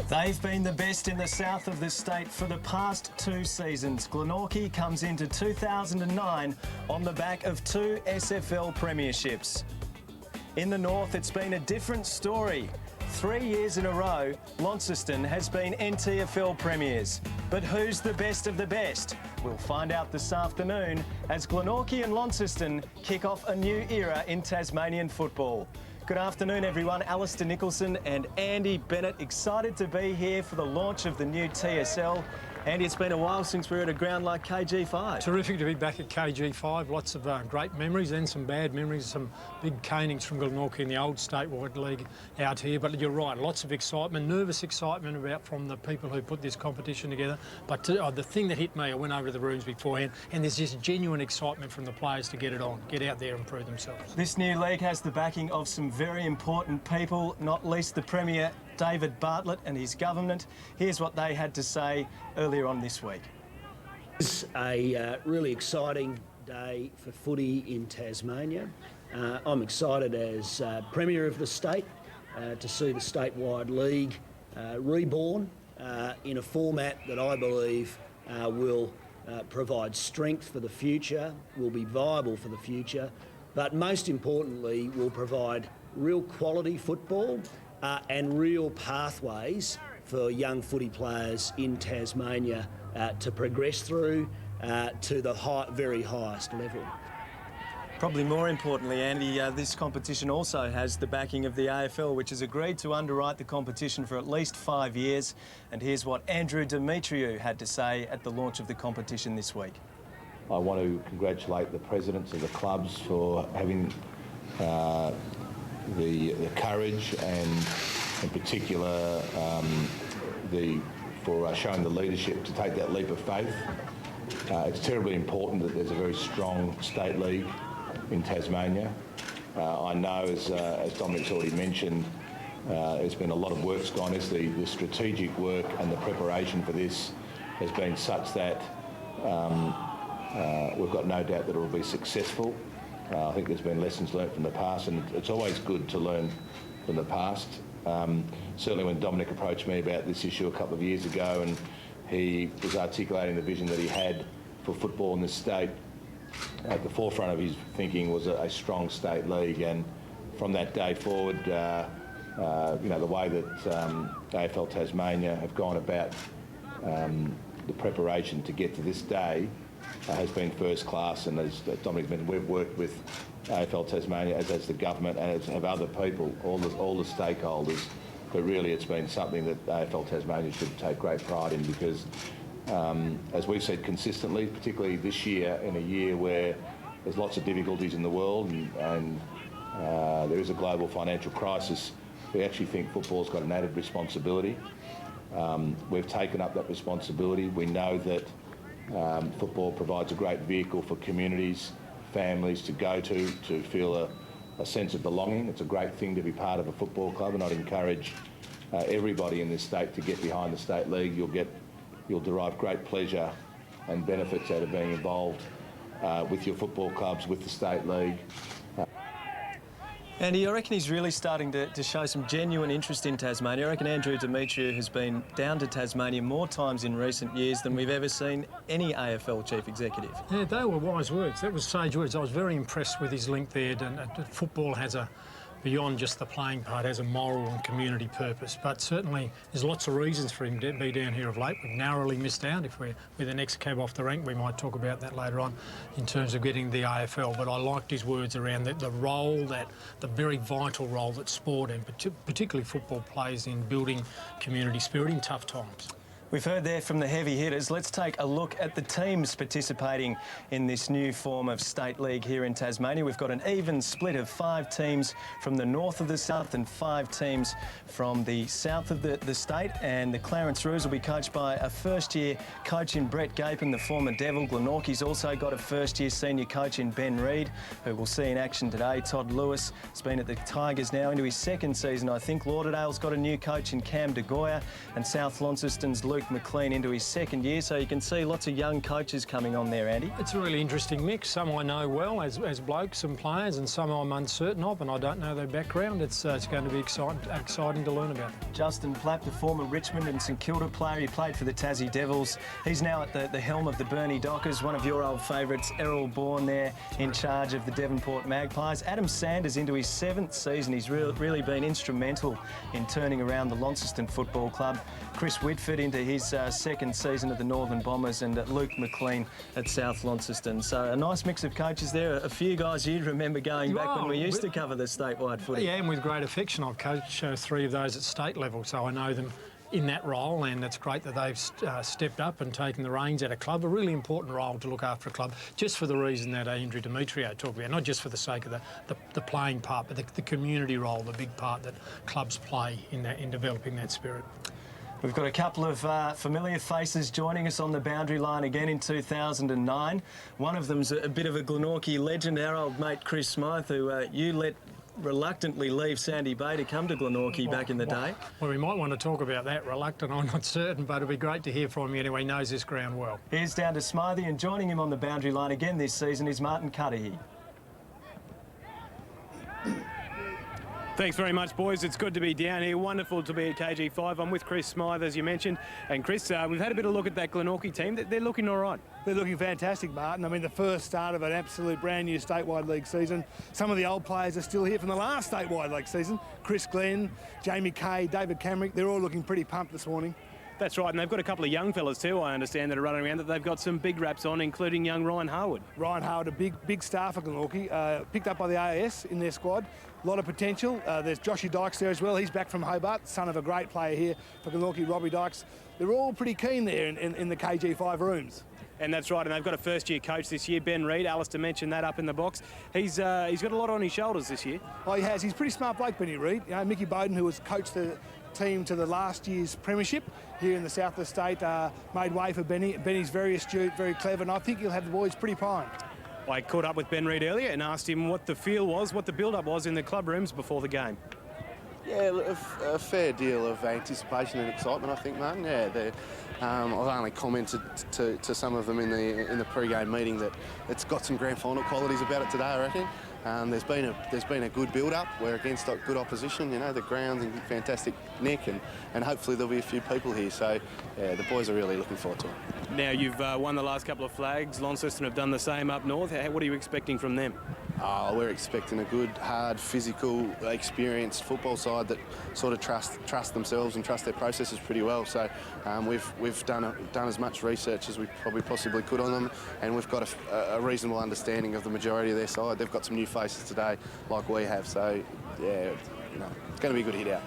They've been the best in the south of the state for the past 2 seasons. Glenorchy comes into 2009 on the back of 2 SFL premierships. In the north, it's been a different story. 3 years in a row, Launceston has been NTFL premiers. But who's the best of the best? We'll find out this afternoon as Glenorchy and Launceston kick off a new era in Tasmanian football. Good afternoon, everyone. Alistair Nicholson and Andy Bennett, excited to be here for the launch of the new TSL. Andy, it's been a while since we were at a ground like KG5. Terrific to be back at KG5. Lots of great memories and some bad memories. Some big canings from Glenorchy in the old statewide league out here. But you're right, lots of excitement, nervous excitement about from the people who put this competition together. But the thing that hit me, I went over to the rooms beforehand, and there's just genuine excitement from the players to get it on, get out there and prove themselves. This new league has the backing of some very important people, not least the Premier, David Bartlett, and his government. Here's what they had to say earlier on this week. It's a really exciting day for footy in Tasmania. I'm excited as Premier of the state to see the statewide league reborn in a format that I believe will provide strength for the future, will be viable for the future, but most importantly will provide real quality football and real pathways for young footy players in Tasmania to progress through to the very highest level. Probably more importantly, Andy, this competition also has the backing of the AFL, which has agreed to underwrite the competition for at least 5 years. And here's what Andrew Demetriou had to say at the launch of the competition this week. I want to congratulate the presidents of the clubs for having the courage and in particular for showing the leadership to take that leap of faith. It's terribly important that there's a very strong state league in Tasmania. I know, as Dominic's already mentioned, there's been a lot of work's gone into the strategic work, and the preparation for this has been such that we've got no doubt that it will be successful. I think there's been lessons learnt from the past, and it's always good to learn from the past. Certainly when Dominic approached me about this issue a couple of years ago, and he was articulating the vision that he had for football in this state, at the forefront of his thinking was a strong state league. And from that day forward, you know, the way that AFL Tasmania have gone about the preparation to get to this day has been first class. And as Dominic mentioned, we've worked with AFL Tasmania, as has the government, and as have other people, all the stakeholders. But really, it's been something that AFL Tasmania should take great pride in, because as we've said consistently, particularly this year, in a year where there's lots of difficulties in the world and there is a global financial crisis, we actually think football's got an added responsibility. We've taken up that responsibility. We know that football provides a great vehicle for communities, families to go to feel a sense of belonging. It's a great thing to be part of a football club, and I'd encourage everybody in this state to get behind the state league. You'll derive great pleasure and benefits out of being involved with your football clubs, with the state league. Andy, I reckon he's really starting to show some genuine interest in Tasmania. I reckon Andrew Demetriou has been down to Tasmania more times in recent years than we've ever seen any AFL chief executive. Yeah, they were wise words. That was sage words. I was very impressed with his link there. And football has beyond just the playing part, has a moral and community purpose. But certainly there's lots of reasons for him to be down here of late. We've narrowly missed out. If we're the next cab off the rank, we might talk about that later on in terms of getting the AFL. But I liked his words around the role, the very vital role that sport and particularly football plays in building community spirit in tough times. We've heard there from the heavy hitters. Let's take a look at the teams participating in this new form of state league here in Tasmania. We've got an even split of 5 teams from the north of the south and 5 teams from the south of the state. And the Clarence Roos will be coached by a first-year coach in Brett Gapin, the former Devil. Glenorchy's also got a first-year senior coach in Ben Reid, who we'll see in action today. Todd Lewis has been at the Tigers now into his 2nd season, I think. Lauderdale's got a new coach in Cam de Goya, and South Launceston's Luke Luke McLean into his second year, so you can see lots of young coaches coming on there, Andy. It's a really interesting mix. Some I know well as blokes and players, and some I'm uncertain of, and I don't know their background. It's going to be exciting to learn about. Justin Platt, the former Richmond and St Kilda player, he played for the Tassie Devils. He's now at the helm of the Burnie Dockers, one of your old favourites, Errol Bourne there in charge of the Devonport Magpies. Adam Sanders into his 7th season. He's really been instrumental in turning around the Launceston Football Club. Chris Whitford into his 2nd season at the Northern Bombers, and Luke McLean at South Launceston. So a nice mix of coaches there. A few guys you'd remember going back when we used to cover the statewide footy. Yeah, and with great affection. I've coached 3 of those at state level, so I know them in that role, and it's great that they've stepped up and taken the reins at a club, a really important role to look after a club, just for the reason that Andrew Demetrio talked about, not just for the sake of the playing part, but the community role, the big part that clubs play in developing that spirit. We've got a couple of familiar faces joining us on the boundary line again in 2009. One of them's a bit of a Glenorchy legend, our old mate Chris Smythe, who you let reluctantly leave Sandy Bay to come to Glenorchy back in the day. Well, we might want to talk about that. Reluctant, I'm not certain, but it'll be great to hear from him anyway. He knows this ground well. Here's down to Smythe, and joining him on the boundary line again this season is Martin Cudahy. Thanks very much, boys. It's good to be down here. Wonderful to be at KG5. I'm with Chris Smythe, as you mentioned. And Chris, we've had a bit of a look at that Glenorchy team. They're looking all right. They're looking fantastic, Martin. I mean, the first start of an absolute brand new statewide league season. Some of the old players are still here from the last statewide league season. Chris Glenn, Jamie Kay, David Camrick, they're all looking pretty pumped this morning. That's right, and they've got a couple of young fellas too, I understand, that are running around, that they've got some big raps on, including young Ryan Harwood. Ryan Harwood, a big star for Glenorchy, picked up by the AIS in their squad. A lot of potential. There's Joshy Dykes there as well. He's back from Hobart, son of a great player here for Glenorchy, Robbie Dykes. They're all pretty keen there in the KG5 rooms. And that's right, and they've got a first-year coach this year, Ben Reid. Alistair mentioned that up in the box. He's got a lot on his shoulders this year. Oh, he has. He's a pretty smart bloke, Benny Reid. You know, Mickey Bowden, who has coached the team to the last year's premiership here in the south of the state, made way for Benny. Benny's very astute, very clever, and I think he'll have the boys pretty primed. I caught up with Ben Reid earlier and asked him what the feel was, what the build-up was in the club rooms before the game. Yeah, a fair deal of anticipation and excitement, I think, Martin. Yeah, I've only commented to some of them in the pre-game meeting that it's got some grand final qualities about it today, I reckon. There's been a good build-up. We're against good opposition. You know, the ground's in fantastic nick, and hopefully there'll be a few people here. So yeah, the boys are really looking forward to it. Now you've won the last couple of flags. Launceston have done the same up north. What are you expecting from them? We're expecting a good, hard, physical, experienced football side that sort of trust themselves and trust their processes pretty well. So we've done as much research as we probably possibly could on them, and we've got a reasonable understanding of the majority of their side. They've got some new faces today, like we have. So yeah, you know, it's going to be a good hit out.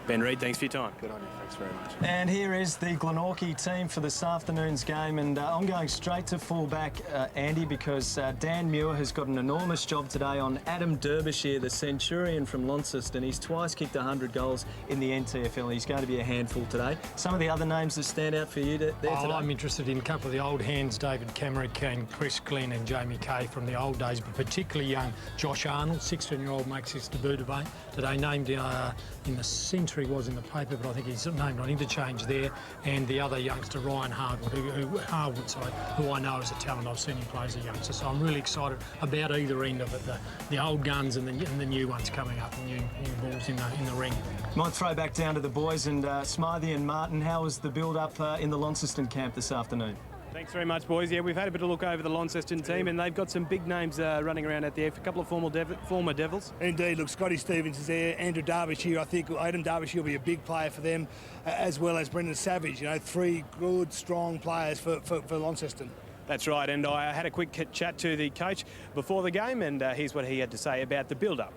Ben Reid, thanks for your time. Good on you. Thanks very much. And here is the Glenorchy team for this afternoon's game, and I'm going straight to fullback, Andy, because Dan Muir has got an enormous job today on Adam Derbyshire, the Centurion from Launceston. He's twice kicked 100 goals in the NTFL. He's going to be a handful today. Some of the other names that stand out for you there today? I'm interested in a couple of the old hands, David Camrick and Chris Glenn and Jamie Kay from the old days, but particularly young Josh Arnold, 16-year-old, makes his debut today, named in the centre. He was in the paper, but I think he's named on interchange there. And the other youngster, Ryan Harwood, who I know is a talent. I've seen him play as a youngster, so I'm really excited about either end of it, the old guns and the new ones coming up, and new balls in the ring. Might throw back down to the boys, and Smythe and Martin, how was the build-up in the Launceston camp this afternoon? Thanks very much, boys. Yeah, we've had a bit of a look over the Launceston team, and they've got some big names running around out there. A couple of former Devils. Indeed, look, Scotty Stevens is there. Andrew Derbyshire, I think Adam Derbyshire will be a big player for them, as well as Brendan Savage. You know, 3 good, strong players for Launceston. That's right, and I had a quick chat to the coach before the game, and here's what he had to say about the build-up.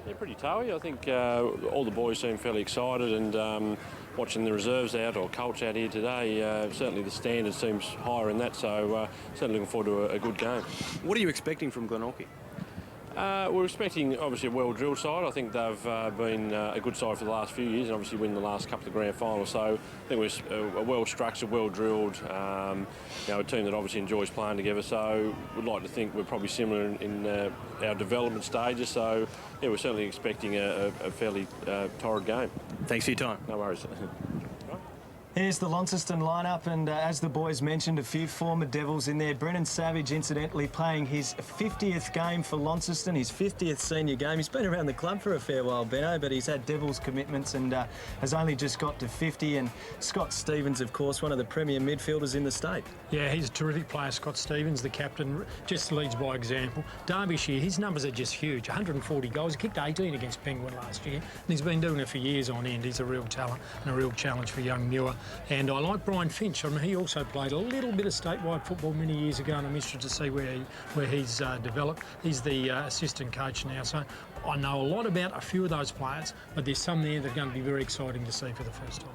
Yeah, pretty toughy. I think all the boys seem fairly excited, and watching the reserves out, or Colts out here today, certainly the standard seems higher in that, so certainly looking forward to a good game. What are you expecting from Glenorchy? We're expecting, obviously, a well-drilled side. I think they've been a good side for the last few years, and obviously win the last couple of grand finals. So I think we're a well-structured, well-drilled, a team that obviously enjoys playing together. So we'd like to think we're probably similar in our development stages. So yeah, we're certainly expecting a fairly torrid game. Thanks for your time. No worries. Here's the Launceston lineup, and as the boys mentioned, a few former Devils in there. Brennan Savage, incidentally, playing his 50th game for Launceston, his 50th senior game. He's been around the club for a fair while, Benno, but he's had Devils commitments and has only just got to 50. And Scott Stevens, of course, one of the premier midfielders in the state. Yeah, he's a terrific player, Scott Stevens, the captain, just leads by example. Derbyshire, his numbers are just huge, 140 goals. He kicked 18 against Penguin last year, and he's been doing it for years on end. He's a real talent and a real challenge for young Muir. And I like Brian Finch. I mean, he also played a little bit of statewide football many years ago, and I'm interested to see where he's developed. He's the assistant coach now, so I know a lot about a few of those players, but there's some there that are going to be very exciting to see for the first time.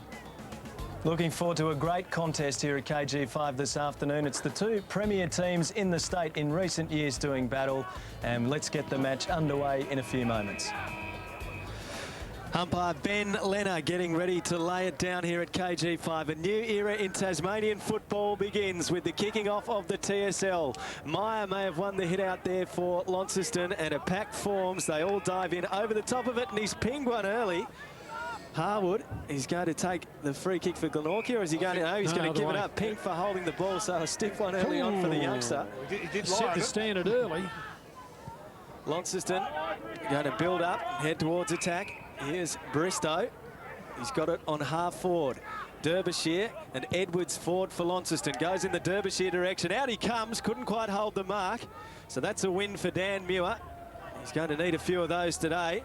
Looking forward to a great contest here at KG5 this afternoon. It's the two premier teams in the state in recent years doing battle, and let's get the match underway in a few moments. Umpire Ben Lenner getting ready to lay it down here at KG5. A new era in Tasmanian football begins with the kicking off of the TSL. Meyer may have won the hit out there for Launceston, and a pack forms. They all dive in over the top of it, and he's pinged one early. Harwood, he's going to take the free kick for Glenorchy, or is he going to? No, he's going to give it up. Ping for holding the ball, so a stiff one early on for the youngster. He did Set the standard early. Launceston going to build up, head towards attack. Here's Bristow. He's got it on half forward. Derbyshire and Edwards forward for Launceston. Goes in the Derbyshire direction. Out he comes. Couldn't quite hold the mark. So that's a win for Dan Muir. He's going to need a few of those today.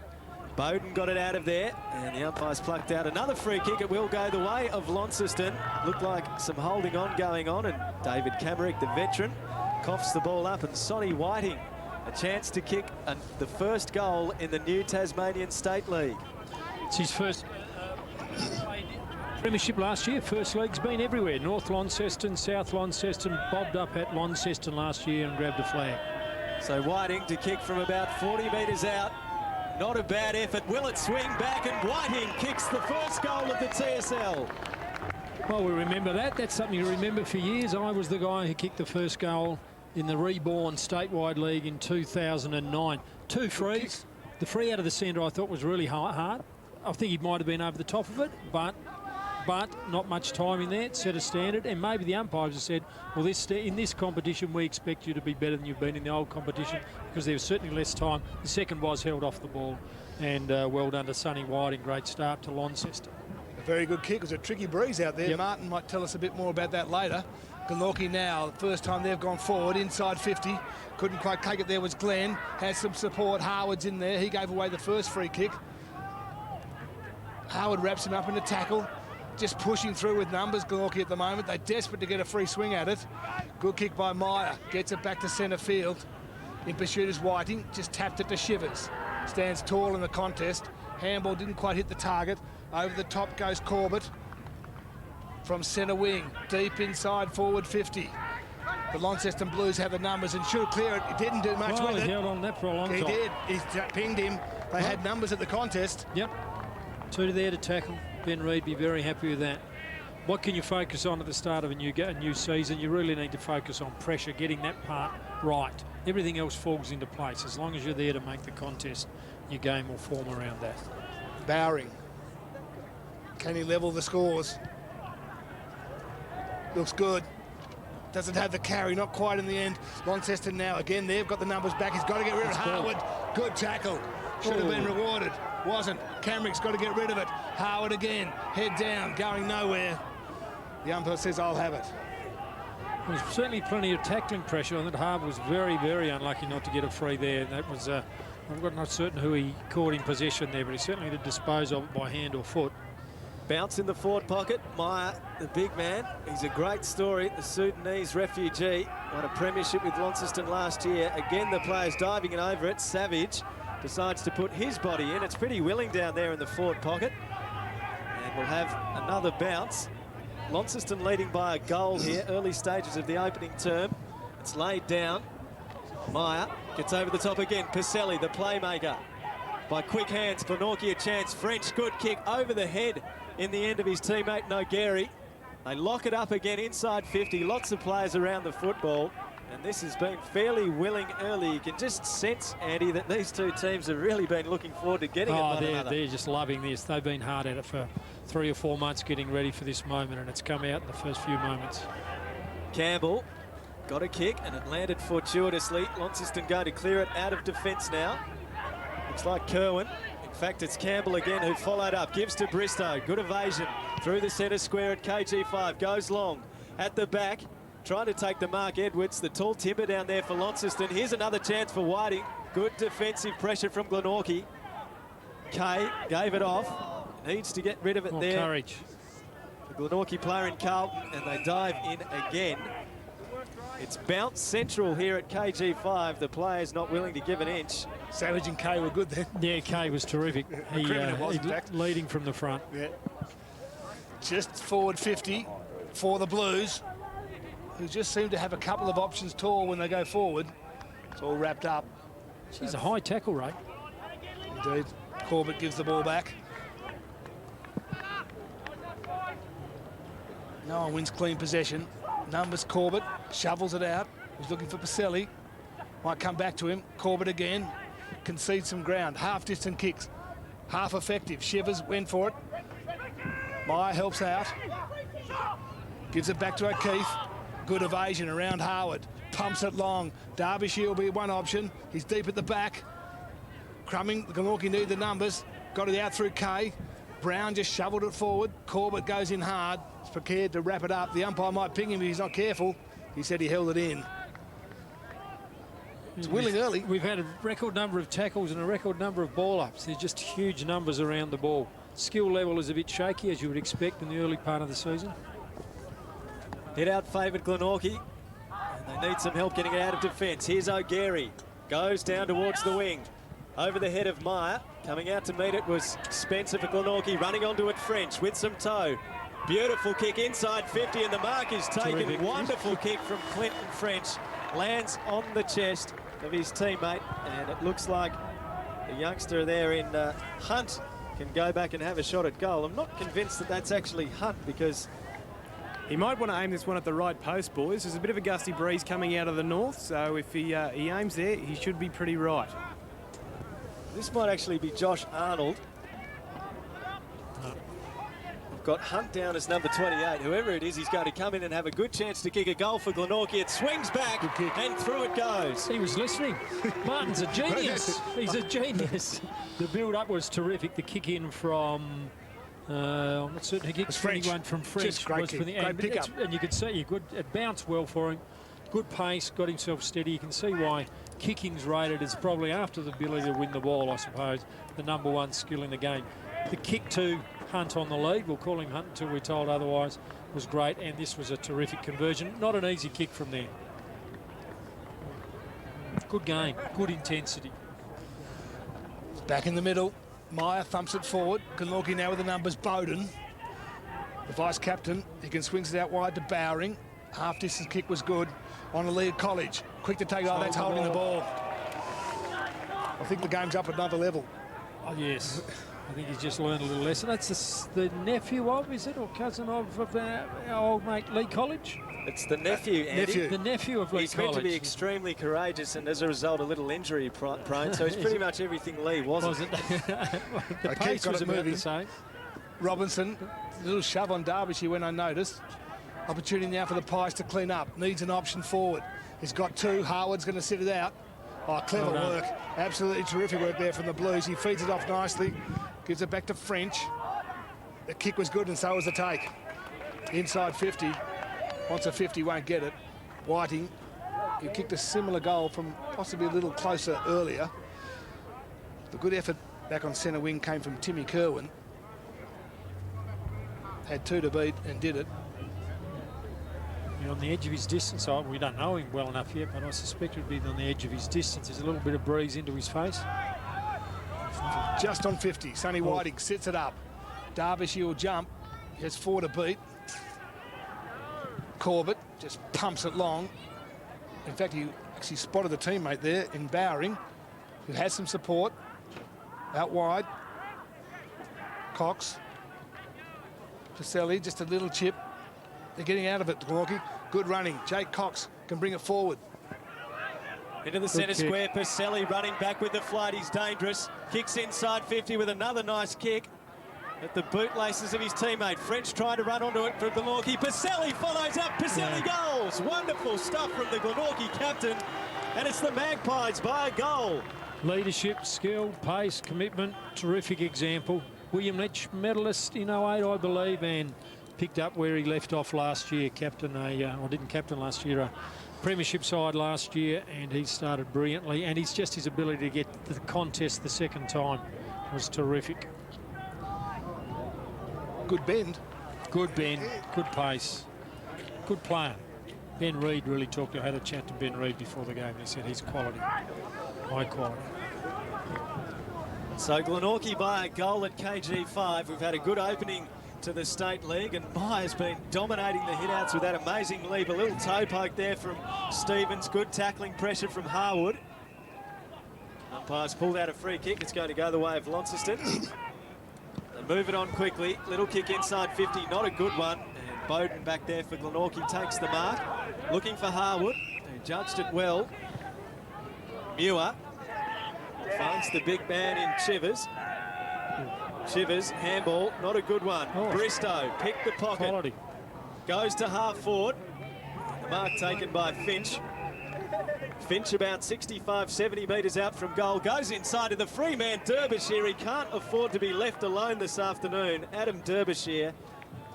Bowden got it out of there, and the umpire's plucked out another free kick. It will go the way of Launceston. Looked like some holding on going on, and David Camerick, the veteran, coughs the ball up, and Sonny Whiting a chance to kick the first goal in the new Tasmanian State League. It's his first premiership last year. First league's been everywhere. North Launceston, South Launceston, bobbed up at Launceston last year and grabbed a flag. So Whiting to kick from about 40 metres out. Not a bad effort. Will it swing back? And Whiting kicks the first goal of the TSL. Well, we remember that. That's something to remember for years. I was the guy who kicked the first goal in the reborn statewide league in 2009. Two frees. The free out of the centre I thought was really hard. I think he might have been over the top of it, but not much time in there. It set a standard, and maybe the umpires have said, well, in this competition we expect you to be better than you've been in the old competition, because there was certainly less time. The second was held off the ball, and well done to Sonny Whiting. Great start to Launceston. A very good kick. It was a tricky breeze out there. Yep. Martin might tell us a bit more about that later. Glenorchy now, the first time they've gone forward, inside 50. Couldn't quite take it there was Glenn. Has some support. Howard's in there. He gave away the first free kick. Howard wraps him up in a tackle. Just pushing through with numbers, Glenorchy at the moment. They're desperate to get a free swing at it. Good kick by Meyer. Gets it back to centre field. In pursuit is Whiting. Just tapped it to Shivers. Stands tall in the contest. Handball didn't quite hit the target. Over the top goes Corbett. From centre wing, deep inside forward 50. The Launceston Blues have the numbers and should clear it. He didn't do much with it. He held on that for a long time. He did. He pinged him. They had numbers at the contest. Yep. Two there to tackle. Ben Reid be very happy with that. What can you focus on at the start of a new season? You really need to focus on pressure, getting that part right. Everything else falls into place. As long as you're there to make the contest, your game will form around that. Bowering. Can he level the scores? Looks good. Doesn't have the carry, not quite in the end. Launceston now, again, they've got the numbers back. He's got to get rid of Howard. Good tackle. Should have been rewarded. Wasn't. Camerick's got to get rid of it. Howard again, head down, going nowhere. The umpire says, I'll have it. There's certainly plenty of tackling pressure on that. Harbour was very, very unlucky not to get a free there. That was, I'm not certain who he caught in possession there, but he certainly did dispose of it by hand or foot. Bounce in the forward pocket. Meyer, the big man. He's a great story. The Sudanese refugee won a premiership with Launceston last year. Again, the players diving in over it. Savage decides to put his body in. It's pretty willing down there in the forward pocket. And we'll have another bounce. Launceston leading by a goal here. Early stages of the opening term. It's laid down. Meyer gets over the top again. Pacelli, the playmaker. By quick hands, Glenorchy a chance. French, good kick over the head in the end of his teammate Nogary. They lock it up again inside 50. Lots of players around the football. And this has been fairly willing early. You can just sense, Andy, that these two teams have really been looking forward to getting at one another. They're just loving this. They've been hard at it for 3 or 4 months getting ready for this moment, and it's come out in the first few moments. Campbell got a kick, and it landed fortuitously. Launceston going to clear it out of defence now. Looks like Kerwin. In fact, it's Campbell again who followed up. Gives to Bristow. Good evasion through the centre square at KG5. Goes long at the back. Trying to take the mark, Edwards, the tall timber down there for Launceston. Here's another chance for Whiting. Good defensive pressure from Glenorchy. Kay gave it off. Needs to get rid of it there. Courage. The Glenorchy player in Carlton, and they dive in again. It's bounce central here at KG5. The player's not willing to give an inch. Savage and Kay were good there. Yeah, Kay was terrific. He leading from the front. Yeah. Just forward 50 for the Blues, who just seem to have a couple of options tall when they go forward. It's all wrapped up. She's a high tackle rate. Indeed. Corbett gives the ball back. No one wins clean possession. Numbers Corbett, shovels it out. He's looking for Pacelli. Might come back to him. Corbett again. Concedes some ground. Half-distance kicks. Half effective. Shivers went for it. Meyer helps out. Gives it back to O'Keefe. Good evasion around Harwood. Pumps it long. Derbyshire will be one option. He's deep at the back. Crumming. Glenorchy need the numbers. Got it out through Kay. Brown just shoveled it forward. Corbett goes in hard. He's prepared to wrap it up. The umpire might ping him if he's not careful. He said he held it in. It's willing early. We've had a record number of tackles and a record number of ball-ups. There's just huge numbers around the ball. Skill level is a bit shaky, as you would expect in the early part of the season. Hit out favoured Glenorchy, and they need some help getting it out of defence. Here's O'Gary, goes down towards the wing, over the head of Meyer. Coming out to meet it was Spencer for Glenorchy, running onto it French with some toe. Beautiful kick inside 50, and the mark is taken. Terrific. Wonderful kick from Clinton French, lands on the chest of his teammate, and it looks like the youngster there in Hunt can go back and have a shot at goal. I'm not convinced that that's actually Hunt, because he might want to aim this one at the right post, boys. There's a bit of a gusty breeze coming out of the north, so if he aims there, he should be pretty right. this might actually be Josh Arnold. We've got Hunt down as number 28. Whoever it is, he's going to come in and have a good chance to kick a goal for Glenorchy. It swings back and through it goes. He was listening. Martin's a genius. He's a genius. The build-up was terrific. The kick in from, I'm not certain who kicked anyone from French. Just great kick. Great pickup. And you could see it bounced well for him. Good pace, got himself steady. You can see why kicking's rated as probably, after the ability to win the ball, I suppose, the #1 skill in the game. The kick to Hunt on the lead, we'll call him Hunt until we're told otherwise, was great, and this was a terrific conversion. Not an easy kick from there. Good game, good intensity. Back in the middle, Meyer thumps it forward. Glenorchy now with the numbers. Bowden, the vice-captain, he can swings it out wide to Bowring. Half-distance kick was good on the lead College. Quick to take, that's holding the ball. I think the game's up at another level. Oh, yes. I think he's just learned a little lesson. That's the nephew of, is it, or cousin of our old mate Lee College? It's the nephew, Andy. The nephew of Lee College. He's meant to be extremely courageous and, as a result, a little injury prone, so he's pretty much everything Lee wasn't. The pace was about the same. Robinson, a little shove on Derbyshire went unnoticed. Opportunity now for the Pies to clean up. Needs an option forward. He's got two. Harwood's going to sit it out. Oh, clever work. Absolutely terrific work there from the Blues. He feeds it off nicely. Gives it back to French. The kick was good and so was the take. Inside 50. Wants a 50, won't get it. Whiting, he kicked a similar goal from possibly a little closer earlier. The good effort back on centre wing came from Timmy Kerwin. Had two to beat and did it. On the edge of his distance, we don't know him well enough yet, but I suspect it would be on the edge of his distance. There's a little bit of breeze into his face. Just on 50, Sonny Whiting sits it up. Derbyshire will jump. He has 4 to beat. Corbett just pumps it long. In fact, he actually spotted the teammate there in Bowring, who has some support. Out wide. Cox. Pacelli, just a little chip. They're getting out of it, Glenorchy. Good running. Jake Cox can bring it forward. Into the centre square, Pacelli running back with the flight. He's dangerous. Kicks inside 50 with another nice kick at the bootlaces of his teammate. French trying to run onto it for Glenorchy. Pacelli follows up. Pacelli goals. Wonderful stuff from the Glenorchy captain. And it's the Magpies by a goal. Leadership, skill, pace, commitment, terrific example. William Litch, medalist in 08, I believe, and picked up where he left off last year. Captain or didn't captain last year, a premiership side last year, and he started brilliantly. And it's just his ability to get the contest the second time was terrific. Good bend. Good bend, good pace, good player. Ben Reid really talked. I had a chat to Ben Reid before the game. He said he's quality, high quality. So Glenorchy by a goal at KG5. We've had a good opening to the State League, and Myers been dominating the hit-outs with that amazing leap. A little toe poke there from Stevens. Good tackling pressure from Harwood. Umpires pulled out a free kick. It's going to go the way of Launceston. They move it on quickly. Little kick inside 50, not a good one. And Bowden back there for Glenorchy takes the mark. Looking for Harwood, who judged it well. Muir finds the big man in Chivers. Chivers, handball, not a good one. Bristow picked the pocket. Quality. Goes to half forward. The mark taken by Finch. Finch about 65, 70 metres out from goal. Goes inside to the free man, Derbyshire. He can't afford to be left alone this afternoon. Adam Derbyshire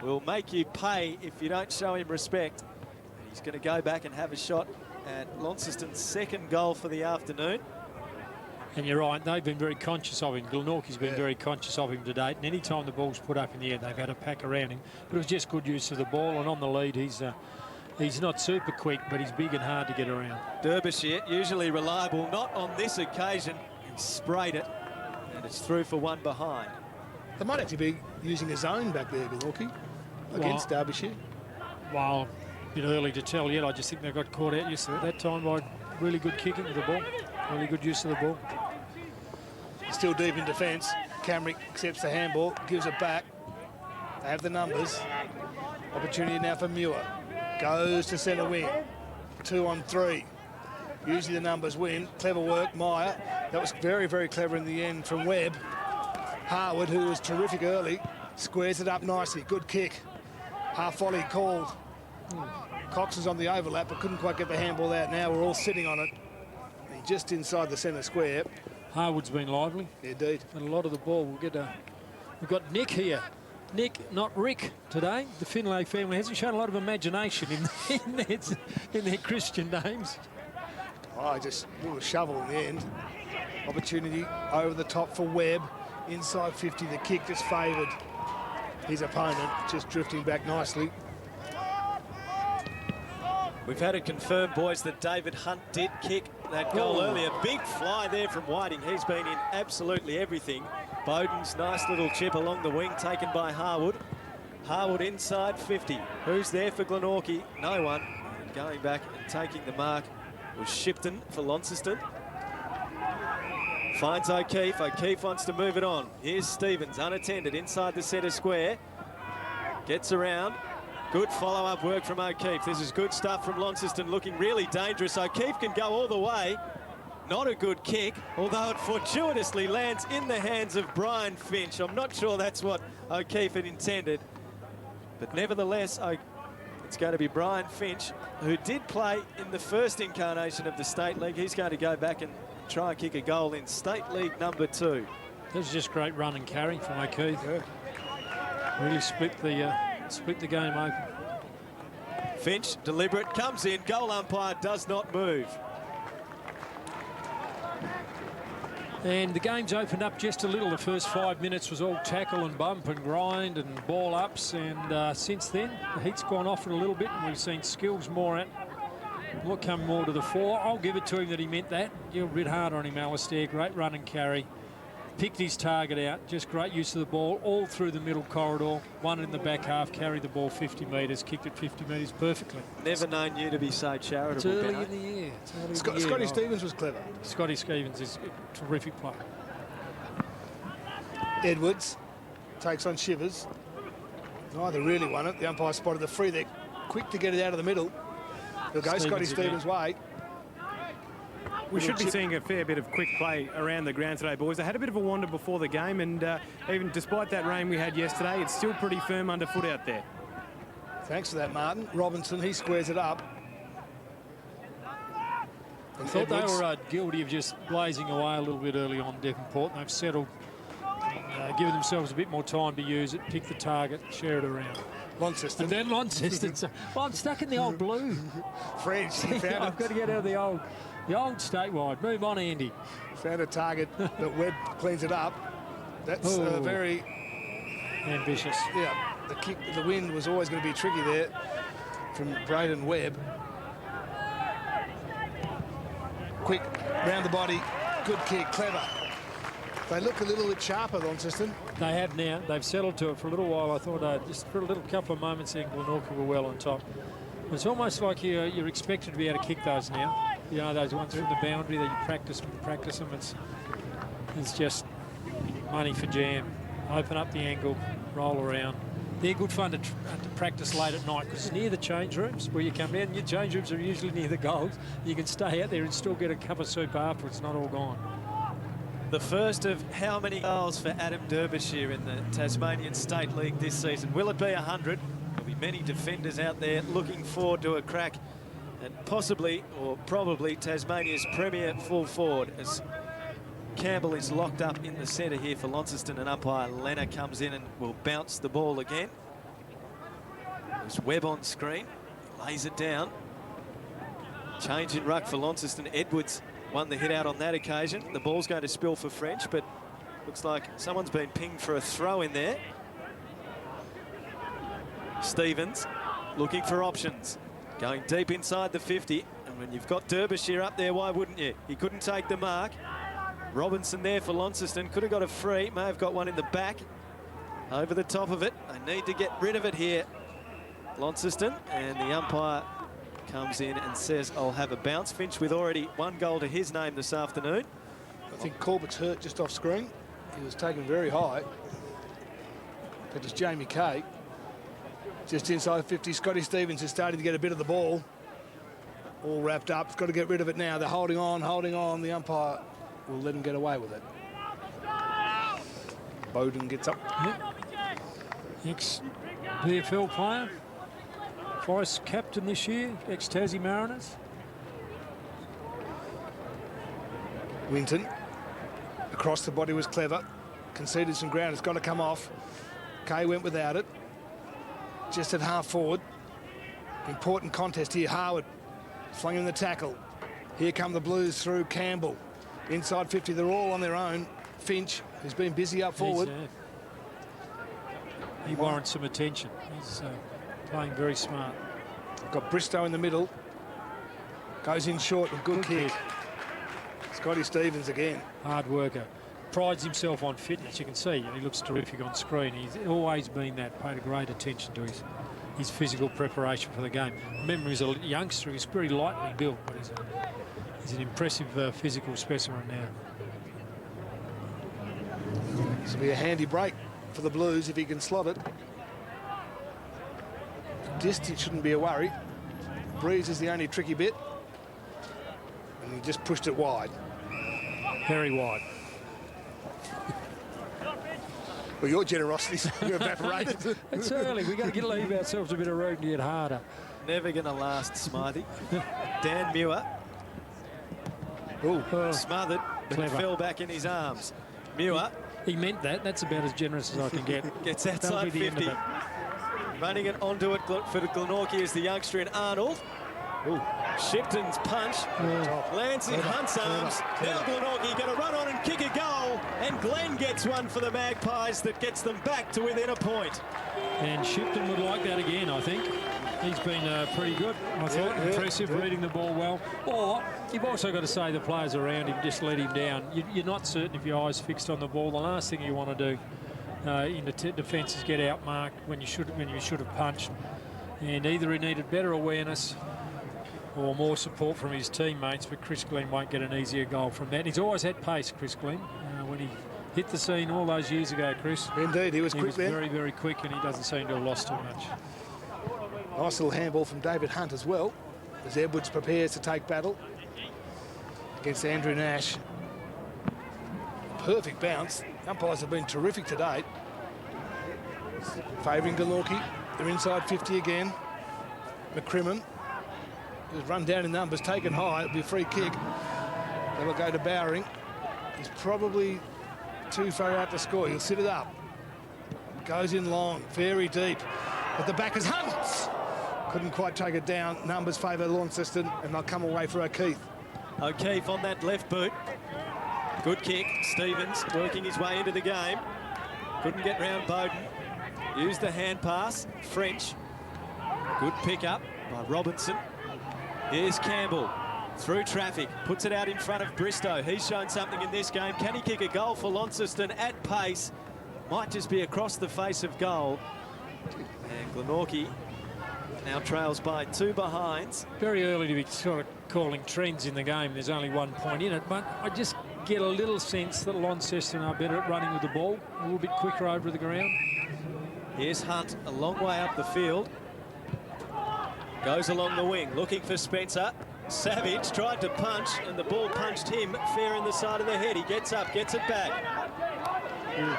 will make you pay if you don't show him respect. He's going to go back and have a shot at Launceston's second goal for the afternoon. And you're right, they've been very conscious of him. Glenorchy's been very conscious of him to date. And any time the ball's put up in the air, they've had a pack around him. But it was just good use of the ball. And on the lead, he's not super quick, but he's big and hard to get around. Derbyshire, usually reliable, not on this occasion. He sprayed it, and it's through for one behind. They might actually be using a zone back there, Glenorchy, against Derbyshire. Well, a bit early to tell yet. I just think they got caught out yesterday at that time by really good kicking of the ball. Really good use of the ball. Still deep in defence. Camrick accepts the handball, gives it back. They have the numbers. Opportunity now for Muir. Goes to centre wing. 2 on 3. Usually the numbers win. Clever work, Meyer. That was very, very clever in the end from Webb. Harwood, who was terrific early, squares it up nicely. Good kick. Half volley called. Cox is on the overlap, but couldn't quite get the handball out. Now we're all sitting on it. Just inside the centre square. Harwood's been lively. Indeed. And a lot of the ball. We've got Nick here. Nick, not Rick, today. The Finlay family hasn't shown a lot of imagination in their Christian names. Oh, just a little shovel in the end. Opportunity over the top for Webb. Inside 50, the kick just favoured his opponent, just drifting back nicely. We've had it confirmed, boys, that David Hunt did kick that goal earlier. Big fly there from Whiting. He's been in absolutely everything. Bowden's nice little chip along the wing taken by Harwood. Harwood inside 50. Who's there for Glenorchy? No one. And going back and taking the mark was Shipton for Launceston. Finds O'Keefe. O'Keefe wants to move it on. Here's Stevens, unattended, inside the centre square. Gets around. Good follow-up work from O'Keefe. This is good stuff from Launceston, looking really dangerous. O'Keefe can go all the way. Not a good kick, although it fortuitously lands in the hands of Brian Finch. I'm not sure that's what O'Keefe had intended. But nevertheless, it's going to be Brian Finch, who did play in the first incarnation of the State League. He's going to go back and try and kick a goal in State League number 2. That was just great run and carry from O'Keefe. Yeah. Really split the game open. Finch, deliberate, comes in. Goal umpire does not move. And the game's opened up just a little. The first 5 minutes was all tackle and bump and grind and ball ups. And since then, the heat's gone off it a little bit, and we've seen skills come more to the fore. I'll give it to him that he meant that. You're a bit hard on him, Alistair. Great run and carry. Picked his target out. Just great use of the ball all through the middle corridor. One in the back half, carried the ball 50 metres, kicked it 50 metres perfectly. Never known you to be so charitable. It's early in the year. Scotty Stevens was clever. Scotty Stevens is a terrific player. Edwards takes on Shivers. Neither really won it. The umpire spotted the free. They're quick to get it out of the middle. He'll go Scotty Stevens' way. We should be seeing a fair bit of quick play around the ground today, boys. They had a bit of a wander before the game, and even despite that rain we had yesterday, it's still pretty firm underfoot out there. Thanks for that, Martin. Robinson, he squares it up. I thought they were guilty of just blazing away a little bit early on, Devonport. They've settled, given themselves a bit more time to use it, pick the target, share it around. Launceston. And then Launceston. Well, I'm stuck in the old blue. French, he found I've got to get out of the old statewide. Move on, Andy. Found a target, but Webb cleans it up. That's very ambitious. Yeah, the kick, the wind was always going to be tricky there from Braden Webb. Quick, round the body, good kick, clever. They look a little bit sharper, Launceston. They have now. They've settled to it for a little while. I thought just for a little couple of moments there, Glenorchy were well on top. It's almost like you're expected to be able to kick those now. You know, those ones from the boundary that you practice them. It's just money for jam. Open up the angle, roll around. They're good fun to practice late at night because it's near the change rooms where you come down. Your change rooms are usually near the goals. You can stay out there and still get a cup of soup afterwards. Not all gone. The first of how many goals for Adam Derbyshire in the Tasmanian State League this season? Will it be 100? There'll be many defenders out there looking forward to a crack and possibly or probably Tasmania's premier full forward as Campbell is locked up in the centre here for Launceston, and umpire Leonard comes in and will bounce the ball again. There's Webb on screen, lays it down. Change in ruck for Launceston. Edwards won the hit out on that occasion. The ball's going to spill for French, but looks like someone's been pinged for a throw in there. Stevens looking for options, going deep inside the 50, and when you've got Derbyshire up there, why wouldn't you? He couldn't take the mark. Robinson there for Launceston, could have got a free, may have got one in the back. Over the top of it, they need to get rid of it here, Launceston, and the umpire comes in and says, I'll have a bounce. Finch with already 1 goal to his name this afternoon. I think Corbett's hurt just off screen. He was taken very high. But it's Jamie Kay. Just inside 50, Scotty Stevens is starting to get a bit of the ball. All wrapped up, got to get rid of it now. They're holding on. The umpire will let him get away with it. Bowden gets up. Ex-VFL player, vice captain this year, ex-Tassie Mariners. Winton, across the body was clever. Conceded some ground, it's got to come off. Kay went without it. Just at half forward. Important contest here, Harwood flung in the tackle. Here come the Blues through Campbell. Inside 50, they're all on their own. Finch, who's been busy up forward. He warrants some attention. He's playing very smart. Got Bristow in the middle. Goes in short, a good kick. Scotty Stevens again. Hard worker. Prides himself on fitness. You can see he looks terrific on screen. He's always been that. Paid a great attention to his physical preparation for the game. Remember, he was a youngster. He's very lightly built, but he's an impressive physical specimen now. This will be a handy break for the Blues if he can slot it. Distance shouldn't be a worry. Breeze is the only tricky bit. And he just pushed it wide. Very wide. Well, your generosity, you evaporated. It's early. We've got to leave ourselves a bit of room to get harder. Never going to last, Smithy. Dan Muir. Smothered, but it fell back in his arms. Muir. He meant that. That's about as generous as I can get. Gets outside 50. Running it onto it for Glenorchy is the youngster in Arnold. Shipton's punch lands in Hunt's arms. Now Glenorchy going to run on and kick a goal, and Glenn gets one for the Magpies that gets them back to within a point. And Shipton would like that again, I think. He's been pretty good, I thought. Impressive, reading the ball well. Or you've also got to say the players around him just let him down. You're not certain if your eyes fixed on the ball. The last thing you want to do in the defence is get outmarked when you should have punched. And either he needed better awareness or more support from his teammates, but Chris Glenn won't get an easier goal from that. He's always had pace, Chris Glenn. When he hit the scene all those years ago, Chris. Indeed, he was quick there. Very, very quick, and he doesn't seem to have lost too much. Nice little handball from David Hunt as well, as Edwards prepares to take battle. against Andrew Nash. Perfect bounce. Umpires have been terrific to date. Favouring Glenorchy. They're inside 50 again. McCrimmon has run down in numbers, taken high. It'll be a free kick. They will go to Bowering. He's probably too far out to score. He'll sit it up. Goes in long, very deep. At the back is Hunt. Couldn't quite take it down. Numbers favour Launceston, and they'll come away for O'Keefe. O'Keefe on that left boot. Good kick. Stevens working his way into the game. Couldn't get round Bowden. Used the hand pass. French. Good pick up by Robinson. Here's Campbell. Through traffic. Puts it out in front of Bristow. He's shown something in this game. Can he kick a goal for Launceston at pace? Might just be across the face of goal. And Glenorchy now trails by 2 behinds. Very early to be sort of calling trends in the game. There's only 1 point in it, but I just get a little sense that Launceston are better at running with the ball, a little bit quicker over the ground. Here's Hunt a long way up the field. Goes along the wing, looking for Spencer. Savage tried to punch, and the ball punched him fair in the side of the head. He gets up, gets it back.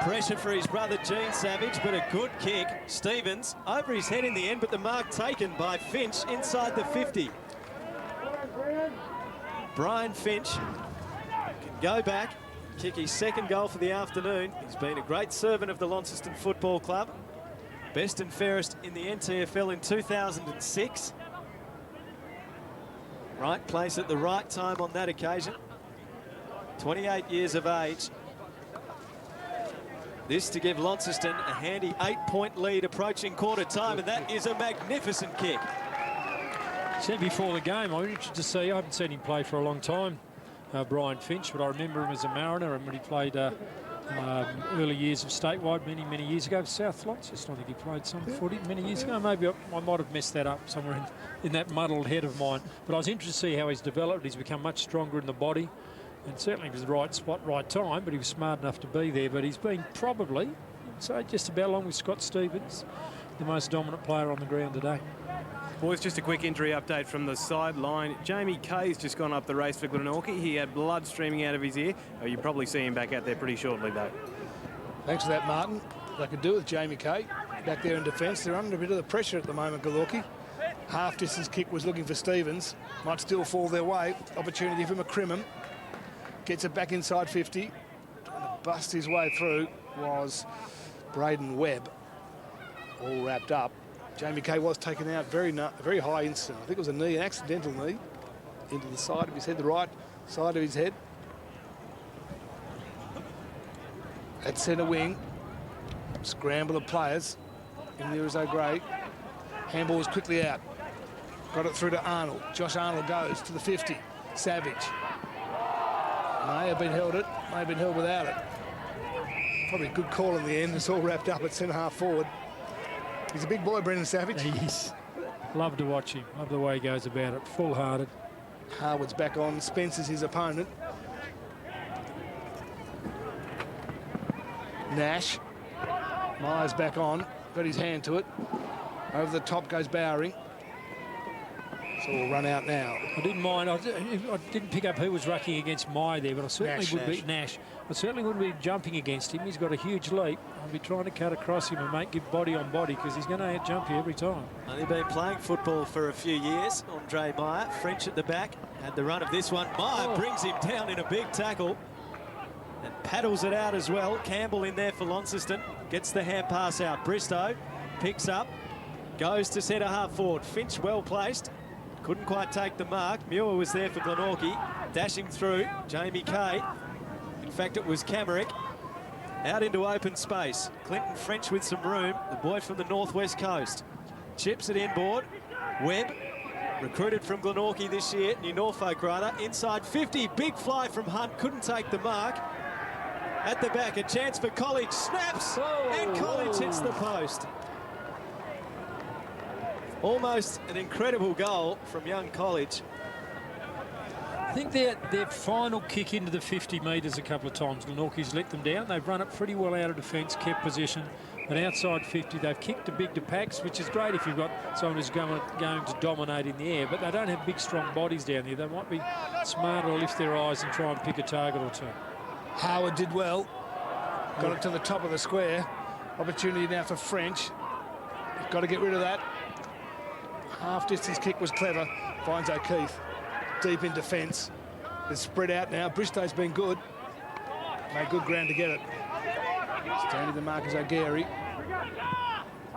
Pressure for his brother Gene Savage, but a good kick. Stevens over his head in the end, but the mark taken by Finch inside the 50. Brian Finch can go back, kick his 2nd goal for the afternoon. He's been a great servant of the Launceston Football Club. Best and fairest in the NTFL in 2006. Right place at the right time on that occasion. 28 years of age. This to give Launceston a handy 8-point lead approaching quarter time, and that is a magnificent kick. Said before the game, I'm interested to see. I haven't seen him play for a long time, Brian Finch, but I remember him as a Mariner, and when he played early years of statewide many years ago, South Launceston. I think he played some footy many years ago. Maybe I might have messed that up somewhere in that muddled head of mine. But I was interested to see how he's developed. He's become much stronger in the body. And certainly it was the right spot, right time, but he was smart enough to be there. But he's been probably, I'd say, just about along with Scott Stevens, the most dominant player on the ground today. Boys, just a quick injury update from the sideline. Jamie Kay's just gone up the race for Glenorchy. He had blood streaming out of his ear. Oh, you probably see him back out there pretty shortly, though. Thanks for that, Martin. They could do with Jamie Kay back there in defence. They're under a bit of the pressure at the moment, Glenorchy. Half-distance kick was looking for Stevens. Might still fall their way. Opportunity for McCrimmon. Gets it back inside 50. Trying to bust his way through was Braden Webb. All wrapped up. Jamie Kay was taken out very high instant. I think it was a knee, an accidental knee, into the side of his head, the right side of his head. At centre wing, scramble of players. In there is O'Gray. Handball was quickly out. Got it through to Arnold. Josh Arnold goes to the 50. Savage. May have been held it, may have been held without it. Probably a good call in the end. It's all wrapped up at centre half forward. He's a big boy, Brendan Savage. He is. Love to watch him. Love the way he goes about it. Full-hearted. Harwood's back on. Spencer's his opponent. Nash. Myers back on. Got his hand to it. Over the top goes Bowering. So we'll run out now. I didn't mind. I didn't pick up who was rucking against Meyer there, but I certainly would be Nash. I certainly wouldn't be jumping against him. He's got a huge leap. I'd be trying to cut across him and give body on body, because he's going to out-jump you every time. Only been playing football for a few years. Andre Meyer, French at the back, had the run of this one. Meyer brings him down in a big tackle and paddles it out as well. Campbell in there for Launceston. Gets the hand pass out. Bristow picks up, goes to centre half forward. Finch well placed. Couldn't quite take the mark. Muir was there for Glenorchy. Dashing through, Jamie Kay. In fact, it was Camerick. Out into open space. Clinton French with some room. The boy from the northwest coast. Chips it inboard. Webb, recruited from Glenorchy this year. New Norfolk rather. Inside 50. Big fly from Hunt. Couldn't take the mark. At the back, a chance for College. Snaps. And College hits the post. Almost an incredible goal from young College. I think their final kick into the 50 metres a couple of times, Glenorchy's let them down. They've run it pretty well out of defence, kept possession. But outside 50, they've kicked the big to packs, which is great if you've got someone who's going to dominate in the air, but they don't have big, strong bodies down there. They might be smarter to lift their eyes and try and pick a target or two. Howard did well. Got it to the top of the square. Opportunity now for French. Got to get rid of that. Half-distance kick was clever. Finds O'Keefe. Deep in defence. It's spread out now. Bristow's been good. Made good ground to get it. Standing the mark is O'Gary.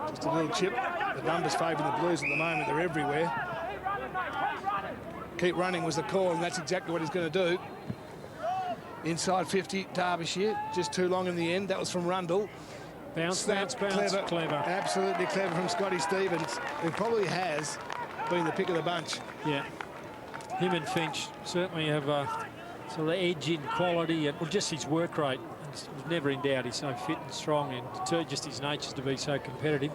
Just a little chip. The numbers favouring the Blues at the moment. They're everywhere. Keep running was the call, and that's exactly what he's going to do. Inside 50, Derbyshire. Just too long in the end. That was from Rundle. Bounce, clever. Absolutely clever from Scotty Stevens, who probably has been the pick of the bunch. Yeah. Him and Finch certainly have a sort of edge in quality and just his work rate. He's never in doubt. He's so fit and strong, and just his nature to be so competitive.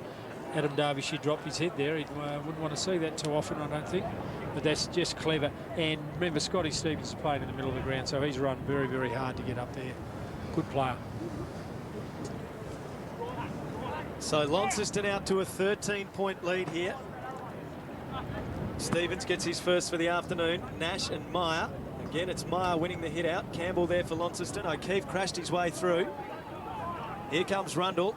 Adam Derbyshire dropped his head there. He wouldn't want to see that too often, I don't think. But that's just clever. And remember, Scotty Stevens is playing in the middle of the ground, so he's run very, very hard to get up there. Good player. So Launceston out to a 13-point lead here. Stevens gets his first for the afternoon. Nash and Meyer. Again, it's Meyer winning the hit out. Campbell there for Launceston. O'Keefe crashed his way through. Here comes Rundle.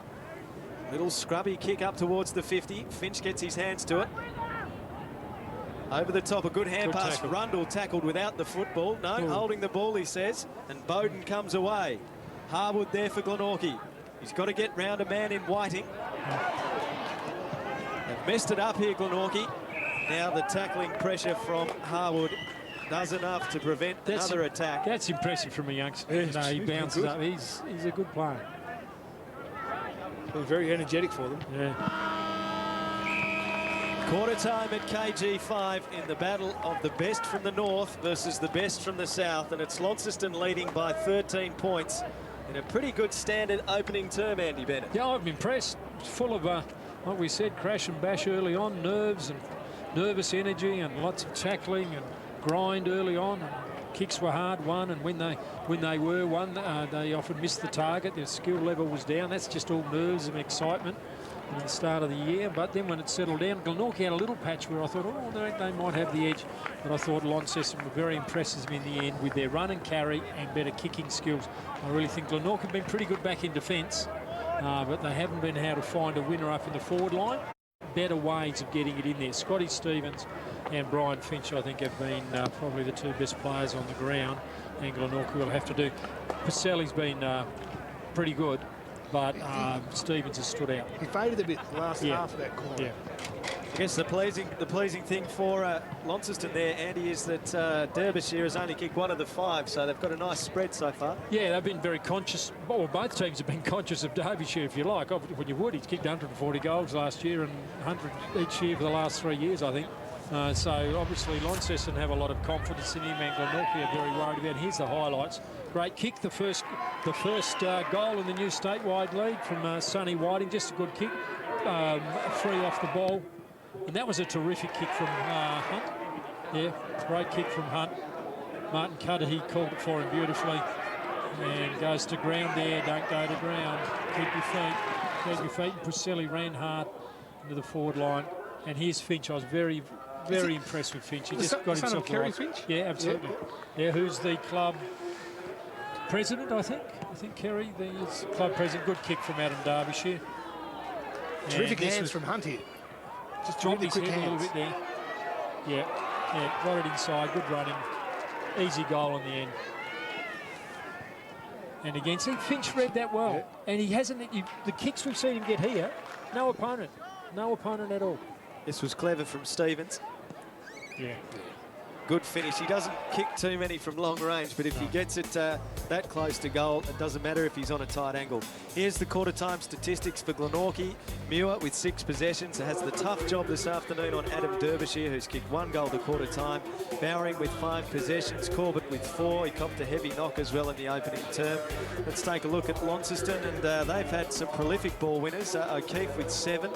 Little scrubby kick up towards the 50. Finch gets his hands to it. Over the top, a good hand pass. Tackle. Rundle tackled without the football. No, holding the ball, he says. And Bowden comes away. Harwood there for Glenorchy. He's got to get round a man in Whiting. They've messed it up here, Glenorchy. Now the tackling pressure from Harwood does enough to prevent another attack. That's impressive from a youngster. Yeah, he bounces up. He's a good player. Been very energetic for them. Yeah. Quarter time at KG5 in the battle of the best from the north versus the best from the south, and it's Launceston leading by 13 points in a pretty good standard opening term, Andy Bennett. Yeah, I'm impressed. It's full of, like we said, crash and bash early on, nerves and nervous energy and lots of tackling and grind early on. And kicks were hard won, and when they were won, they often missed the target. Their skill level was down. That's just all nerves and excitement at the start of the year. But then when it settled down, Glenorchy had a little patch where I thought, oh, they might have the edge. But I thought Launceston were very impressive in the end with their run and carry and better kicking skills. I really think Glenorchy have been pretty good back in defence, but they haven't been able to find a winner up in the forward line. Better ways of getting it in there. Scotty Stevens and Brian Finch, I think, have been probably the two best players on the ground, and Glenorchy will have to do. Pacelli's been pretty good, but Stevens has stood out. He faded a bit the last half of that corner. Yeah. I guess the pleasing thing for Launceston there, Andy, is that Derbyshire has only kicked one of the 5, so they've got a nice spread so far. Yeah, they've been very conscious. Well, both teams have been conscious of Derbyshire, if you like. When you would, he's kicked 140 goals last year and 100 each year for the last 3 years, I think. So obviously Launceston have a lot of confidence in him, and Glenorchy are very worried about him. Here's the highlights. Great kick, the first goal in the new statewide league from Sonny Whiting. Just a good kick, free off the ball. And that was a terrific kick from Hunt. Yeah, great kick from Hunt. Martin Cudahy called it for him beautifully. And goes to ground there. Don't go to ground. Keep your feet. Keep your feet. And Pacelli ran hard into the forward line. And here's Finch. I was very impressed with Finch. He just got himself Kerry right. Finch? Yeah, absolutely. Yeah, who's the club president, I think. I think Kerry, the club president. Good kick from Adam Derbyshire. Terrific hands from Hunt here. Just Dropped really his quick head a hands. little bit there. Yeah, got it inside. Good running. Easy goal in the end. And again, see, Finch read that well. Yeah. And he hasn't, the kicks we've seen him get here, no opponent at all. This was clever from Stevens. Yeah. Good finish. He doesn't kick too many from long range, but if he gets it that close to goal, it doesn't matter if he's on a tight angle. Here's the quarter-time statistics for Glenorchy. Muir with 6 possessions has the tough job this afternoon on Adam Derbyshire, who's kicked 1 goal to quarter-time. Bowering with 5 possessions. Corbett with 4. He copped a heavy knock as well in the opening term. Let's take a look at Launceston, and they've had some prolific ball winners. O'Keefe with 7.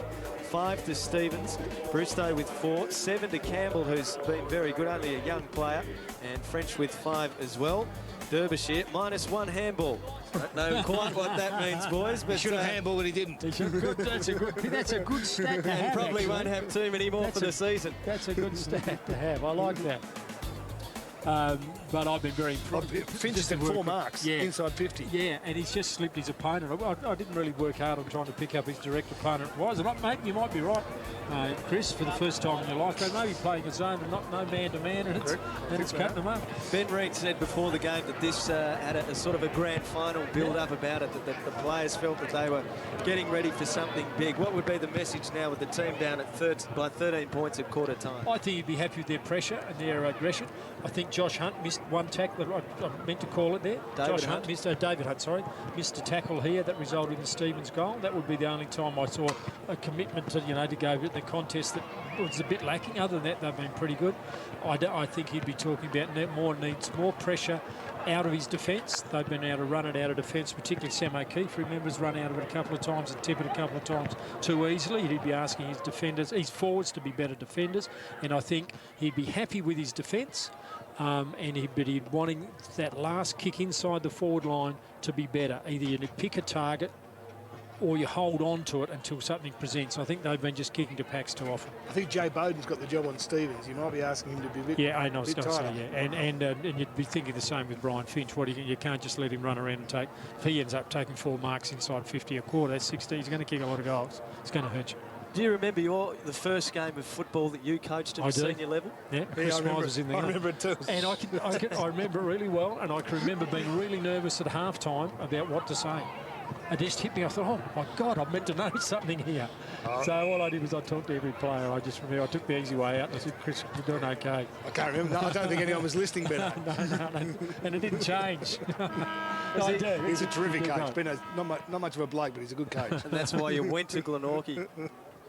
5 to Stevens, Bristow with 4, 7 to Campbell, who's been very good, only a young player, and French with 5 as well. Derbyshire, -1 handball. Don't know quite what that means, boys, but Should have handball, but he didn't. That's a good stat to and have. probably actually. won't have too many more That's for the season. That's a good stat to have. I like that. But I've been very impressed. Finch had 4 marks inside 50. Yeah, and he's just slipped his opponent. I didn't really work hard on trying to pick up his direct opponent. Mate, you might be right, Chris, for the first time in your life. They may be playing a zone and not no man-to-man, and it's cutting them up. Ben Reid said before the game that this had a sort of a grand final build-up about it, that the players felt that they were getting ready for something big. What would be the message now with the team down at by 13 points at quarter time? I think you'd be happy with their pressure and their aggression. I think Josh Hunt missed one tackle. I meant to call it there. David Hunt missed a tackle here that resulted in Stevens' goal. That would be the only time I saw a commitment to to go with the contest that was a bit lacking. Other than that, they've been pretty good. I think he'd be talking about needs more pressure out of his defence. They've been able to run it out of defence, particularly Sam O'Keefe. Remembers run out of it a couple of times and tip it a couple of times too easily. He'd be asking his defenders, his forwards, to be better defenders, and I think he'd be happy with his defence. But he'd wanting that last kick inside the forward line to be better. Either you pick a target or you hold on to it until something presents. I think they've been just kicking to packs too often. I think Jay Bowden's got the job on Stevens. You might be asking him to be a bit I know, bit tighter. And you'd be thinking the same with Brian Finch. You can't just let him run around and take. If he ends up taking 4 marks inside 50 a quarter, that's 60. He's going to kick a lot of goals. It's going to hurt you. Do you remember the first game of football that you coached at the senior level? Yeah, Chris Miles was in the game. I remember it too. And I remember it really well, and I can remember being really nervous at half-time about what to say. It just hit me. I thought, oh, my God, I meant to know something here. So all I did was I talked to every player. I just remember I took the easy way out and I said, Chris, you're doing okay. I can't remember. No, I don't think anyone was listening better. No. And it didn't change. He's a terrific coach. Not much of a bloke, but he's a good coach. And that's why you went to Glenorchy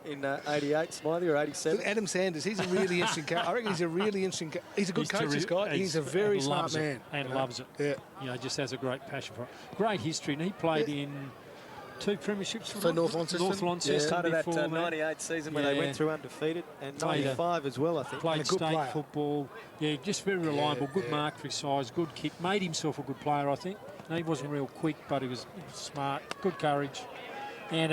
in 88, Smiley, or 87? Adam Sanders, he's a really interesting character. I reckon he's a really interesting he's a good coach, this guy. He's a very smart man. And loves it. Yeah. Just has a great passion for it. Great history, and he played in 2 premierships for North Launceston. Started that 98 season when they went through undefeated, and 95 as well, I think. Played state football. Yeah, just very reliable. Good mark for his size. Good kick. Made himself a good player, I think. He wasn't real quick, but he was smart. Good courage. And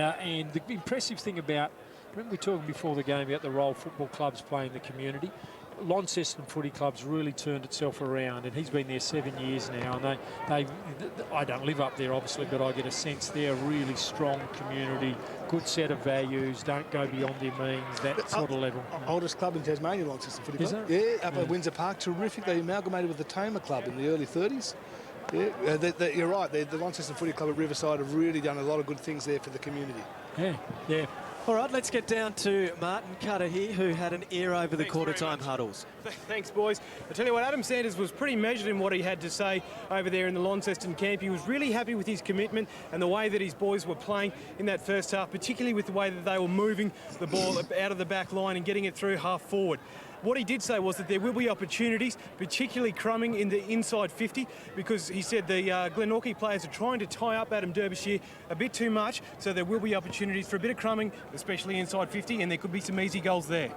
the impressive thing about, remember we were talking before the game about the role football clubs play in the community. Launceston Footy Club's really turned itself around, and he's been there 7 years now. And I don't live up there, obviously, but I get a sense they're a really strong community, good set of values, don't go beyond their means, that sort of level. Oldest club in Tasmania, Launceston Footy Club. Is it? Yeah, up at Windsor Park, terrific. They amalgamated with the Tamer Club in the early 30s. Yeah, you're right. The Launceston Footy Club at Riverside have really done a lot of good things there for the community. Yeah. All right, let's get down to Martin Cutter here, who had an ear over the quarter-time huddles. Thanks, boys. I tell you what, Adam Sanders was pretty measured in what he had to say over there in the Launceston camp. He was really happy with his commitment and the way that his boys were playing in that first half, particularly with the way that they were moving the ball out of the back line and getting it through half forward. What he did say was that there will be opportunities, particularly crumbing in the inside 50, because he said the Glenorchy players are trying to tie up Adam Derbyshire a bit too much, so there will be opportunities for a bit of crumbing, especially inside 50, and there could be some easy goals there.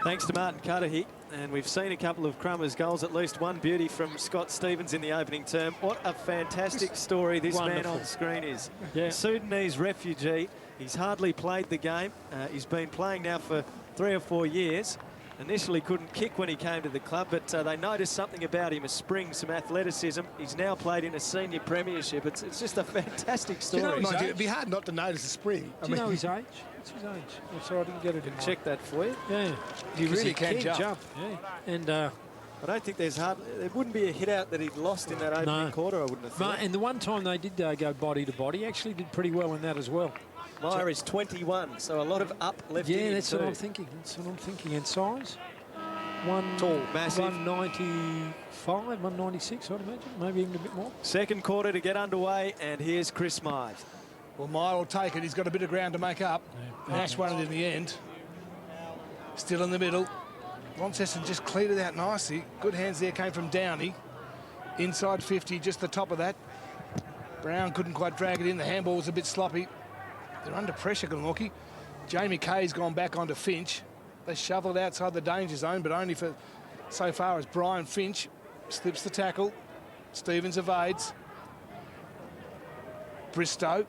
Thanks to Martin Cutter here, and we've seen a couple of Crummers goals, at least one beauty from Scott Stevens in the opening term. What a fantastic story this man on screen is. Yeah. Sudanese refugee. He's hardly played the game. He's been playing now for 3 or 4 years. Initially couldn't kick when he came to the club, but they noticed something about him, a spring, some athleticism. He's now played in a senior premiership. It's just a fantastic story. It'd be hard not to notice a spring. Do you know his age? What's his age? I'm sorry, I didn't get it. Check that for you. Yeah. He really can jump. Yeah. And I don't think there wouldn't be a hit out that he'd lost in that opening quarter, I wouldn't have thought. And the one time they did go body to body, actually did pretty well in that as well. Meyer is 21, so a lot of up left in him that's what I'm thinking. And size? Tall, massive. 195, 196, I'd imagine. Maybe even a bit more. Second quarter to get underway, and here's Chris Meyer. Well, Meyer will take it. He's got a bit of ground to make up. Nash won it in the end. Still in the middle. Launceston just cleared it out nicely. Good hands there came from Downey. Inside 50, just the top of that. Brown couldn't quite drag it in. The handball was a bit sloppy. They're under pressure, Glenorchy. Jamie Kay's gone back onto Finch. They shoveled outside the danger zone, but only for so far as Brian Finch slips the tackle. Stevens evades. Bristow.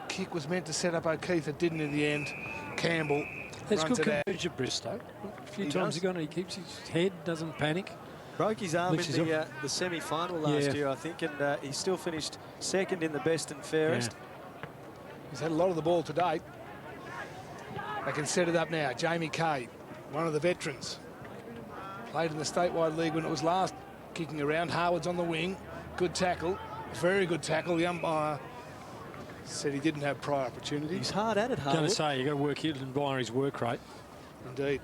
Kick was meant to set up O'Keefe. It didn't in the end. Campbell That's runs good it out. coverage of Bristow. A few He times does. ago, he keeps his head, doesn't panic. Broke his arm Lifts in his the semi-final last year, I think, and he still finished second in the best and fairest. He's had a lot of the ball to date. They can set it up now. Jamie Kay, one of the veterans. Played in the statewide league when it was last kicking around. Harwood's on the wing. Good tackle. Very good tackle. The umpire said he didn't have prior opportunity. He's hard at it, I'm going Harwood. to say, you've got to work here and buy his work rate. Indeed.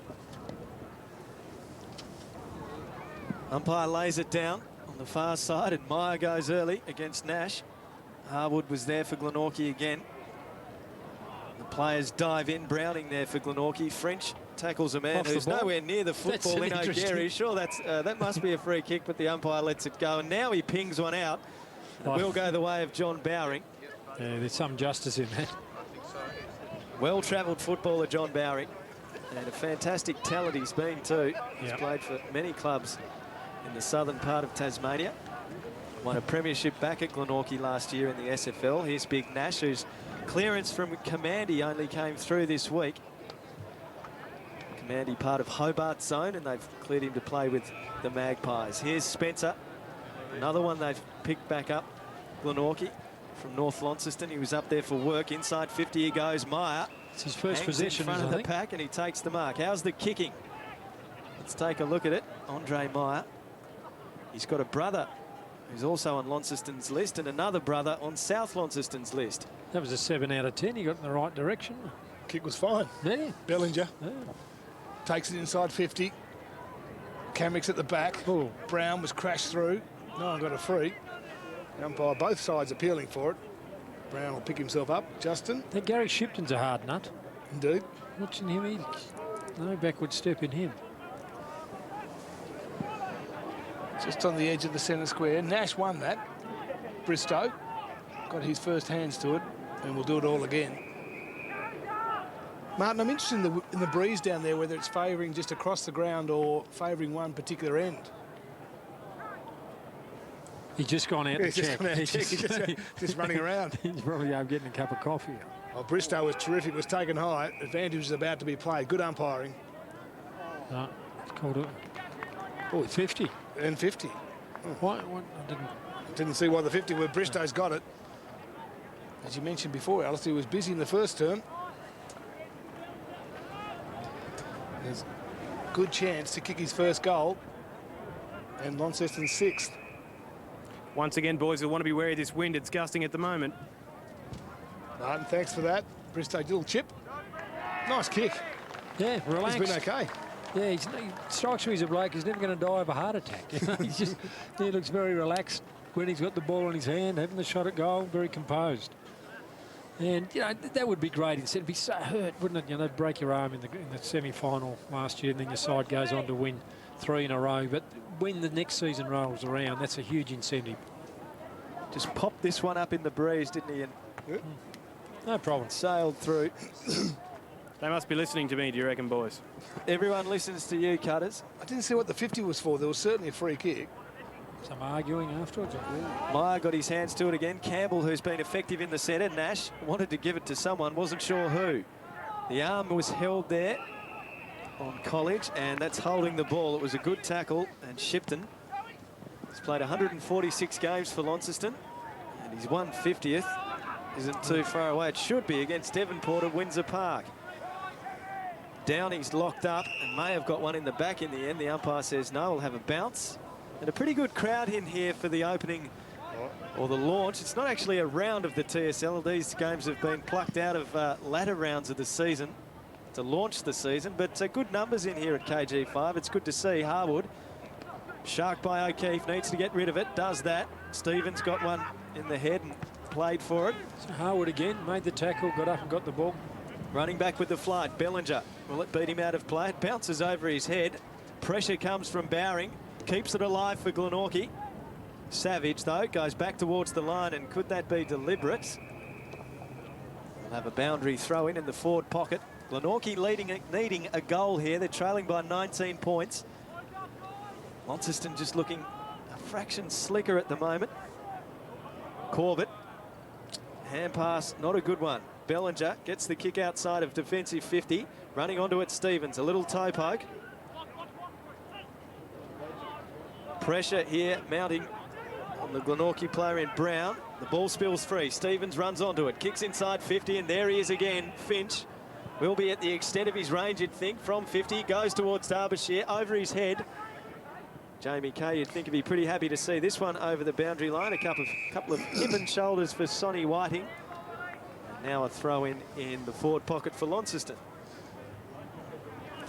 Umpire lays it down on the far side, and Meyer goes early against Nash. Harwood was there for Glenorchy again. The players dive in. Browning there for Glenorchy. French tackles a man Off the who's ball. nowhere near the That's football an in interesting- O'Gary. Sure, that must be a free kick, but the umpire lets it go. And now he pings one out. It will go the way of John Bowring. Yeah, there's some justice in that. Well-travelled footballer, John Bowring. And a fantastic talent he's been too. He's Yep. played for many clubs in the southern part of Tasmania. Won a premiership back at Glenorchy last year in the SFL. Here's Big Nash, whose clearance from Commandy only came through this week. Commandy part of Hobart's zone, and they've cleared him to play with the Magpies. Here's Spencer, another one they've picked back up, Glenorchy from North Launceston. He was up there for work. Inside 50 he goes. Meyer. It's his first Hangs possession, in front of I the think. pack, and he takes the mark. How's the kicking? Let's take a look at it. Andre Meyer. He's got a brother who's also on Launceston's list and another brother on South Launceston's list. That was a 7 out of 10. He got in the right direction. Kick was fine. Yeah. Bellinger Yeah. takes it inside 50. Cammick's at the back. Oh. Brown was crashed through. No one got a free. The umpire, both sides appealing for it. Brown will pick himself up. Justin, That Gary Shipton's a hard nut. indeed. Watching him, he's no backward step in him. Just on the edge of the centre square. Nash won that. Bristow got his first hands to it, and we'll do it all again. Martin, I'm interested in the breeze down there, whether it's favouring just across the ground or favouring one particular end. He's just gone out to He's just check. gone out to check. He's just running around. He's probably getting a cup of coffee. Oh, Bristow was terrific, was taken high. Advantage was about to be played. Good umpiring. No, it's called it. Oh, 50. And 50. Why? I Didn't see why the 50 were. Bristow's got it. As you mentioned before, Alice, he was busy in the first term. There's a good chance to kick his first goal. And Launceston's sixth. Once again, boys, you'll want to be wary of this wind. It's gusting at the moment. Martin, thanks for that. Bristow, little chip. Nice kick. Yeah, relaxed. He's been okay. Yeah, he strikes me as a bloke. He's never going to die of a heart attack. He looks very relaxed when he's got the ball in his hand, having the shot at goal, very composed. And, that would be great. It'd be so hurt, wouldn't it? Break your arm in the semi-final last year, and then your side goes on to win 3 in a row. But when the next season rolls around, that's a huge incentive. Just popped this one up in the breeze, didn't he? And no problem. Sailed through. They must be listening to me, do you reckon, boys? Everyone listens to you, Cutters. I didn't see what the 50 was for. There was certainly a free kick. Some arguing afterwards. Meyer got his hands to it again. Campbell, who's been effective in the centre. Nash wanted to give it to someone, wasn't sure who. The arm was held there on College, and that's holding the ball. It was a good tackle, and Shipton has played 146 games for Launceston, and he's 150th. Isn't too far away. It should be against Devonport at Windsor Park. Downing's locked up and may have got one in the back in the end. The umpire says no, we'll have a bounce. And a pretty good crowd in here for the opening or the launch. It's not actually a round of the TSL. These games have been plucked out of latter rounds of the season to launch the season. But good numbers in here at KG5. It's good to see. Harwood, sharked by O'Keefe, needs to get rid of it. Does that. Stevens got one in the head and played for it. So Harwood again made the tackle, got up and got the ball. Running back with the flight, Bellinger. Will it beat him out of play? It bounces over his head. Pressure comes from Bowring. Keeps it alive for Glenorchy. Savage, though, goes back towards the line, and could that be deliberate? We'll have a boundary throw in the forward pocket. Glenorchy needing a goal here. They're trailing by 19 points. Launceston just looking a fraction slicker at the moment. Corbett, hand pass, not a good one. Bellinger gets the kick outside of defensive 50, running onto it Stevens, a little toe poke. Pressure here mounting on the Glenorchy player in Brown. The ball spills free, Stevens runs onto it, kicks inside 50, and there he is again. Finch will be at the extent of his range, you'd think, from 50, goes towards Derbyshire, over his head. Jamie Kay, you'd think he'd be pretty happy to see this one over the boundary line. A couple of hip and shoulders for Sonny Whiting. And now a throw in the forward pocket for Launceston.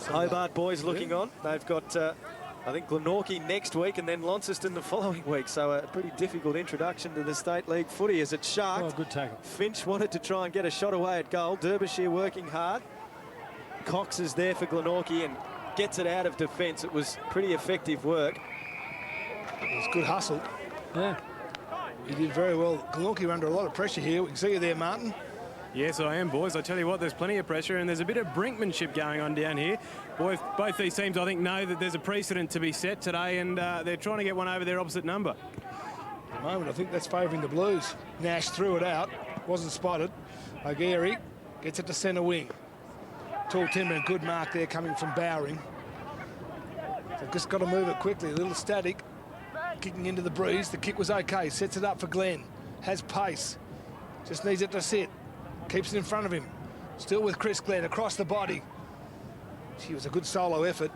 Hobart boys looking on. They've got, I think, Glenorchy next week and then Launceston the following week. So a pretty difficult introduction to the State League footy as it's sharked. Oh, good tackle. Finch wanted to try and get a shot away at goal. Derbyshire working hard. Cox is there for Glenorchy and gets it out of defence. It was pretty effective work. It was good hustle. Yeah. He did very well. Glenorchy were under a lot of pressure here. We can see you there, Martin. Yes, I am, boys. I tell you what, there's plenty of pressure and there's a bit of brinkmanship going on down here. Both these teams, I think, know that there's a precedent to be set today and they're trying to get one over their opposite number. At the moment, I think that's favouring the Blues. Nash threw it out, wasn't spotted. O'Gary gets it to centre wing. Tall timber and good mark there coming from Bowring. They've just got to move it quickly. A little static, kicking into the breeze. The kick was okay. Sets it up for Glenn. Has pace. Just needs it to sit. Keeps it in front of him. Still with Chris Glenn across the body. She was a good solo effort.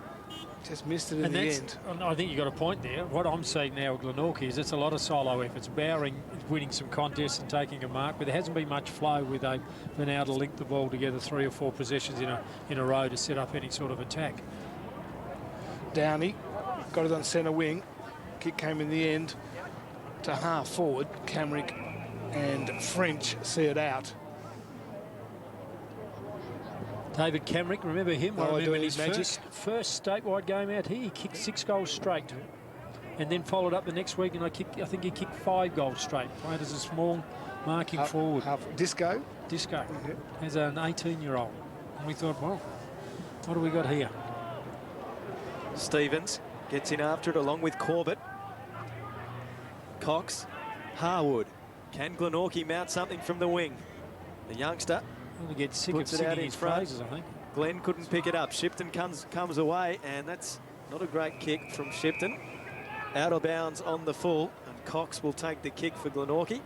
Just missed it in the end. I think you got a point there. What I'm seeing now with Glenorchy is it's a lot of solo efforts. Bowring is winning some contests and taking a mark, but there hasn't been much flow with they've been able to link the ball together 3 or 4 possessions in a row to set up any sort of attack. Downey got it on centre wing. Kick came in the end to half forward. Camrick and French see it out. David Camrick, remember him? Oh, I remember do, his first statewide game out here, he kicked 6 goals straight. And then followed up the next week, and I think he kicked 5 goals straight. Played as a small marking forward. Disco? Disco. As an 18-year-old. And we thought, well, what do we got here? Stevens gets in after it along with Corbett. Cox, Harwood. Can Glenorchy mount something from the wing? The youngster going to get sick puts of it out singing in his front. phrases, I think. Glenn couldn't pick it up. Shipton comes away, and that's not a great kick from Shipton. Out of bounds on the full, and Cox will take the kick for Glenorchy.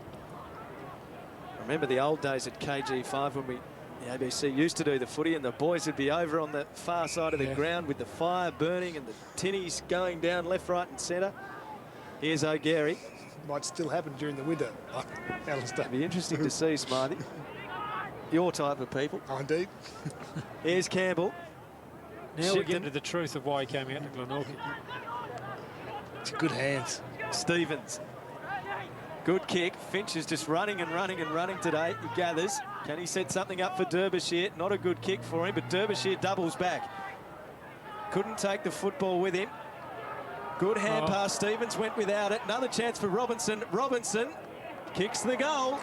Remember the old days at KG5 when the ABC used to do the footy and the boys would be over on the far side of the ground with the fire burning and the tinnies going down left, right and centre. Here's O'Gary. Might still happen during the winter, Alistair. It'd be interesting to see, Smarty. Your type of people. Oh, indeed. Here's Campbell. Now we get to the truth of why he came out to Glenorchy. It's good hands. Stevens. Good kick. Finch is just running and running and running today. He gathers. Can he set something up for Derbyshire? Not a good kick for him, but Derbyshire doubles back. Couldn't take the football with him. Good hand pass. Stevens went without it. Another chance for Robinson. Robinson kicks the goal.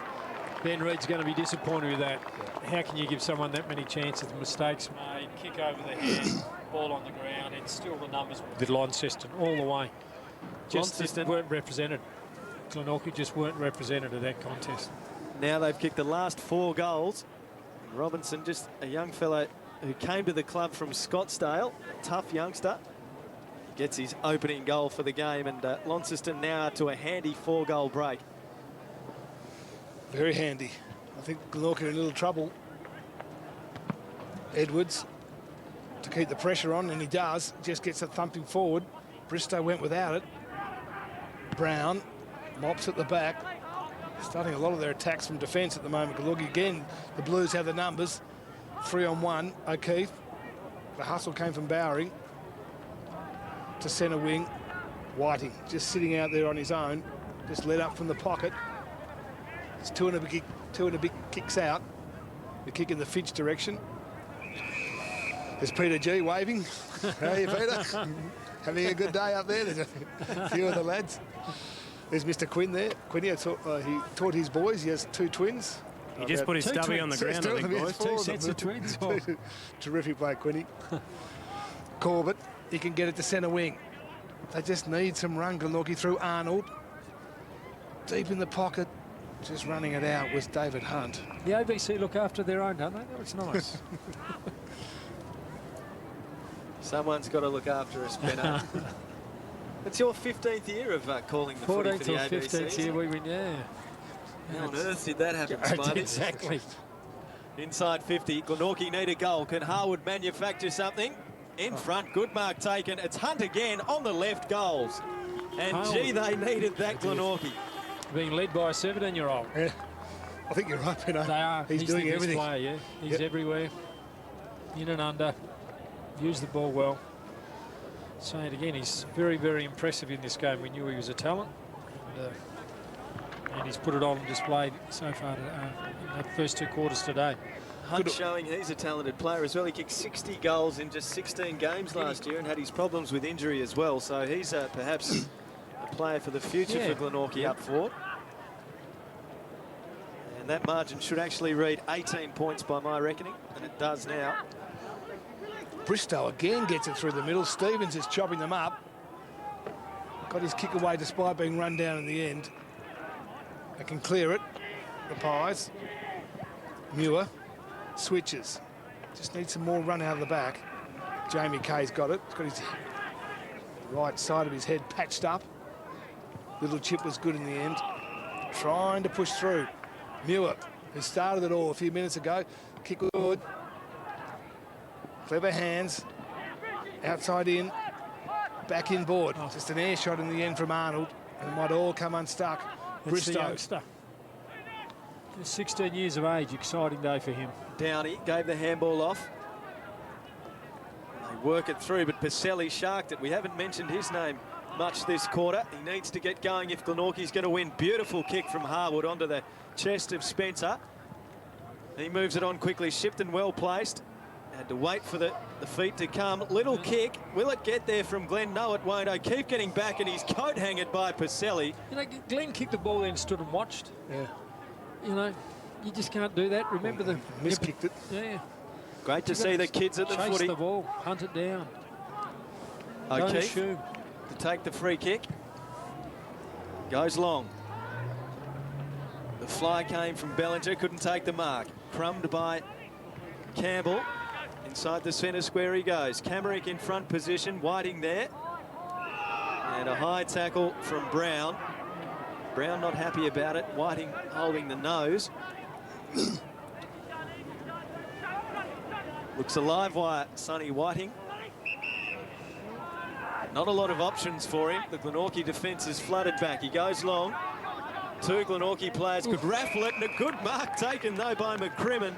Ben Reid's going to be disappointed with that. How can you give someone that many chances? Mistakes made, kick over the head, ball on the ground, and still the numbers with Launceston all the way. Just weren't represented. Glenorchy just weren't represented at that contest. Now they've kicked the last 4 goals. Robinson, just a young fellow who came to the club from Scottsdale, a tough youngster, gets his opening goal for the game, and Launceston now to a handy 4-goal break. Very handy. I think Glenorchy are in a little trouble. Edwards to keep the pressure on, and he does. Just gets it thumping forward. Bristow went without it. Brown mops at the back. Starting a lot of their attacks from defence at the moment. Glenorchy again, the Blues have the numbers. 3-on-1. O'Keefe. The hustle came from Bowring to centre wing. Whiting just sitting out there on his own. Just led up from the pocket. It's two and a bit kicks out. The kick in the Finch direction. There's Peter G waving. How are you, Peter? Having a good day up there? There's a few of the lads. There's Mr. Quinn there. Quinn, he taught his boys. He has 2 twins. He just put his stubby on the ground, I think, boys. 2 sets of twins. Terrific play, Quinny. Corbett, he can get it to centre wing. They just need some run. Glenorchy through Arnold. Deep in the pocket. Just running it out was David Hunt. The ABC look after their own, don't they? That's nice. Someone's got to look after a spinner. It's your 15th year of calling the footy for the 14th or ABC. 15th year we win, yeah. How on earth did that happen, Smarty? Exactly. Inside 50, Glenorchy need a goal. Can Harwood manufacture something? In front, good mark taken. It's Hunt again on the left, goals. And gee, they needed that, Glenorchy. Being led by a 17-year-old. Yeah. I think you're right, Pino. They are. He's doing the best everything. player, yeah. He's everywhere. In and under. Used the ball well. Say it again, he's very, very impressive in this game. We knew he was a talent. And he's put it on display so far in the first 2 quarters today. Hunt showing he's a talented player as well. He kicked 60 goals in just 16 games last year and had his problems with injury as well. So he's perhaps a player for the future for Glenorchy up forward. And that margin should actually read 18 points by my reckoning, and it does now. Bristow again gets it through the middle. Stevens is chopping them up. Got his kick away despite being run down in the end. They can clear it. The Pies. Muir switches. Just needs some more run out of the back. Jamie Kay's got it. He's got his right side of his head patched up. Little chip was good in the end. Trying to push through. Muir, who started it all a few minutes ago. Kick good. Clever hands. Outside in. Back in board. Just an air shot in the end from Arnold. And it might all come unstuck. It's the Bristow. youngster. He's 16 years of age. Exciting day for him. Downey gave the handball off. They work it through, but Pacelli sharked it. We haven't mentioned his name much this quarter. He needs to get going if Glenorchy's going to win. Beautiful kick from Harwood onto the chest of Spencer. He moves it on quickly. Shipton well placed. Had to wait for the feet to come. Little kick. Will it get there from Glenn? No, it won't. Keep getting back, and he's coat hangered by Pacelli. You know, Glenn kicked the ball then stood and watched. Yeah. You know, you just can't do that. Remember the... Miskicked it. Yeah. Great to see the kids at the Chase footy. the ball, hunt it down. O'Keefe Don't assume. to take the free kick. Goes long. The fly came from Bellinger, couldn't take the mark. Crumbed by Campbell. Inside the centre square he goes. Camerick in front position, Whiting there. And a high tackle from Brown. Brown not happy about it. Whiting holding the nose. Looks a live wire, Sonny Whiting. Not a lot of options for him. The Glenorchy defence is flooded back. He goes long. 2 Glenorchy players could raffle it, and a good mark taken though by McCrimmon.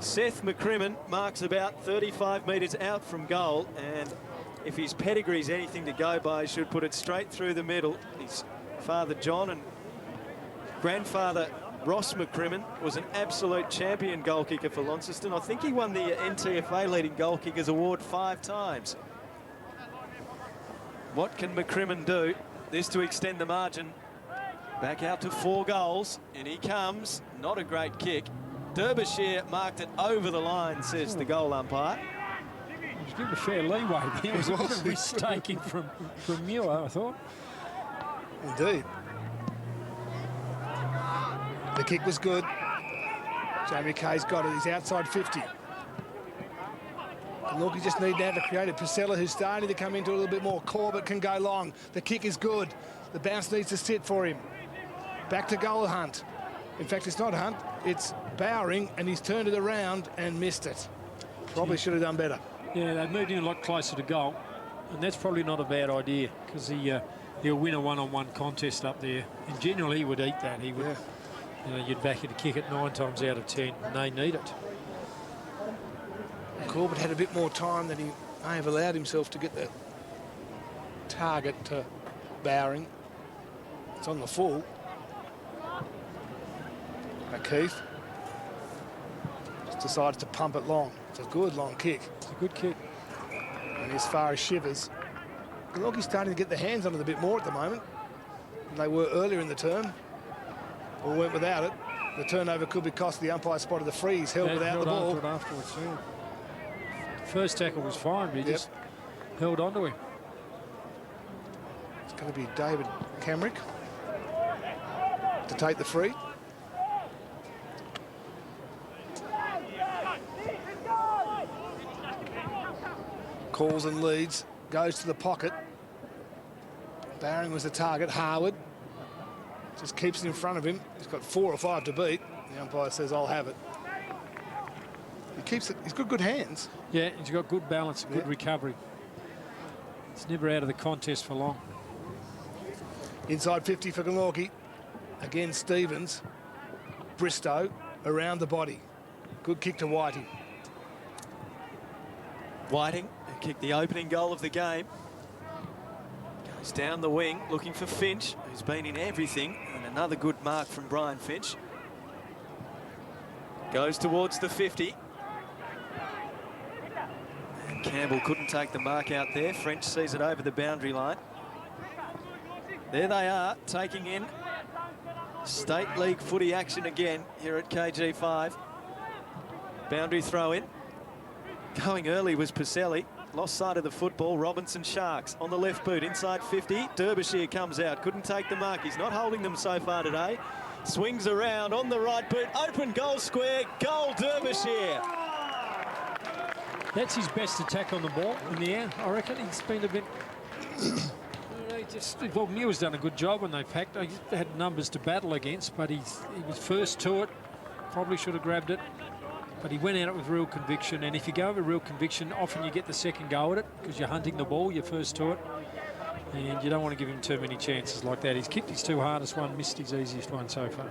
Seth McCrimmon marks about 35 metres out from goal, and if his pedigree's anything to go by, he should put it straight through the middle. His father John and grandfather Ross McCrimmon was an absolute champion goal kicker for Launceston. I think he won the NTFA leading goal kickers award 5 times. What can McCrimmon do? This to extend the margin back out to 4 goals, and he comes. Not a great kick. Derbyshire marked it over the line, says the goal umpire. He was given a fair leeway. There was a bit of risk-taking from Muir, I thought. Indeed. The kick was good. Jamie Kay's got it. He's outside 50. Glenorchy just need now to create it. Priscilla, who's starting to come into a little bit more. Corbett can go long. The kick is good. The bounce needs to sit for him. Back to goal Hunt. In fact, it's not Hunt. It's Bowering, and he's turned it around and missed it. Probably should have done better. Yeah, they've moved in a lot closer to goal, and that's probably not a bad idea because he'll win a one-on-one contest up there, and generally he would eat that. He would, you know, you'd back him to kick it 9 times out of 10, and they need it. Corbett had a bit more time than he may have allowed himself to get the target to Bowering. It's on the full. O'Keefe just decided to pump it long. It's a good long kick. It's a good kick. And as far as Shivers, Glenorchy's starting to get their hands on it a bit more at the moment than they were earlier in the term. Or went without it. The turnover could be cost the umpire spotted the freeze, held without the ball. Afterwards, yeah. The first tackle was fine, but he just held on to him. going to be David Camrick to take the free. Calls and leads, goes to the pocket. Bowring was the target. Harwood just keeps it in front of him. He's got 4 or 5 to beat. The umpire says, I'll have it. He keeps it. He's got good hands. Yeah, he's got good balance, good recovery. It's never out of the contest for long. Inside 50 for Glenorchy. Again, Stevens. Bristow around the body. Good kick to Whiting. Whiting kicked the opening goal of the game. Goes down the wing, looking for Finch, who's been in everything. And another good mark from Brian Finch. Goes towards the 50. And Campbell couldn't take the mark out there. French sees it over the boundary line. There they are, taking in State League footy action again here at KG5. Boundary throw in. Going early was Pacelli. Lost sight of the football. Robinson Sharks on the left boot, inside 50. Derbyshire comes out, couldn't take the mark. He's not holding them so far today. Swings around on the right boot. Open goal square. Goal Derbyshire. That's his best attack on the ball in the air. I reckon he's been a bit... well, Muir's done a good job when they packed. He had numbers to battle against, but he was first to it. Probably should have grabbed it. But he went at it with real conviction, and if you go with real conviction, often you get the second go at it because you're hunting the ball, you're first to it, and you don't want to give him too many chances like that. He's kicked his 2 hardest one, missed his easiest one so far.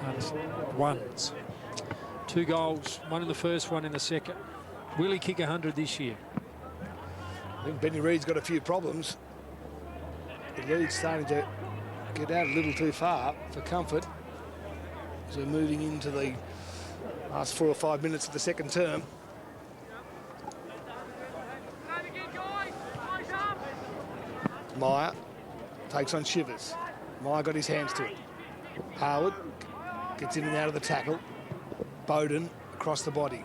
Hardest ones. 2 goals, 1 in the first, 1 in the second. Will he kick 100 this year? I think Benny Reid's got a few problems. The lead's starting to get out a little too far for comfort. So moving into the last 4 or 5 minutes of the second term. Meyer takes on Shivers. Meyer got his hands to it. Howard gets in and out of the tackle. Bowden across the body.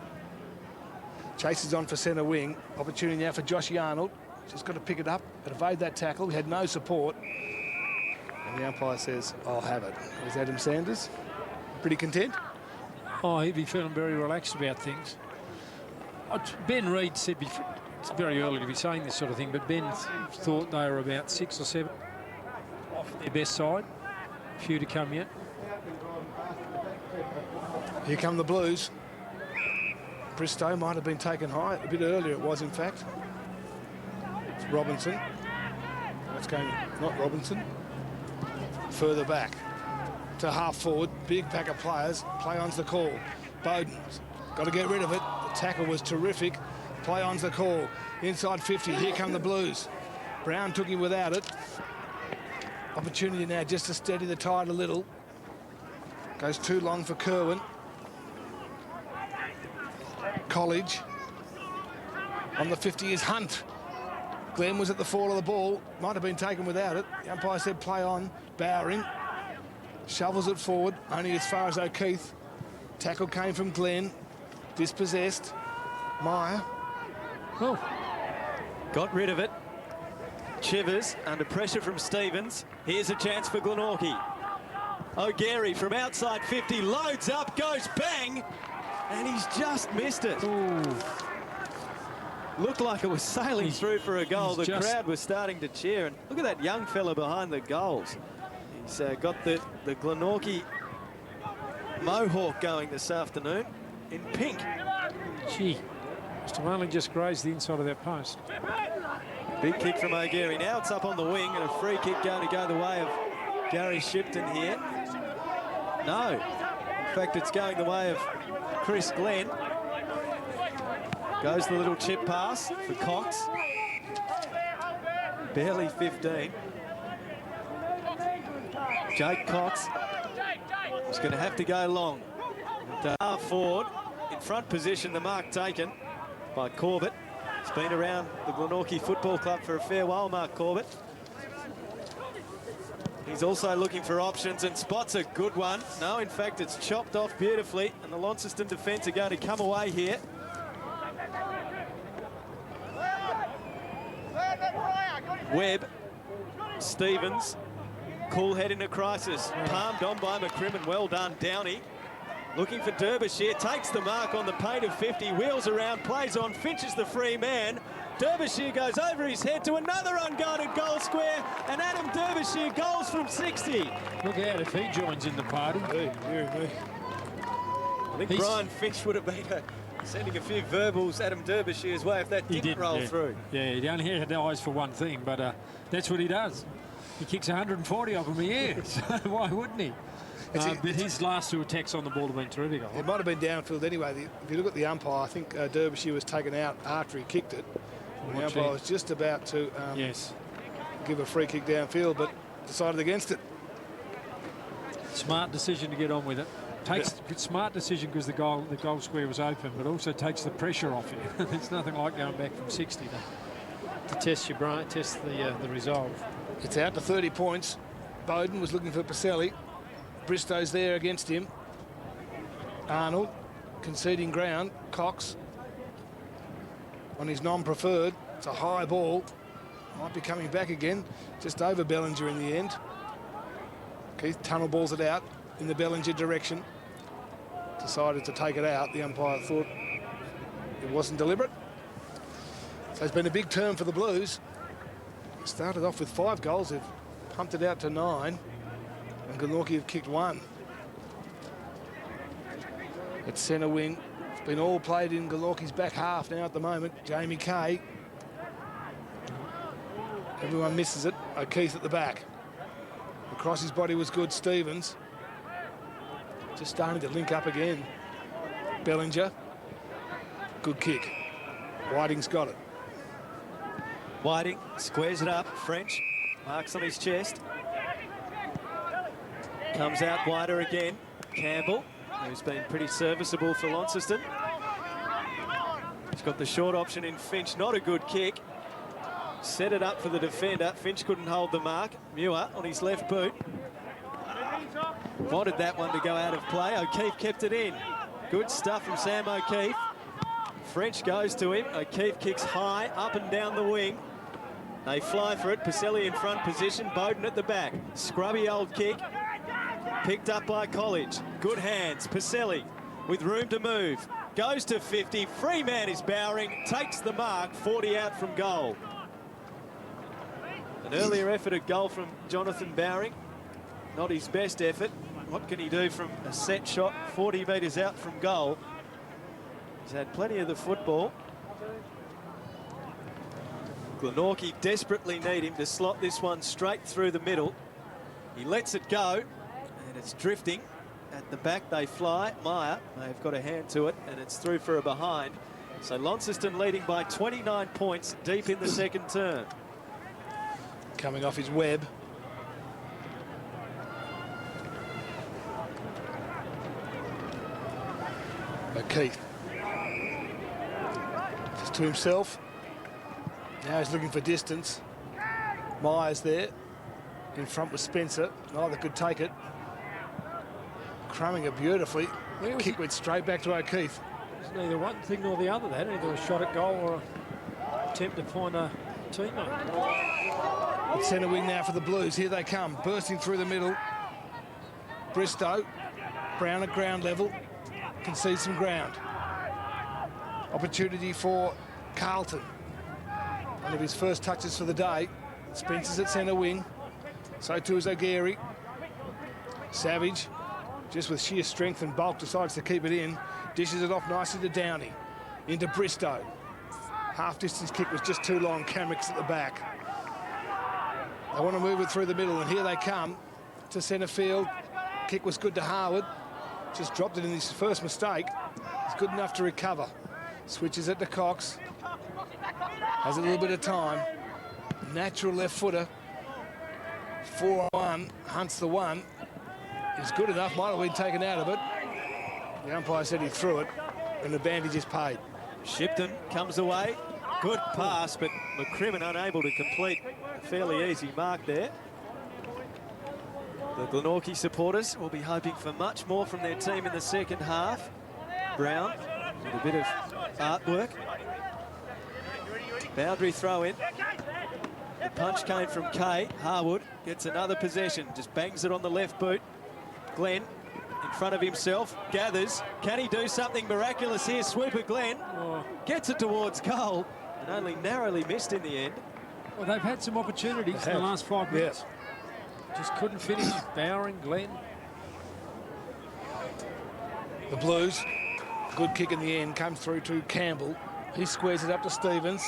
Chases on for centre wing. Opportunity now for Joshy Arnold. Just got to pick it up and evade that tackle. He had no support. And the umpire says, I'll have it. There's Adam Sanders. Pretty content? Oh, he'd be feeling very relaxed about things. Ben Reid said before, it's very early to be saying this sort of thing, but Ben thought they were about 6 or 7 off their best side. A few to come yet. Here come the Blues. Bristow might have been taken high. A bit earlier it was, in fact. It's Robinson. That's going, not Robinson. Further back to half forward. Big pack of players. Play on's the call. Bowden's got to get rid of it. The tackle was terrific. Play on's the call. Inside 50. Here come the Blues. Brown took him without it. Opportunity now just to steady the tide a little. Goes too long for Kerwin. College. On the 50 is Hunt. Glenn was at the fall of the ball. Might have been taken without it. The umpire said play on. Bowering. Shovels it forward. Only as far as O'Keefe. Tackle came from Glenn. Dispossessed. Meyer. Oh. Got rid of it. Chivers under pressure from Stevens. Here's a chance for Glenorchy. O'Gary from outside 50 loads up, goes bang, and he's just missed it. Ooh. Looked like it was sailing through for a goal. The crowd was starting to cheer, and look at that young fella behind the goals. He's got the Glenorchy mohawk going this afternoon in pink. Gee, must have only just grazed the inside of that post. Big kick from O'Gary. Now it's up on the wing, and a free kick going to go the way of Gary Shipton here. No. In fact, it's going the way of Chris Glenn. Goes the little chip pass for Cox. Barely 15. Jake Cox is going to have to go long. Half forward, in front position, the mark taken by Corbett. He's been around the Glenorchy Football Club for a fair while, Mark Corbett. He's also looking for options and spots a good one. No, in fact, it's chopped off beautifully, and the Launceston defence are going to come away here. Webb Stevens. Cool head in a crisis. Palmed on by McCrimmon. Well done, Downey. Looking for Derbyshire. Takes the mark on the paint of 50. Wheels around, plays on. Finch is the free man. Derbyshire goes over his head to another unguarded goal square, and Adam Derbyshire goals from 60. Look out if he joins in the party. I think Brian Finch would have been sending a few verbals Adam Derbyshire's way if that didn't roll through. Yeah, he only had eyes for one thing, but that's what he does. He kicks 140 of them a year, so why wouldn't he? But his last two attacks on the ball have been terrific. It might have been downfield anyway. If you look at the umpire, I think Derbyshire was taken out after he kicked it. The umpire was just about to give a free kick downfield, but decided against it. Smart decision to get on with it. Smart decision because the goal square was open, but also takes the pressure off you. There's nothing like going back from 60 to test your brain, test the resolve. It's out to 30 points. Bowden was looking for Pacelli. Bristow's there against him. Arnold conceding ground. Cox on his non-preferred. It's a high ball. Might be coming back again. Just over Bellinger in the end. Keith tunnel balls it out in the Bellinger direction. Decided to take it out. The umpire thought it wasn't deliberate. So it's been a big term for the Blues. Started off with 5 goals. They've pumped it out to 9. And Glenorchy have kicked 1. At centre wing. It's been all played in Glenorchy's back half now at the moment. Jamie Kay. Everyone misses it. O'Keefe at the back. Across his body was good. Stevens. Just starting to link up again. Bellinger. Good kick. Whiting's got it. Whiting squares it up. French marks on his chest. Comes out wider again. Campbell, who's been pretty serviceable for Launceston. He's got the short option in Finch. Not a good kick. Set it up for the defender. Finch couldn't hold the mark. Muir on his left boot. Wanted that one to go out of play. O'Keefe kept it in. Good stuff from Sam O'Keefe. French goes to him. O'Keefe kicks high, up and down the wing. They fly for it. Pacelli in front position. Bowden at the back. Scrubby old kick. Picked up by College. Good hands. Pacelli with room to move. Goes to 50. Free man is Bowring. Takes the mark. 40 out from goal. An earlier effort at goal from Jonathan Bowring. Not his best effort. What can he do from a set shot 40 metres out from goal? He's had plenty of the football. Glenorchy desperately need him to slot this one straight through the middle. He lets it go, and it's drifting. At the back they fly. Meyer, they've got a hand to it, and it's through for a behind. So Launceston leading by 29 points deep in the second term. Coming off his web. O'Keefe. Just to himself. Now he's looking for distance. Myers there. In front with Spencer. Neither could take it. Crumbing it beautifully. Kick went straight back to O'Keefe. It's neither one thing nor the other. They had either a shot at goal or an attempt to find a teammate. At centre wing now for the Blues. Here they come. Bursting through the middle. Bristow. Brown at ground level. Concedes some ground. Opportunity for Carlton. One of his first touches for the day. Spencer's at centre wing. So too is O'Geary. Savage, just with sheer strength and bulk, decides to keep it in. Dishes it off nicely to Downey. Into Bristow. Half-distance kick was just too long. Camrick's at the back. They want to move it through the middle, and here they come to centre field. Kick was good to Harwood. Just dropped it in his first mistake. It's good enough to recover. Switches it to Cox. Has a little bit of time. Natural left footer. 4-on-1. Hunts the one. It's good enough. Might have been taken out of it. The umpire said he threw it, and the advantage is paid. Shipton comes away. Good pass, but McCrimmon unable to complete a fairly easy mark there. The Glenorchy supporters will be hoping for much more from their team in the second half. Brown with a bit of artwork. Boundary throw in. The punch came from Kay. Harwood gets another possession, just bangs it on the left boot. Glenn in front of himself, gathers. Can he do something miraculous here? Sweeper Glenn gets it towards goal and only narrowly missed in the end. Well, they've had some opportunities in the last 5 minutes. Just couldn't finish. Bowering, Glenn. The Blues, good kick in the end, comes through to Campbell. He squares it up to Stevens.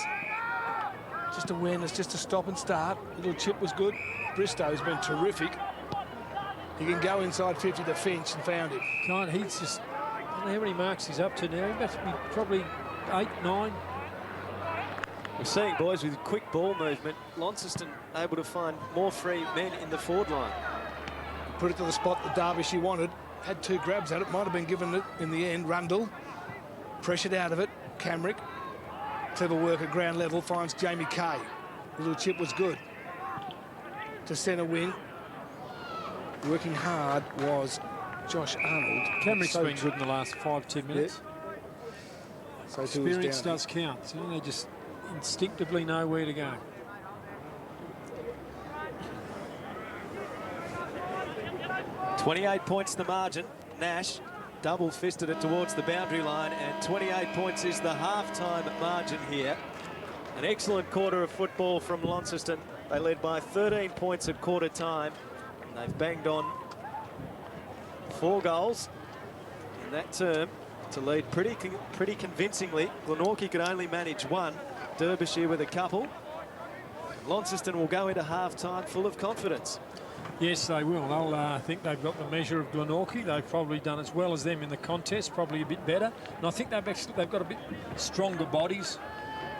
Just awareness, just to stop and start. Little chip was good. Bristow's been terrific. He can go inside 50 to Finch and found it. Can't, he's just, I don't know how many marks he's up to now. He must be probably 8, 9. We're seeing, boys, with quick ball movement, Launceston able to find more free men in the forward line. Put it to the spot that Derbyshire wanted. Had 2 grabs at it, might have been given it in the end. Rundle, pressured out of it. Camrick, clever work at ground level, finds Jamie Kay. The little chip was good. To centre wing. Working hard was Josh Arnold. Camrick's been good in the last 5-10 minutes. Yeah. So experience does count. So they just instinctively know where to go. .28 points the margin. Nash double-fisted it towards the boundary line, and 28 points is the half-time margin here. An excellent quarter of football from Launceston. They led by 13 points at quarter time. And they've banged on 4 goals in that term to lead pretty convincingly. Glenorchy could only manage 1. Derbyshire with a couple. Launceston will go into half-time full of confidence. Yes, they will. I think they've got the measure of Glenorchy. They've probably done as well as them in the contest, probably a bit better. And I think they've got a bit stronger bodies,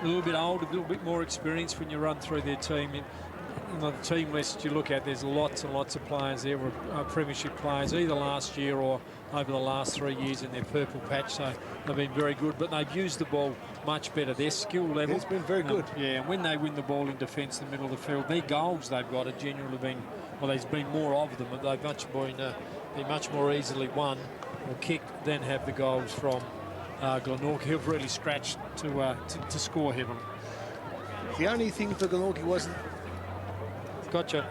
a little bit older, a little bit more experience when you run through their team. In the team list you look at, there's lots and lots of players there were premiership players either last year or over the last 3 years in their purple patch, so they've been very good, but they've used the ball much better. Their skill level has been very good. Yeah, and when they win the ball in defence in the middle of the field, their goals they've got have genuinely been, well, there's been more of them, and they've been much more easily won or kicked than have the goals from Glenorchy, who've really scratched to score heavily. The only thing for Glenorchy wasn't. Gotcha.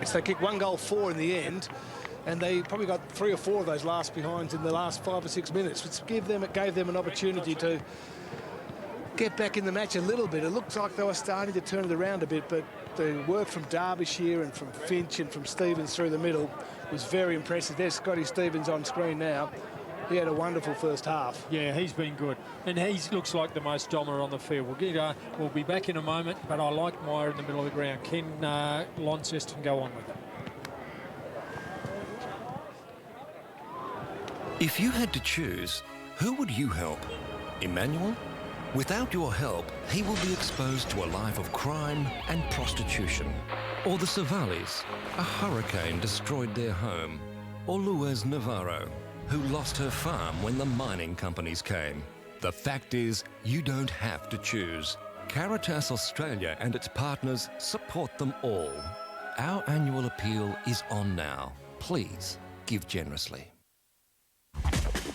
So they kicked 1 goal 4 in the end, and they probably got 3 or 4 of those last behinds in the last 5 or 6 minutes, which gave them an opportunity to get back in the match a little bit. It looked like they were starting to turn it around a bit, but the work from Derbyshire and from Finch and from Stevens through the middle was very impressive. There's Scotty Stevens on screen now. He had a wonderful first half. Yeah, he's been good. And he looks like the most dominant on the field. We'll be back in a moment, but I like Meyer in the middle of the ground. Can Launceston go on with it? If you had to choose, who would you help? Emmanuel? Without your help, he will be exposed to a life of crime and prostitution. Or the Savalis, a hurricane destroyed their home. Or Luez Navarro, who lost her farm when the mining companies came. The fact is, you don't have to choose. Caritas Australia and its partners support them all. Our annual appeal is on now. Please give generously.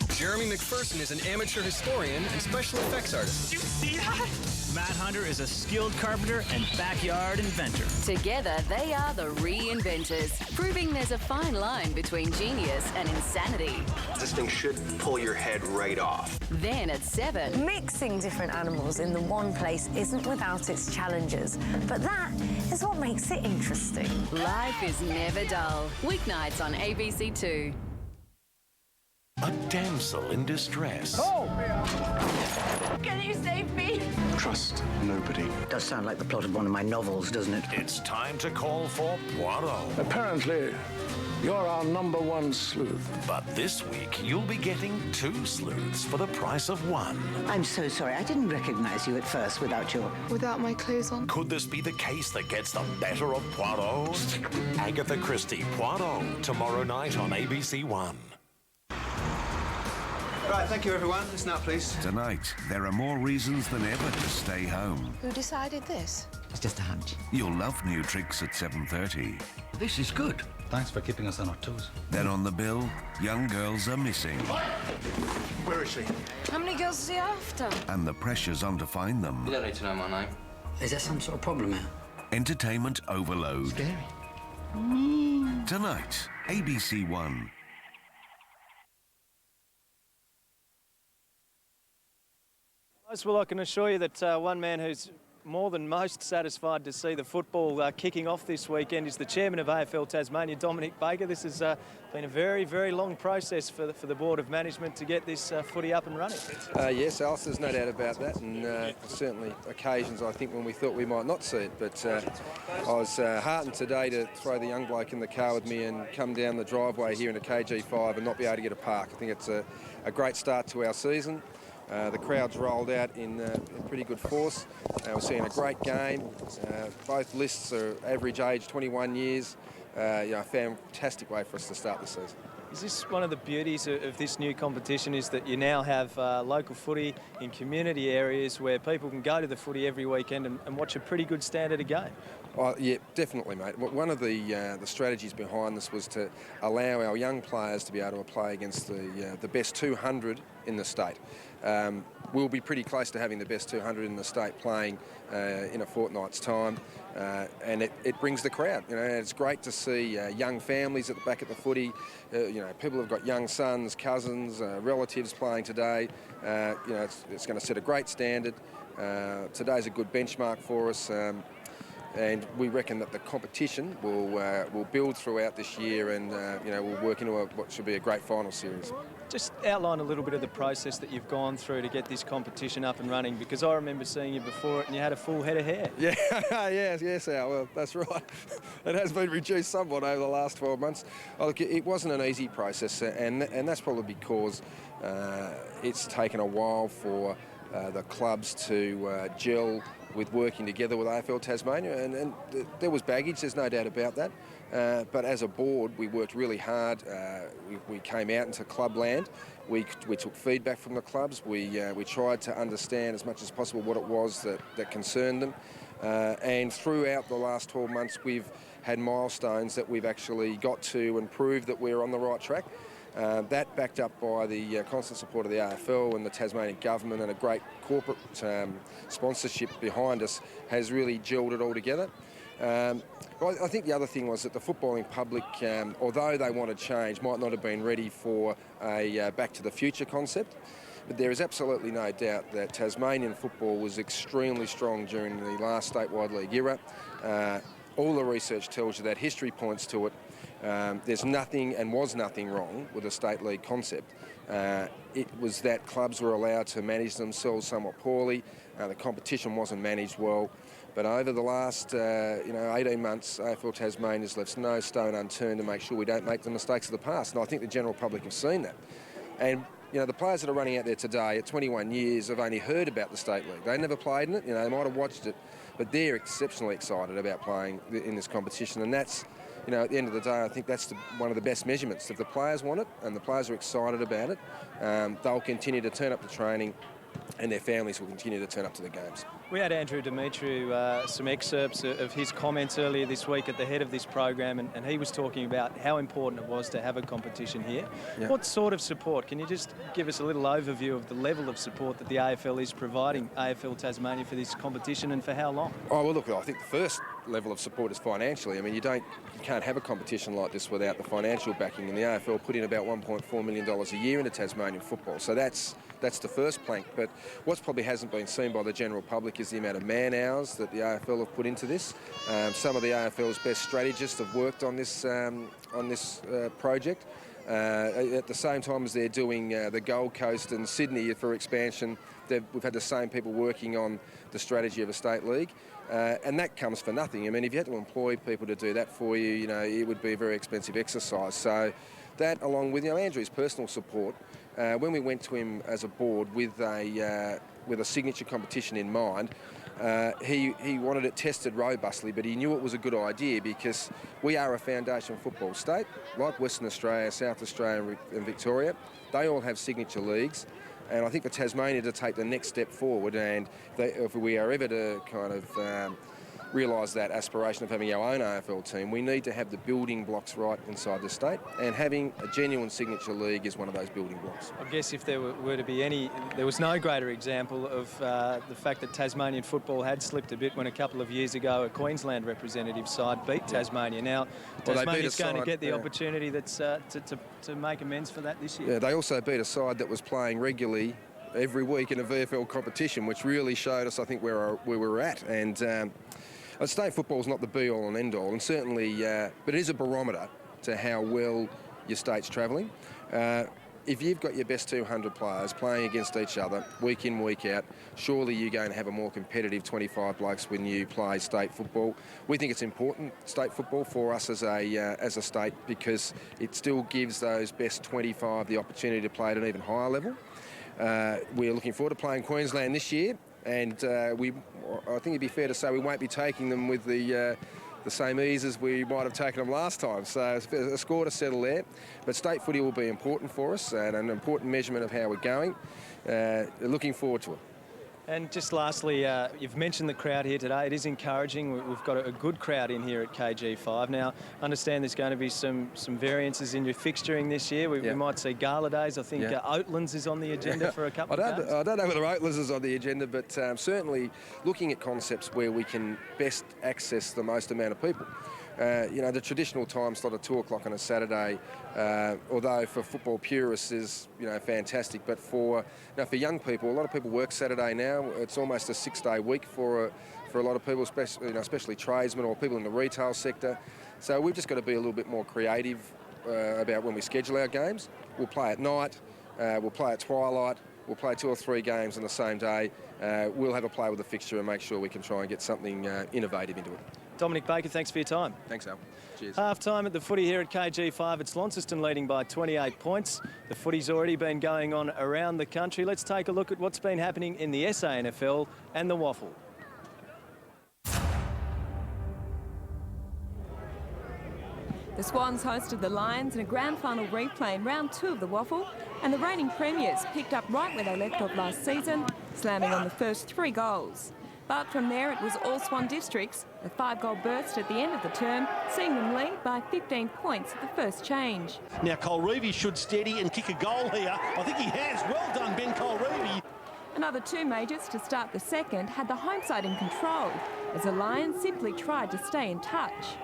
Jeremy McPherson is an amateur historian and special effects artist. Did you see that? Matt Hunter is a skilled carpenter and backyard inventor. Together, they are the reinventors, proving there's a fine line between genius and insanity. This thing should pull your head right off. Then at 7. Mixing different animals in the one place isn't without its challenges, but that is what makes it interesting. Life is never dull. Weeknights on ABC2. A damsel in distress. Oh! Can you save me? Trust nobody. Does sound like the plot of one of my novels, doesn't it? It's time to call for Poirot. Apparently, you're our #1 sleuth. But this week, you'll be getting 2 sleuths for the price of 1. I'm so sorry. I didn't recognize you at first without my clothes on. Could this be the case that gets the better of Poirot? Agatha Christie, Poirot, tomorrow night on ABC1. Right, thank you, everyone. Listen up, please. Tonight, there are more reasons than ever to stay home. Who decided this? It's just a hunch. You'll love New Tricks at 7:30. This is good. Thanks for keeping us on our toes. Then on the bill, young girls are missing. Where is she? How many girls is he after? And the pressure's on to find them. You don't need to know my name. Is there some sort of problem here? Entertainment overload. Scary. Tonight, ABC One. Well, I can assure you that one man who's more than most satisfied to see the football kicking off this weekend is the chairman of AFL Tasmania, Dominic Baker. This has been a very, very long process for the Board of Management to get this footy up and running. Yes, Alice, there's no doubt about that, and certainly occasions I think when we thought we might not see it, but I was heartened today to throw the young bloke in the car with me and come down the driveway here into KG5 and not be able to get a park. I think it's a great start to our season. The crowd's rolled out in pretty good force. We're seeing a great game. Both lists are average age 21 years. A fantastic way for us to start the season. Is this one of the beauties of this new competition, is that you now have local footy in community areas where people can go to the footy every weekend and watch a pretty good standard of game? Oh, yeah, definitely, mate. One of the strategies behind this was to allow our young players to be able to play against the best 200 in the state. We'll be pretty close to having the best 200 in the state playing in a fortnight's time, and it brings the crowd. It's great to see young families at the back of the footy. People have got young sons, cousins, relatives playing today. It's going to set a great standard. Today's a good benchmark for us. And we reckon that the competition will build throughout this year, and we'll work into what should be a great final series. Just outline a little bit of the process that you've gone through to get this competition up and running, because I remember seeing you before it and you had a full head of hair. Yeah, yes, Al. Well, that's right. It has been reduced somewhat over the last 12 months. Oh, look, it wasn't an easy process, and that's probably because it's taken a while for the clubs to gel with working together with AFL Tasmania, and there was baggage, there's no doubt about that. But as a board, we worked really hard. We came out into clubland. We took feedback from the clubs. We tried to understand as much as possible what it was that concerned them. And throughout the last 12 months, we've had milestones that we've actually got to and proved that we're on the right track. That, backed up by the constant support of the AFL and the Tasmanian government and a great corporate sponsorship behind us, has really gelled it all together. I think the other thing was that the footballing public, although they wanted change, might not have been ready for a back to the future concept. But there is absolutely no doubt that Tasmanian football was extremely strong during the last statewide league era. All the research tells you that, history points to it. There's nothing and was nothing wrong with the state league concept. It was that clubs were allowed to manage themselves somewhat poorly. The competition wasn't managed well. But over the last 18 months, AFL Tasmania has left no stone unturned to make sure we don't make the mistakes of the past. And I think the general public have seen that. And the players that are running out there today at 21 years have only heard about the state league. They never played in it. They might have watched it, but they're exceptionally excited about playing in this competition. And that's, at the end of the day, I think that's one of the best measurements. If the players want it and the players are excited about it, they'll continue to turn up to training, and their families will continue to turn up to the games. We had Andrew Demetriou, some excerpts of his comments earlier this week at the head of this program, and he was talking about how important it was to have a competition here. Yeah. What sort of support? Can you just give us a little overview of the level of support that the AFL is providing AFL Tasmania for this competition, and for how long? Oh, well, look, I think the first level of support is financially. I mean, you can't have a competition like this without the financial backing, and the AFL put in about $1.4 million a year into Tasmanian football. So that's the first plank. But what probably hasn't been seen by the general public is the amount of man hours that the AFL have put into this. Some of the AFL's best strategists have worked on this project. At the same time as they're doing the Gold Coast and Sydney for expansion, we've had the same people working on the strategy of a state league. And that comes for nothing. I mean, if you had to employ people to do that for you, it would be a very expensive exercise. So that, along with Andrew's personal support, when we went to him as a board with a signature competition in mind, he wanted it tested robustly, but he knew it was a good idea because we are a foundation football state, like Western Australia, South Australia and Victoria. They all have signature leagues. And I think for Tasmania to take the next step forward, and if we are ever to kind of realise that aspiration of having our own AFL team, we need to have the building blocks right inside the state, and having a genuine signature league is one of those building blocks. I guess if there were to be any, there was no greater example of the fact that Tasmanian football had slipped a bit when a couple of years ago a Queensland representative side beat Tasmania. Now, Tasmania's going to get the opportunity that's to make amends for that this year. Yeah, they also beat a side that was playing regularly every week in a VFL competition, which really showed us, I think, where we were at. And state football is not the be-all and end-all, and certainly, but it is a barometer to how well your state's travelling. If you've got your best 200 players playing against each other week in, week out, surely you're going to have a more competitive 25 blokes when you play state football. We think it's important, state football, for us as a state, because it still gives those best 25 the opportunity to play at an even higher level. We're looking forward to playing Queensland this year, and I think it'd be fair to say we won't be taking them with the same ease as we might have taken them last time. So a score to settle there. But state footy will be important for us and an important measurement of how we're going. Looking forward to it. And just lastly, you've mentioned the crowd here today. It is encouraging. We've got a good crowd in here at KG5. Now, I understand there's going to be some variances in your fixturing this year. We might see gala days. I think Oatlands is on the agenda for a couple of days. I don't know whether Oatlands is on the agenda, but certainly looking at concepts where we can best access the most amount of people. You know, the traditional time slot of 2 o'clock on a Saturday, although for football purists is, you know, fantastic, but for young people, a lot of people work Saturday now. It's almost a 6-day week for a lot of people, especially tradesmen or people in the retail sector. So we've just got to be a little bit more creative about when we schedule our games. We'll play at night, we'll play at twilight, we'll play 2 or 3 games on the same day. We'll have a play with the fixture and make sure we can try and get something innovative into it. Dominic Baker, thanks for your time. Thanks, Al. Cheers. Half-time at the footy here at KG5. It's Launceston leading by 28 points. The footy's already been going on around the country. Let's take a look at what's been happening in the SANFL and the Waffle. The Swans hosted the Lions in a grand final replay in round 2 of the Waffle, and the reigning premiers picked up right where they left off last season, slamming on the first 3 goals. But from there, it was all Swan Districts, a 5-goal burst at the end of the term, seeing them lead by 15 points at the first change. Now, Colreevy should steady and kick a goal here. I think he has. Well done, Ben Colreevy. Another 2 majors to start the second had the home side in control, as the Lions simply tried to stay in touch.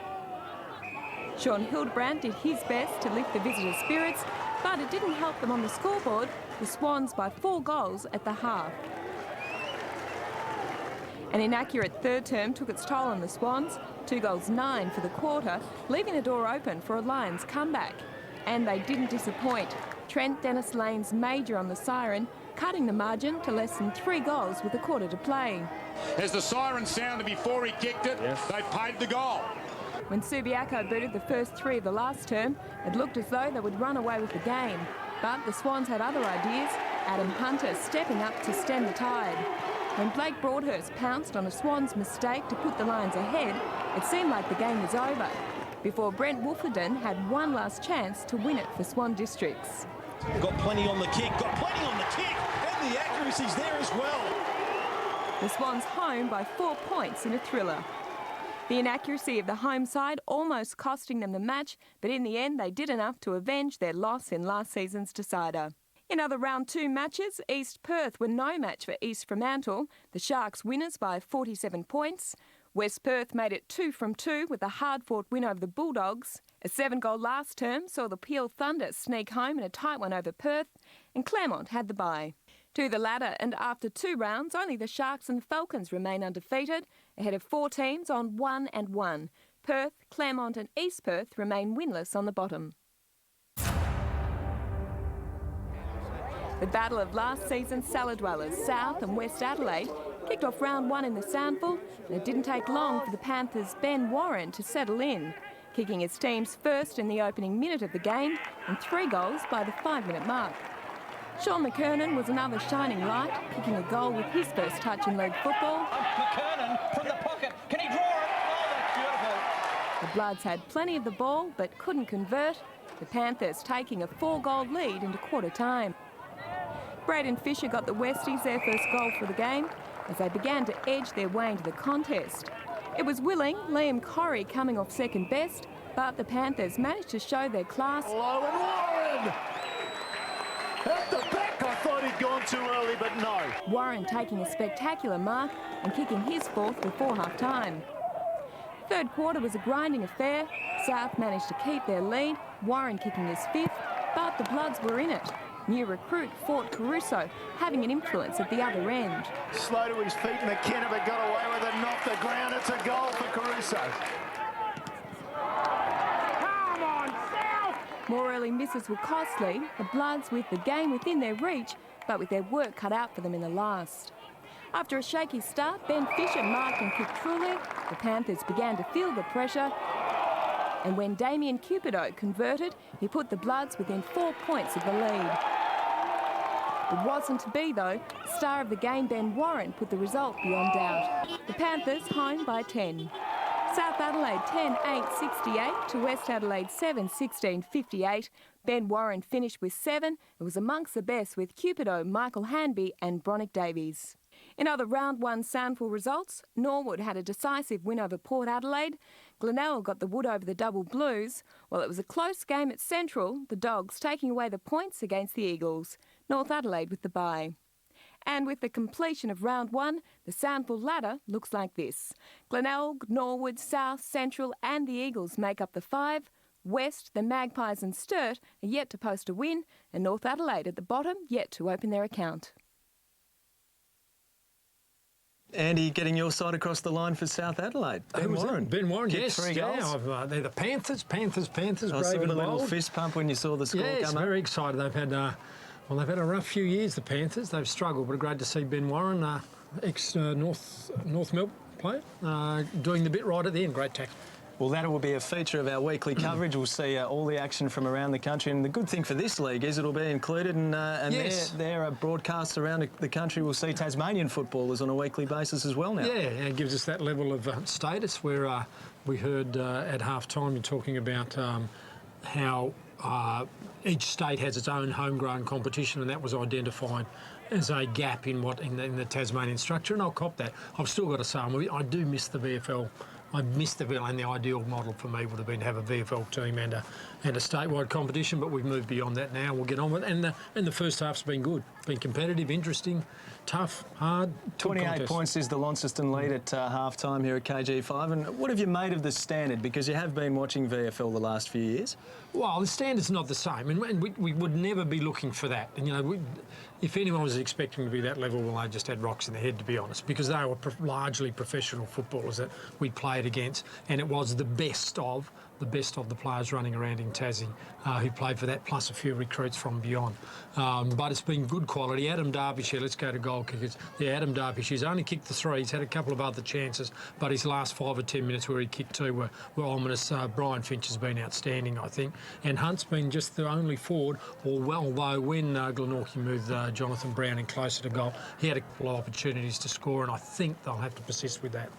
Sean Hildebrandt did his best to lift the visitors' spirits, but it didn't help them on the scoreboard, the Swans by 4 goals at the half. An inaccurate third term took its toll on the Swans, 2 goals 9 for the quarter, leaving the door open for a Lions comeback. And they didn't disappoint. Trent Dennis Lane's major on the siren, cutting the margin to less than 3 goals with a quarter to play. As the siren sounded before he kicked it, they paid the goal. When Subiaco booted the first 3 of the last term, it looked as though they would run away with the game. But the Swans had other ideas, Adam Hunter stepping up to stem the tide. When Blake Broadhurst pounced on a Swans mistake to put the Lions ahead, it seemed like the game was over, before Brent Wolfenden had one last chance to win it for Swan Districts. Got plenty on the kick, and the accuracy's there as well. The Swans home by 4 points in a thriller. The inaccuracy of the home side almost costing them the match, but in the end they did enough to avenge their loss in last season's decider. In other round 2 matches, East Perth were no match for East Fremantle, the Sharks winners by 47 points. West Perth made it 2 from 2 with a hard-fought win over the Bulldogs. A 7-goal last term saw the Peel Thunder sneak home in a tight one over Perth, and Claremont had the bye. To the ladder, and after 2 rounds, only the Sharks and Falcons remain undefeated, ahead of 4 teams on 1-1. Perth, Claremont and East Perth remain winless on the bottom. The battle of last season's cellar dwellers, South and West Adelaide, kicked off round 1 in the Soundful, and it didn't take long for the Panthers' Ben Warren to settle in, kicking his team's first in the opening minute of the game and 3 goals by the 5-minute mark. Sean McKernan was another shining light, kicking a goal with his first touch in league football. McKernan from the pocket, can he draw it? Oh, that's beautiful. The Bloods had plenty of the ball but couldn't convert, the Panthers taking a 4-goal lead into quarter time. Braden Fisher got the Westies their first goal for the game as they began to edge their way into the contest. It was willing Liam Corrie coming off second best, but the Panthers managed to show their class. Low and Warren! At the back, I thought he'd gone too early, but no. Warren taking a spectacular mark and kicking his fourth before half-time. Third quarter was a grinding affair. South managed to keep their lead, Warren kicking his fifth, but the Bloods were in it. New recruit Fort Caruso having an influence at the other end. Slow to his feet, McKenna, but got away with it, knocked the ground. It's a goal for Caruso. Come on, South! More early misses were costly, the Bloods with the game within their reach, but with their work cut out for them in the last. After a shaky start, Ben Fisher marked and kicked truly. The Panthers began to feel the pressure. And when Damien Cupido converted, he put the Bloods within 4 points of the lead. It wasn't to be, though. Star of the game, Ben Warren, put the result beyond doubt. The Panthers home by 10. South Adelaide 10-8-68 to West Adelaide 7-16-58. Ben Warren finished with 7. It was amongst the best with Cupido, Michael Hanby and Bronick Davies. In other round one SANFL results, Norwood had a decisive win over Port Adelaide. Glenelg got the wood over the Double Blues. While it was a close game at Central, the Dogs taking away the points against the Eagles. North Adelaide with the bye. And with the completion of round one, the SANFL ladder looks like this. Glenelg, Norwood, South, Central and the Eagles make up the 5. West, the Magpies and Sturt are yet to post a win, and North Adelaide at the bottom yet to open their account. Andy, getting your side across the line for South Adelaide. Ben Warren. Ben Warren, Kicked yes. 3 goals. They're the Panthers, I brave saw and the little bold. fist pump when you saw the score yes, come up. very excited. They've had, they've had a rough few years, the Panthers. They've struggled, but great to see Ben Warren, ex-North Melbourne player, doing the bit right at the end. Great tackle. Well, that will be a feature of our weekly coverage. We'll see all the action from around the country. And the good thing for this league is it'll be included, and yes. their broadcasts around the country will see Tasmanian footballers on a weekly basis as well now. Yeah, it gives us that level of status where we heard at half-time you're talking about how each state has its own homegrown competition, and that was identified as a gap in the Tasmanian structure, and I'll cop that. I've still got to say, I do miss the VFL. I missed the VFL, and the ideal model for me would have been to have a VFL team and a statewide competition, but we've moved beyond that now. We'll get on with it. And the first half's been good. Been competitive, interesting, tough, hard. 28 points is the Launceston lead at half-time here at KG5. And what have you made of the standard? Because you have been watching VFL the last few years. Well, the standard's not the same, and we would never be looking for that. And, you know, if anyone was expecting to be that level, well, they just had rocks in the head, to be honest, because they were largely professional footballers that we played against, and it was the best of the players running around in Tassie who played for that, plus a few recruits from beyond. But it's been good quality. Adam Derbyshire, let's go to goal kickers. Yeah, Adam Derbyshire's only kicked the 3. He's had a couple of other chances, but his last 5 or 10 minutes where he kicked 2 were ominous. Brian Finch has been outstanding, I think. And Hunt's been just the only forward, although when Glenorchy moved Jonathan Brown in closer to goal, he had a couple of opportunities to score, and I think they'll have to persist with that.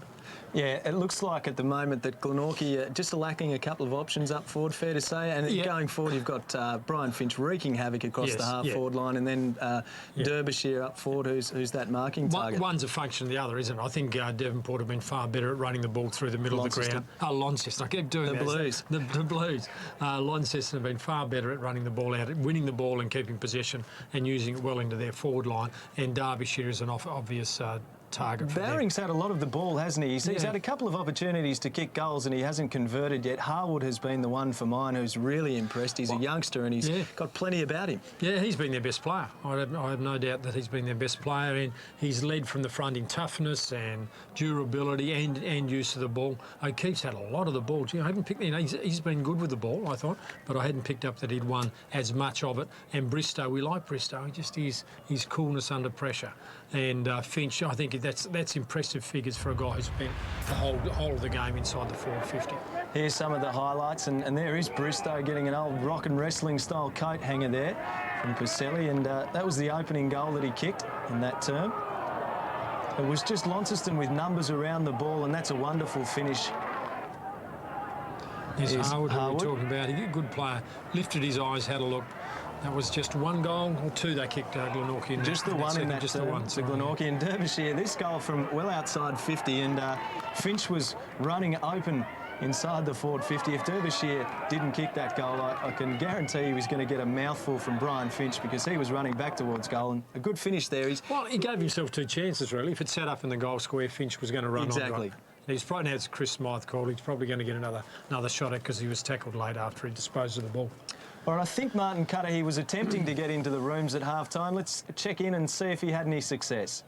Yeah, it looks like at the moment that Glenorchy just lacking a couple of options up forward, fair to say. And going forward, you've got Brian Finch wreaking havoc across the half-forward line, and then Derbyshire up forward, who's that marking target. One's a function of the other, isn't it? I think Devonport have been far better at running the ball through the middle of the ground. Launceston. I keep doing that. Blues. The Blues. Launceston have been far better at running the ball out, winning the ball and keeping possession and using it well into their forward line. And Derbyshire is an obvious target. Bowring's had a lot of the ball, hasn't he? He's had a couple of opportunities to kick goals and he hasn't converted yet. Harwood has been the one for mine who's really impressed. He's a youngster and he's got plenty about him. Yeah, he's been their best player. I have no doubt that he's been their best player, and he's led from the front in toughness and durability and use of the ball. O'Keefe's had a lot of the ball. I haven't picked. He's been good with the ball, I thought, but I hadn't picked up that he'd won as much of it. And Bristow, we like Bristow. Just his coolness under pressure. And Finch, I think that's impressive figures for a guy who's spent the whole of the game inside the 450. Here's some of the highlights, and there is Bristow getting an old rock and wrestling style coat hanger there from Pacelli, and that was the opening goal that he kicked in that term. It was just Launceston with numbers around the ball, and that's a wonderful finish. Yes, Harwood, who we're talking about, he's a good player. Lifted his eyes, had a look. That was just one goal, or two they kicked Glenorchy in just the one in that just the one. So Glenorchy and Derbyshire. This goal from well outside 50, and Finch was running open inside the forward 50. If Derbyshire didn't kick that goal, I can guarantee he was going to get a mouthful from Brian Finch, because he was running back towards goal, and a good finish there. Well, he gave himself two chances, really. If it sat up in the goal square, Finch was going to run exactly. on. He's probably, as Chris Smythe called, he's probably going to get another shot at, because he was tackled late after he disposed of the ball. All right, I think Martin Cutter, he was attempting to get into the rooms at half-time. Let's check in and see if he had any success.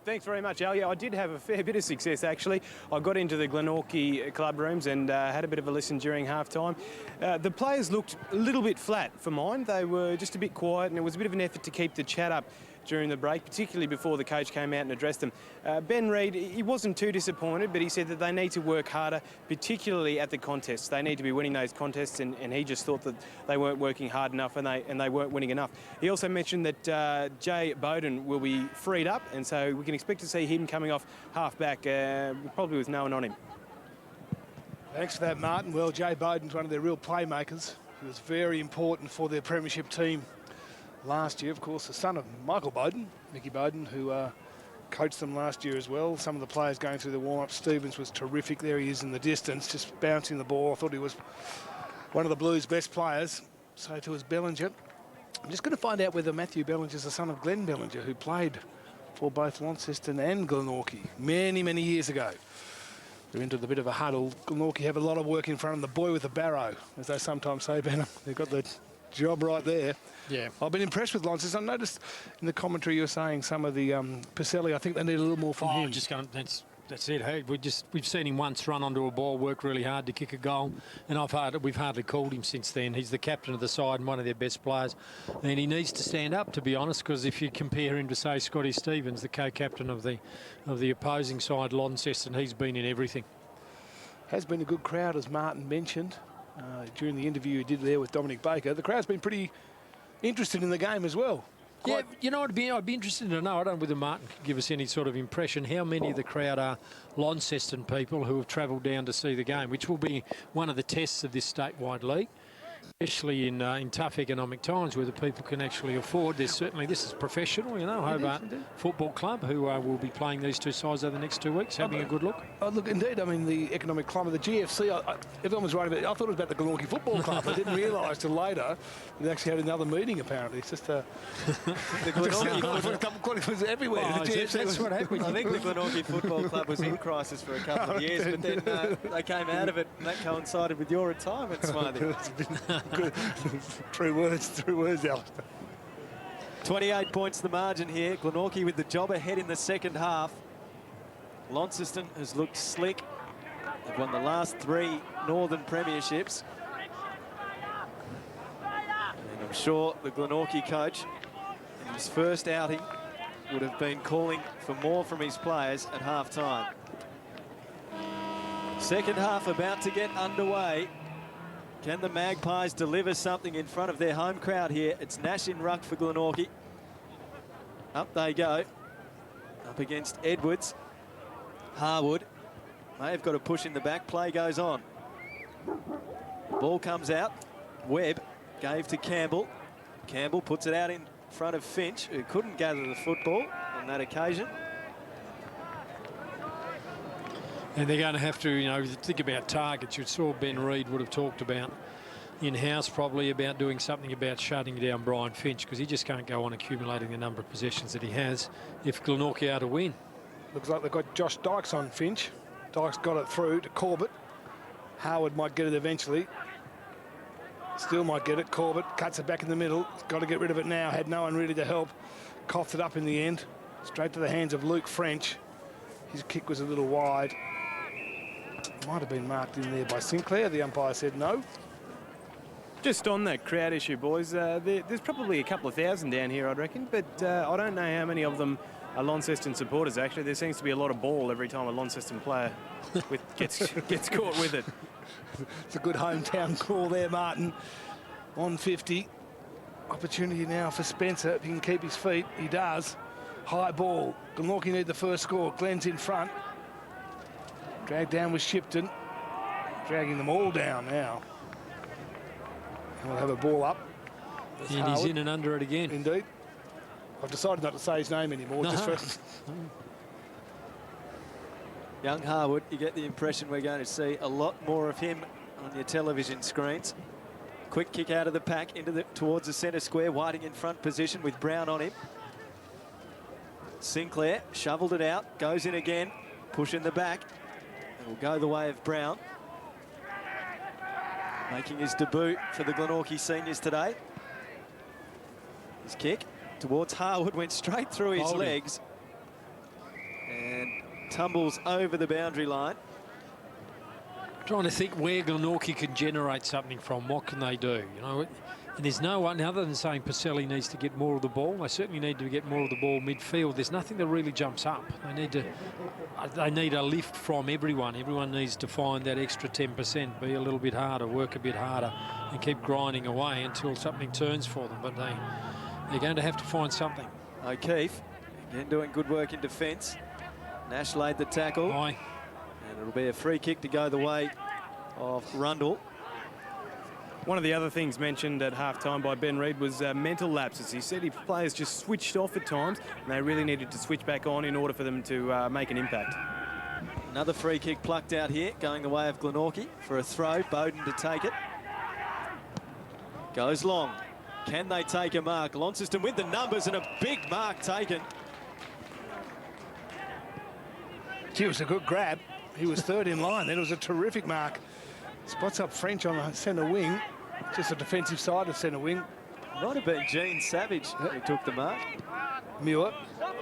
Thanks very much, Al. Yeah, I did have a fair bit of success, actually. I got into the Glenorchy club rooms and had a bit of a listen during half-time. The players looked a little bit flat for mine. They were just a bit quiet, and it was a bit of an effort to keep the chat up during the break, particularly before the coach came out and addressed them. Ben Reid, he wasn't too disappointed, but he said that they need to work harder, particularly at the contests. They need to be winning those contests, and he just thought that they weren't working hard enough and they weren't winning enough. He also mentioned that Jay Bowden will be freed up, and so we can expect to see him coming off half-back, probably with no one on him. Thanks for that, Martin. Well, Jay Bowden's one of their real playmakers. He was very important for their premiership team last year. Of course, the son of Michael Bowden, Mickey Bowden, who coached them last year as well. Some of the players going through the warm-up. Stevens was terrific. There he is in the distance, just bouncing the ball. I thought he was one of the Blues' best players. So too was Bellinger. I'm just going to find out whether Matthew Bellinger is the son of Glenn Bellinger, who played for both Launceston and Glenorchy many, many years ago. They're into the bit of a huddle. Glenorchy have a lot of work in front of them. The boy with the barrow, as they sometimes say, Ben. They've got the job right there. Yeah. I've been impressed with Launceston. I noticed in the commentary you were saying some of the Pacelli, I think they need a little more from him. That's it. Hey, we've seen him once run onto a ball, work really hard to kick a goal, and we've hardly called him since then. He's the captain of the side and one of their best players, and he needs to stand up, to be honest, because if you compare him to, say, Scotty Stevens, the co-captain of the opposing side, Launceston, he's been in everything. Has been a good crowd, as Martin mentioned during the interview he did there with Dominic Baker. The crowd's been pretty interested in the game as well. Yeah, you know, I'd be interested to know, I don't know whether Martin could give us any sort of impression, how many of the crowd are Launceston people who have travelled down to see the game, which will be one of the tests of this statewide league, especially in tough economic times where the people can actually afford. There's certainly, this is professional, you know, Hobart Football Club, who will be playing these two sides over the next 2 weeks, having a good look. Oh, look, indeed, I mean, the economic climate, the GFC, everyone was right about it. I thought it was about the Glenorchy Football Club. I didn't realise till later they actually had another meeting, apparently. It's just the Glenorchy was everywhere. Oh, the GFC that's what happened. I think the Glenorchy Football Club was in crisis for a couple of years, but then they came out of it, and that coincided with your retirement, Smithy. Good. True words, Alistair. 28 points the margin here. Glenorchy with the job ahead in the second half. Launceston has looked slick. They've won the last 3 Northern Premierships. And I'm sure the Glenorchy coach, in his first outing, would have been calling for more from his players at half-time. Second half about to get underway. Can the Magpies deliver something in front of their home crowd here? It's Nash in ruck for Glenorchy. Up they go. Up against Edwards. Harwood may have got a push in the back. Play goes on. Ball comes out. Webb gave to Campbell. Campbell puts it out in front of Finch, who couldn't gather the football on that occasion. And they're going to have to, you know, think about targets. You saw Ben Reid would have talked about in-house probably about doing something about shutting down Brian Finch, because he just can't go on accumulating the number of possessions that he has if Glenorchy are to win. Looks like they've got Josh Dykes on Finch. Dykes got it through to Corbett. Howard might get it eventually. Still might get it. Corbett cuts it back in the middle. He's got to get rid of it now. Had no one really to help. Coughed it up in the end. Straight to the hands of Luke French. His kick was a little wide. Might have been marked in there by Sinclair. The umpire said no. Just on that crowd issue, boys, there's probably a couple of thousand down here, I'd reckon, but I don't know how many of them are Launceston supporters, actually. There seems to be a lot of ball every time a Launceston player gets caught with it. It's a good hometown call there, Martin. 150. Opportunity now for Spencer. If he can keep his feet, he does. High ball. Glenorchy need the first score. Glenn's in front. Dragged down with Shipton. Dragging them all down now. We'll have a ball up. And he's in and under it again. Indeed. I've decided not to say his name anymore. No. Just for Young Harwood, you get the impression we're going to see a lot more of him on your television screens. Quick kick out of the pack towards the centre square. Whiting in front position with Brown on him. Sinclair shoveled it out, goes in again, push in the back. It will go the way of Brown. Making his debut for the Glenorchy seniors today. His kick towards Harwood went straight through his legs and tumbles over the boundary line. Trying to think where Glenorchy can generate something from. What can they do? You know, and there's no one other than saying Pacelli needs to get more of the ball. They certainly need to get more of the ball midfield. There's nothing that really jumps up. They need a lift from everyone. Everyone needs to find that extra 10%, be a little bit harder, work a bit harder, and keep grinding away until something turns for them. But they're going to have to find something. O'Keefe again doing good work in defence. Nash laid the tackle. Aye. And it'll be a free kick to go the way of Rundle. One of the other things mentioned at half-time by Ben Reid was mental lapses. He said players just switched off at times, and they really needed to switch back on in order for them to make an impact. Another free kick plucked out here, going the way of Glenorchy for a throw. Bowden to take it. Goes long. Can they take a mark? Launceston with the numbers and a big mark taken. Gee, it was a good grab. He was third in line. Then it was a terrific mark. Spots up French on the centre wing. Just a defensive side of centre wing. Might have been Gene Savage who took the mark. Muir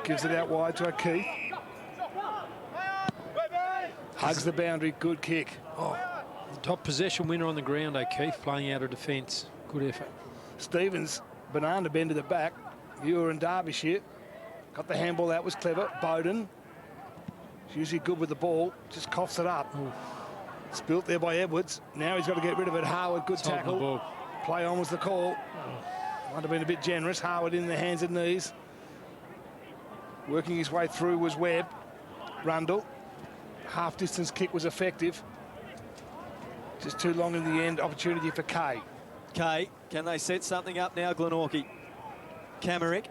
gives it out wide to O'Keefe. Hugs the boundary. Good kick. Oh, the top possession winner on the ground, O'Keefe, playing out of defence. Good effort. Stevens, banana bend to the back. Muir and Derbyshire. Got the handball. That was clever. Bowden. He's usually good with the ball. Just coughs it up. Ooh. Spilt there by Edwards. Now he's got to get rid of it. Harwood, good tackle. Play on was the call. Might have been a bit generous. Harwood in the hands and knees. Working his way through was Webb. Rundle. Half-distance kick was effective. Just too long in the end. Opportunity for Kay. Kay, can they set something up now, Glenorchy? Camerick,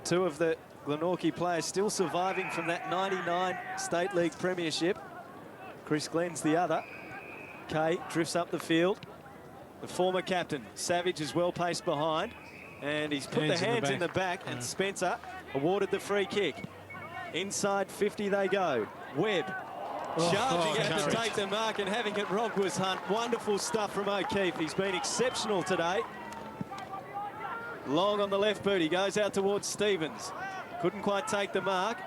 two of the Glenorchy players still surviving from that 99 State League Premiership. Chris Glenn's the other. Kay drifts up the field. The former captain, Savage, is well placed behind. And he's put the hands in the back. And Spencer awarded the free kick. Inside 50 they go. Webb charging out to take the mark, and having it robbed was Hunt. Wonderful stuff from O'Keefe. He's been exceptional today. Long on the left boot. He goes out towards Stevens. Couldn't quite take the mark.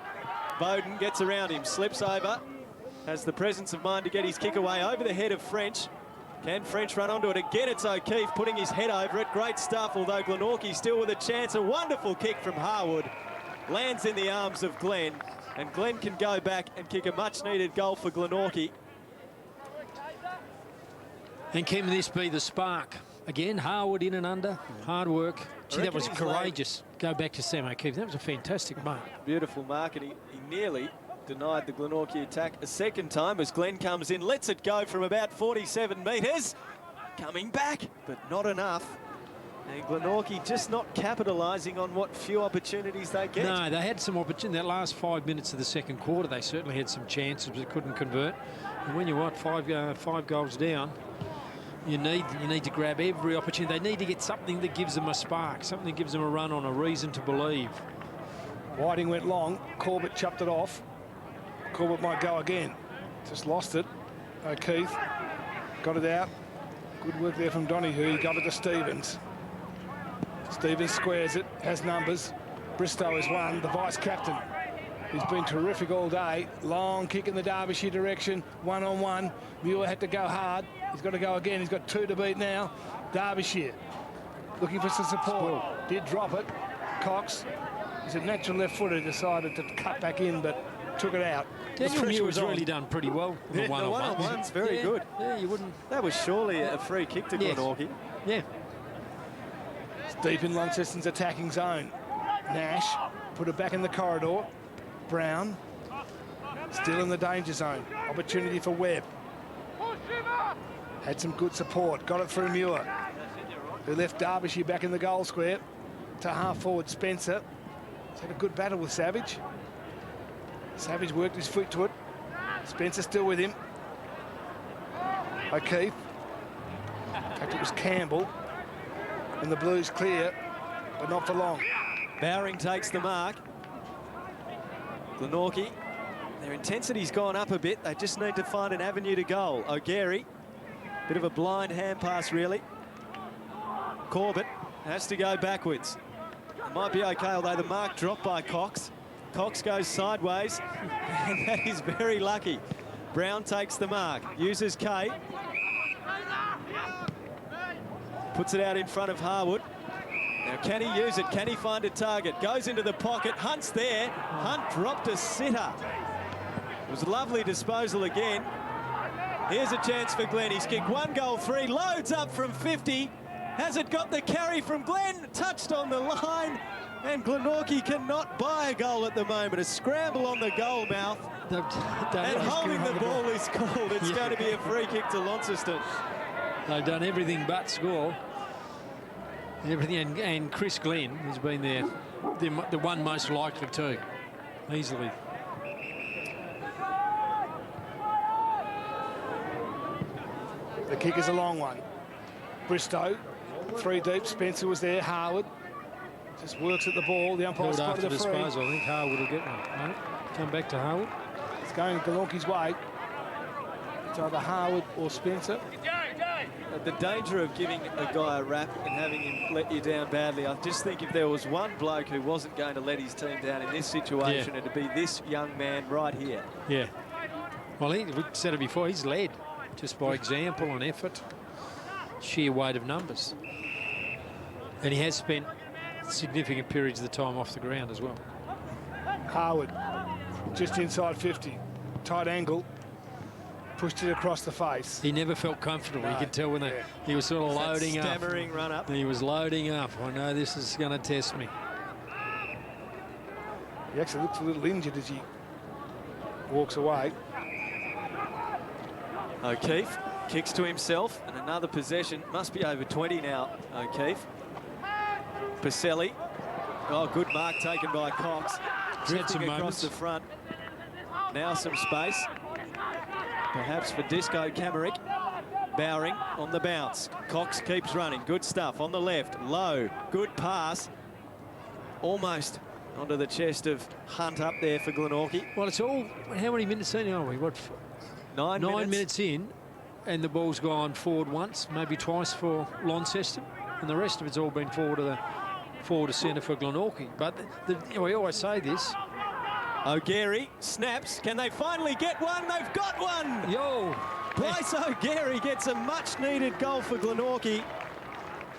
Bowden gets around him, slips over. Has the presence of mind to get his kick away over the head of French. Can French run onto it again? It's O'Keefe putting his head over it. Great stuff, although Glenorchy still with a chance. A wonderful kick from Harwood. Lands in the arms of Glenn. And Glenn can go back and kick a much-needed goal for Glenorchy. And can this be the spark? Again, Harwood in and under. Hard work. Gee, that was courageous. Go back to Sam O'Keefe. That was a fantastic mark. Beautiful mark, and he nearly denied the Glenorchy attack a second time as Glenn comes in, lets it go from about 47 metres. Coming back, but not enough. And Glenorchy just not capitalising on what few opportunities they get. No, they had some opportunity. That last 5 minutes of the second quarter, they certainly had some chances, but couldn't convert. And when you're five goals down, you need to grab every opportunity. They need to get something that gives them a spark, something that gives them a run on, a reason to believe. Whiting went long. Corbett chopped it off. Corbett might go again. Just lost it. O'Keefe got it out. Good work there from Donahue. He got it to Stevens. Stevens squares it, has numbers. Bristow has won, the vice-captain. He's been terrific all day. Long kick in the Derbyshire direction, one-on-one. Muir had to go hard. He's got to go again. He's got two to beat now. Derbyshire looking for some support. Did drop it. Cox, he's a natural left-footer, decided to cut back in, but took it out. Daniel Muir's really done pretty well in the one-on-ones. The one-on-one's very good. Yeah, you wouldn't. That was surely a free kick to Glenorchy. Yeah. It's deep in Launceston's attacking zone. Nash put it back in the corridor. Brown still in the danger zone. Opportunity for Webb. Had some good support. Got it through Muir. who left Derbyshire back in the goal square, to half-forward Spencer. He's had a good battle with Savage. Savage worked his foot to it. Spencer still with him. O'Keefe. In fact, it was Campbell. And the Blues clear, but not for long. Bowring takes the mark. Glenorchy, their intensity's gone up a bit. They just need to find an avenue to goal. O'Gary, bit of a blind hand pass, really. Corbett has to go backwards. It might be okay, although the mark dropped by Cox. Cox goes sideways, and that is very lucky. Brown takes the mark, uses Kay. Puts it out in front of Harwood. Now, can he use it? Can he find a target? Goes into the pocket. Hunt's there. Hunt dropped a sitter. It was a lovely disposal again. Here's a chance for Glenn. He's kicked 1 goal 3. Loads up from 50. Has it got the carry from Glenn? Touched on the line. And Glenorchy cannot buy a goal at the moment. A scramble on the goal mouth. And holding the ball is called. It's going to be a free kick to Launceston. They've done everything but score. Everything, and Chris Glenn has been the one most likely to, easily. The kick is a long one. Bristow, 3 deep. Spencer was there. Harwood just works at the ball. The umpire spotted the free. Disposal. I think Harwood will get one. No, come back to Harwood. It's going Glenorchy's way. It's either Harwood or Spencer. The danger of giving a guy a rap and having him let you down badly, I just think if there was one bloke who wasn't going to let his team down in this situation, it'd be this young man right here. Yeah. Well, we said it before, he's led just by example and effort, sheer weight of numbers. And he has spent significant periods of the time off the ground as well. Harwood, just inside 50, tight angle. Pushed it across the face. He never felt comfortable. No. You could tell when he was sort of loading up. Stammering run up. He was loading up. I know this is going to test me. He actually looks a little injured as he walks away. O'Keefe kicks to himself, and another possession. Must be over 20 now, O'Keefe. Pacelli. Oh, good mark taken by Cox. Drifting across the front. Now some space. Perhaps for Disco Camerick. Bowring on the bounce. Cox keeps running. Good stuff on the left. Low. Good pass. Almost onto the chest of Hunt up there for Glenorchy. Well, it's all... How many minutes in are we? What? 9 minutes in, and the ball's gone forward once, maybe twice for Launceston, and the rest of it's all been forward to centre for Glenorchy. But we always say this. O'Gary snaps. Can they finally get one? They've got one! Yo! Bryce O'Gary gets a much-needed goal for Glenorchy.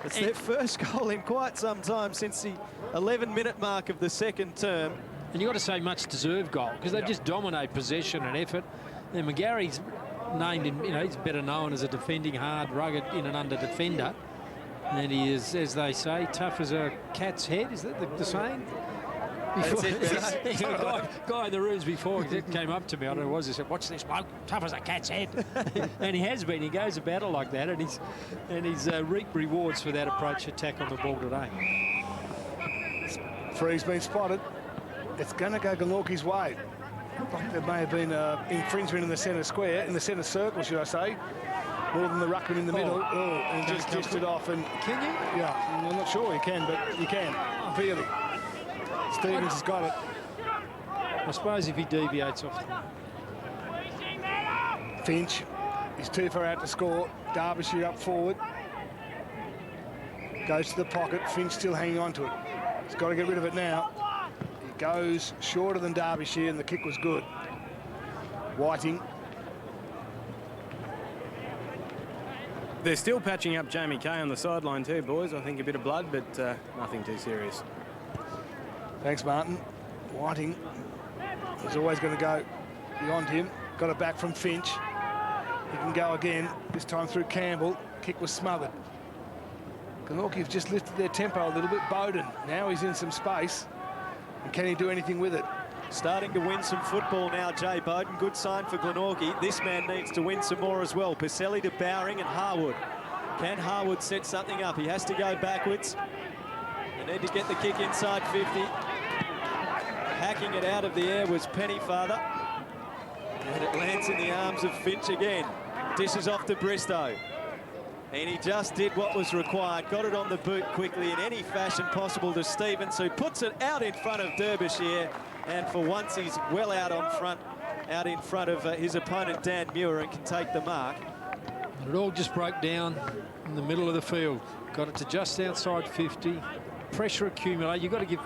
It's their first goal in quite some time since the 11-minute mark of the second term. And you've got to say much-deserved goal, because they just dominate possession and effort. And McGarry's named him, he's better known as a defending hard, rugged, in and under defender. And he is, as they say, tough as a cat's head. Is that the saying? That's it, guy in the rooms before came up to me, I don't know what it was, he said, watch this bloke, tough as a cat's head. And he has been. He goes about it like that, and he's reaped rewards for that approach attack on the ball today. Free's been spotted. It's going to go Glenorchy's way. There may have been infringement in the centre square, in the centre circle, should I say. More than the ruckman in the middle. And just dished it off. And can you? Yeah, I'm not sure he can, but you can. Really. Stevens has got it. I suppose if he deviates off Finch is too far out to score. Derbyshire up forward. Goes to the pocket. Finch still hanging on to it. He's got to get rid of it now. He goes shorter than Derbyshire, and the kick was good. Whiting. They're still patching up Jamie Kay on the sideline too, boys. I think a bit of blood, but nothing too serious. Thanks, Martin. Whiting is always going to go beyond him. Got it back from Finch. He can go again, this time through Campbell. Kick was smothered. Glenorchy have just lifted their tempo a little bit. Bowden, now he's in some space. And can he do anything with it? Starting to win some football now, Jay Bowden. Good sign for Glenorchy. This man needs to win some more as well. Pacelli to Bowring and Harwood. Can Harwood set something up? He has to go backwards. They need to get the kick inside 50. Hacking it out of the air was Pennyfather. And it lands in the arms of Finch again. Dishes off to Bristow. And he just did what was required. Got it on the boot quickly in any fashion possible to Stevens, who puts it out in front of Derbyshire. And for once, he's well out in front of his opponent, Dan Muir, and can take the mark. It all just broke down in the middle of the field. Got it to just outside 50. Pressure accumulated. You've got to give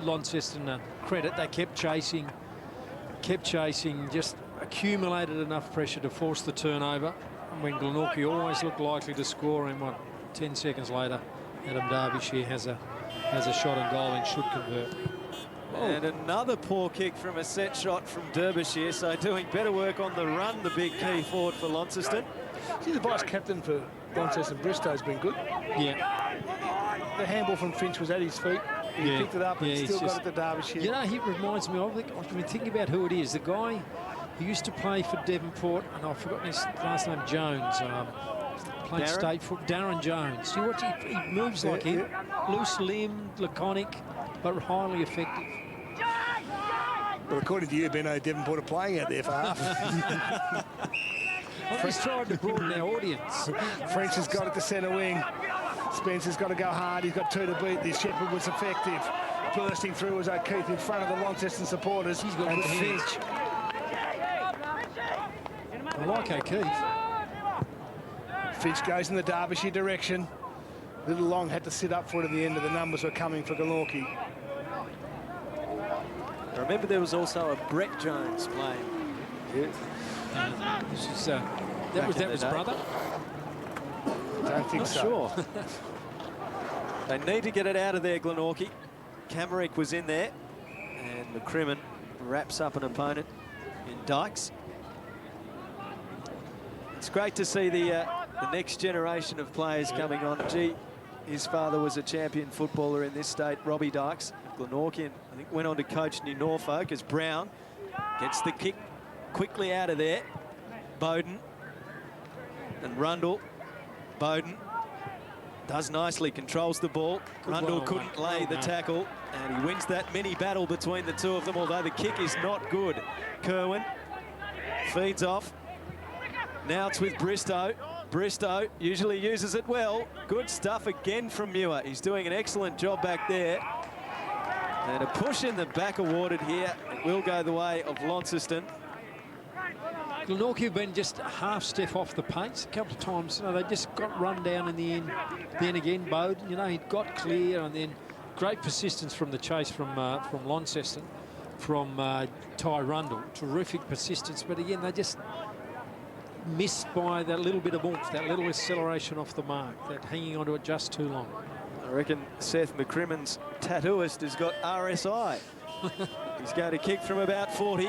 Launceston credit. They kept chasing, just accumulated enough pressure to force the turnover. And when Glenorchy always looked likely to score, and 10 seconds later, Adam Derbyshire has a shot on goal and should convert. And another poor kick from a set shot from Derbyshire, so doing better work on the run, the big key forward for Launceston. See, the vice captain for Launceston, Bristow's been good. Yeah. The handball from Finch was at his feet. He picked it up and still got it to Derbyshire. You know, he reminds me of, I've been thinking about who it is. The guy who used to play for Devonport, and I've forgotten his last name, Jones. Played state foot, Darren Jones. You watch, he moves like him. Loose-limbed, laconic, but highly effective. Well, according to you, Benno, Devonport are playing out there for half. I'm just trying to broaden our audience. French has got it to centre wing. Spencer's got to go hard. He's got 2 to beat. This Shepherd was effective. Bursting through was O'Keefe in front of the Launceston supporters. He's got good hands. I like O'Keefe. Finch goes in the Derbyshire direction. Little Long had to sit up for it at the end of the numbers were coming for Glenorchy. Remember, there was also a Brett Jones playing. This is, that was his brother? Don't think so. Sure. They need to get it out of there, Glenorchy. Camerick was in there, and McCrimmon wraps up an opponent in Dykes. It's great to see the next generation of players coming on. Gee, his father was a champion footballer in this state, Robbie Dykes. Glenorchy, I think, went on to coach New Norfolk as Brown gets the kick quickly out of there. Bowden and Rundle. Bowden does nicely, controls the ball. Rundle couldn't lay the tackle, and he wins that mini battle between the two of them, although the kick is not good. Kerwin feeds off. Now it's with Bristow. Bristow usually uses it well. Good stuff again from Muir. He's doing an excellent job back there. And a push in the back awarded here. It will go the way of Launceston. Glenorchy have been just a half step off the pace a couple of times. You know, they just got run down in the end. Then again, Bowden, you know, he got clear, and then great persistence from the chase from Launceston, from Ty Rundle. Terrific persistence, but again, they just missed by that little bit of oomph, that little acceleration off the mark, that hanging onto it just too long. I reckon Seth McCrimmon's tattooist has got RSI. He's going to kick from about 40.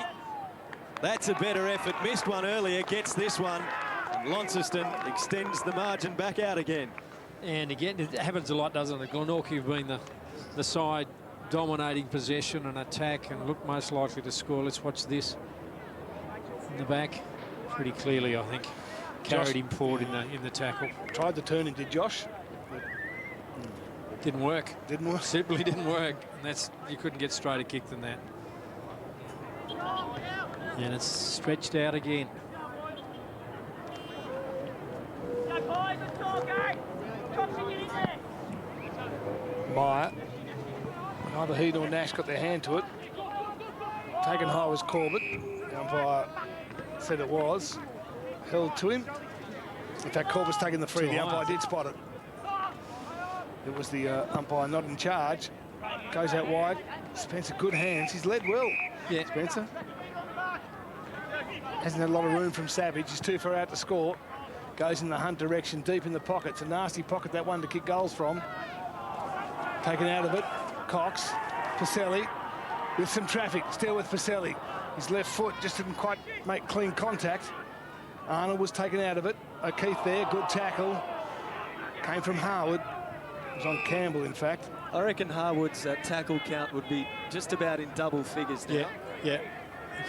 That's a better effort. Missed one earlier, gets this one. And Launceston extends the margin back out again. And again, it happens a lot, doesn't it? Glenorchy have been the side dominating possession and attack and look most likely to score. Let's watch this. In the back, pretty clearly, I think. Carried him forward in the tackle. Tried to turn him, did Josh? Didn't work. Didn't work. Simply didn't work. And you couldn't get straighter kick than that. And it's stretched out again. Meyer. Neither he nor Nash got their hand to it. Taken high was Corbett. The umpire said it was. Held to him. In fact, Corbett's taking the free. The umpire did spot it. It was the umpire not in charge. Goes out wide. Spencer, good hands. He's led well. Yeah. Spencer. Hasn't had a lot of room from Savage. He's too far out to score. Goes in the Hunt direction, deep in the pocket. It's a nasty pocket, that one, to kick goals from. Taken out of it. Cox. Pacelli. With some traffic. Still with Pacelli. His left foot just didn't quite make clean contact. Arnold was taken out of it. O'Keefe there. Good tackle. Came from Harwood. It was on Campbell, in fact. I reckon Harwood's tackle count would be just about in double figures now. Yeah.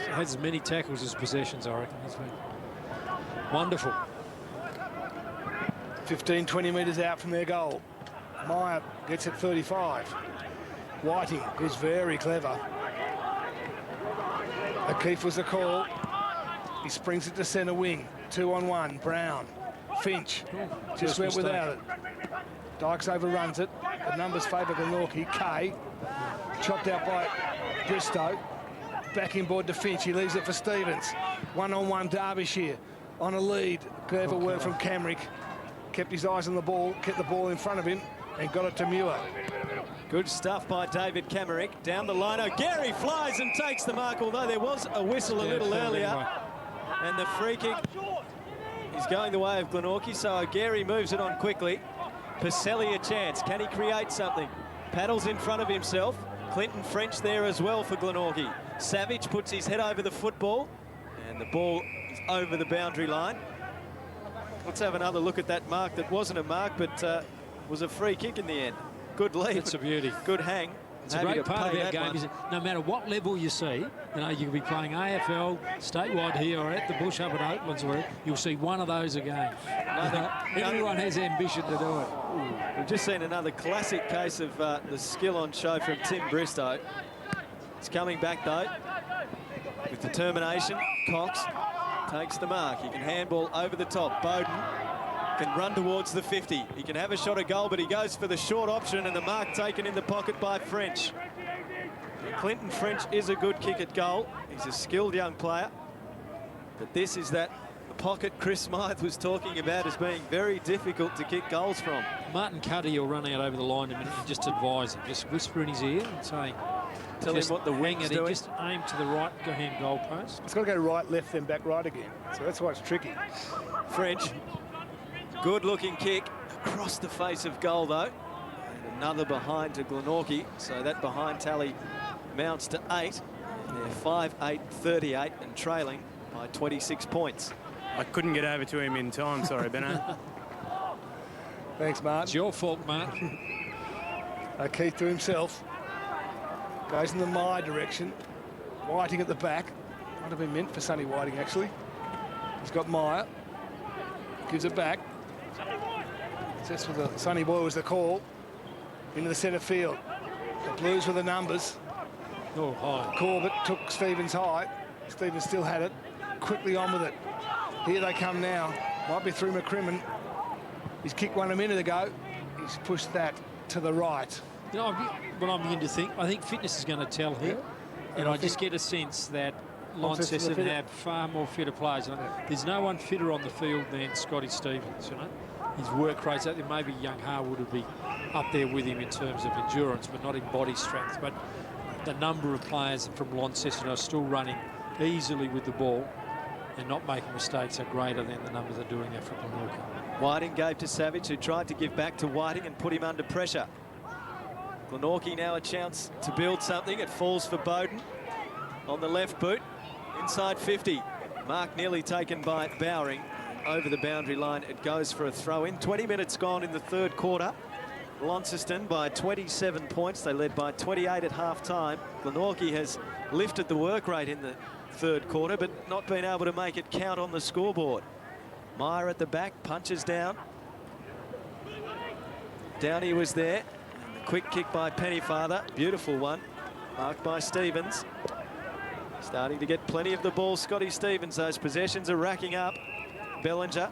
He has as many tackles as possessions, I reckon. He's been wonderful. 15, 20 metres out from their goal. Meyer gets it 35. Whiting is very clever. O'Keefe was the call. He springs it to centre wing. 2-on-1. Brown. Finch just went without it. Dykes overruns it. The numbers favour Glenorchy. Kay chopped out by Bristow. Back inboard to Finch. He leaves it for Stevens. 1-on-1 Derbyshire on a lead. Clever work from Camrick. Kept his eyes on the ball, kept the ball in front of him and got it to Muir. Good stuff by David Camrick. Down the line, O'Gary flies and takes the mark, although there was a whistle a little earlier. And the free kick is going the way of Glenorchy, so O'Gary moves it on quickly. Pacelli a chance. Can he create something? Paddles in front of himself. Clinton French there as well for Glenorchy. Savage puts his head over the football, and the ball is over the boundary line. Let's have another look at that mark that wasn't a mark, but was a free kick in the end. Good lead. It's a beauty. Good hang. It's a great part of our game, is no matter what level you see, you know, you could be playing AFL, statewide here, or at the bush up at Oaklands, where you'll see one of those a game. Everyone has ambition to do it. We've just seen another classic case of the skill on show from Tim Bristow. It's coming back, though, with determination. Cox takes the mark. He can handball over the top. Bowden can run towards the 50. He can have a shot at goal, but he goes for the short option, and the mark taken in the pocket by French. Clinton French is a good kick at goal. He's a skilled young player. But this is that pocket Chris Smythe was talking about as being very difficult to kick goals from. Martin Cuddy will run out over the line in a minute and just advise him. Just whisper in his ear and say, tell him what the wing's doing. Just aim to the right hand goal post. It's got to go right, left, then back right again. So that's why it's tricky. French. Good looking kick across the face of goal, though. And another behind to Glenorchy. So that behind tally mounts to 8. And they're 5-8-38 and trailing by 26 points. I couldn't get over to him in time. Sorry, Benno. Thanks, Martin. It's your fault, Martin. O'Keefe to himself. Goes in the my direction. Whiting at the back. Might have been meant for Sonny Whiting, actually. He's got Meyer. Gives it back. Just for the Sonny boy was the call. Into the centre field. The Blues with the numbers. Oh, high. Corbett took Stevens high. Stevens still had it. Quickly on with it. Here they come now. Might be through McCrimmon. He's kicked one a minute ago. He's pushed that to the right. You know, what I'm beginning to think, I think fitness is going to tell here. Yeah. And I just get a sense that Launceston have far more fitter players. There's no one fitter on the field than Scotty Stevens, you know. His work rate's out there. Maybe young Harwood would be up there with him in terms of endurance, but not in body strength. But the number of players from Launceston are still running easily with the ball and not making mistakes are greater than the numbers are doing there for Glenorchy. Whiting gave to Savage, who tried to give back to Whiting and put him under pressure. Glenorchy now a chance to build something. It falls for Bowden on the left boot. Inside 50. Mark nearly taken by Bowring. Over the boundary line, it goes for a throw-in. 20 minutes gone in the third quarter. Launceston by 27 points. They led by 28 at half-time. Glenorchy has lifted the work rate in the third quarter, but not been able to make it count on the scoreboard. Meyer at the back, punches down. Downey was there. And the quick kick by Pennyfather. Beautiful one. Marked by Stevens. Starting to get plenty of the ball, Scotty Stevens. Those possessions are racking up. Bellinger.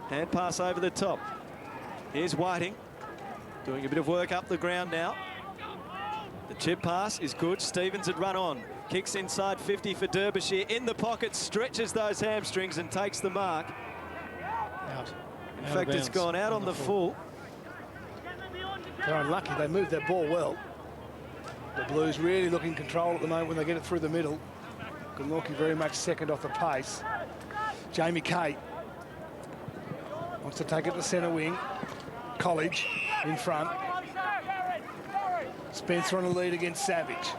Hand pass over the top. Here's Whiting. Doing a bit of work up the ground now. The chip pass is good. Stevens had run on. Kicks inside 50 for Derbyshire. In the pocket, stretches those hamstrings and takes the mark. In fact, it's gone out on the full. They're unlucky. They moved that ball well. The Blues really look in control at the moment when they get it through the middle. Glenorchy very much second off the pace. Jamie Kay wants to take it to centre wing. College in front. Spencer on a lead against Savage.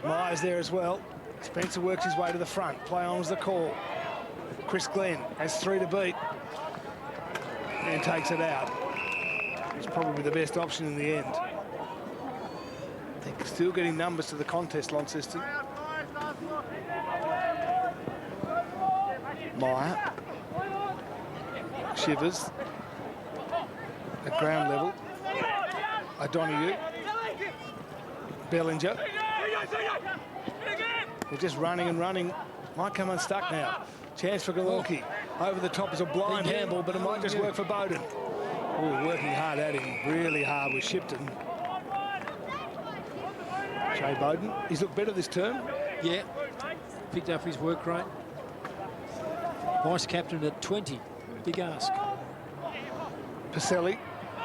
Myers there as well. Spencer works his way to the front. Play on was the call. Chris Glenn has 3 to beat and takes it out. It's probably the best option in the end. They're still getting numbers to the contest, Launceston. Meyer. Shivers. at ground level. O'Donoghue. Bellinger. They're just running and running. Might come unstuck now. Chance for Glenorchy. Over the top is a blind handball, but it might just work for Bowden. Oh, working hard at him. Really hard with Shipton. Jay Bowden. He's looked better this term. Yeah. Picked up his work rate. Vice captain at 20. Big ask. Pacelli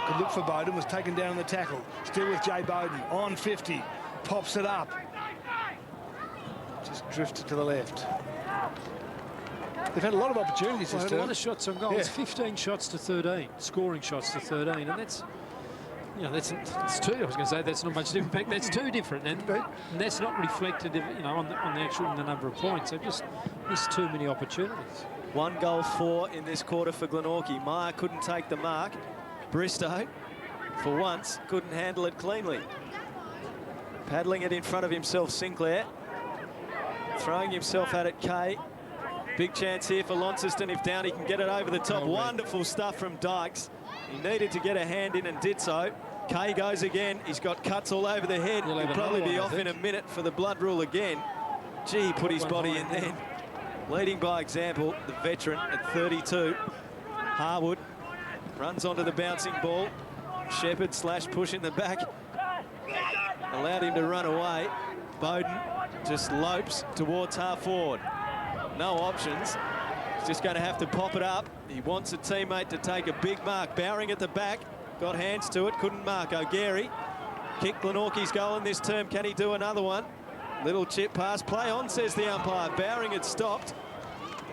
could look for Bowden, was taken down in the tackle. Still with Jay Bowden on 50. Pops it up. Just drifted to the left. They've had a lot of opportunities this term. A lot of shots on goal. Yeah. It's 15 shots to 13, scoring shots to 13, and that's, you know, that's two. I was going to say that's not much different. In fact, that's two different, and that's not reflected, you know, on the actual the number of points. They've just missed too many opportunities. 1 goal 4 in this quarter for Glenorchy. Meyer couldn't take the mark. Bristow, for once, couldn't handle it cleanly. Paddling it in front of himself, Sinclair. Throwing himself at it, Kay. Big chance here for Launceston if Downey can get it over the top. Wonderful stuff from Dykes. He needed to get a hand in and did so. Kay goes again. He's got cuts all over the head. He'll probably be off in a minute for the blood rule again. Gee, he put his body in then. Leading by example, the veteran at 32. Harwood runs onto the bouncing ball. Shepherd / push in the back. Allowed him to run away. Bowden just lopes towards half forward. No options. He's just going to have to pop it up. He wants a teammate to take a big mark. Bowring at the back. Got hands to it. Couldn't mark. O'Gary kicked Glenorchy's goal in this term. Can he do another one? Little chip pass. Play on, says the umpire. Bowring had stopped.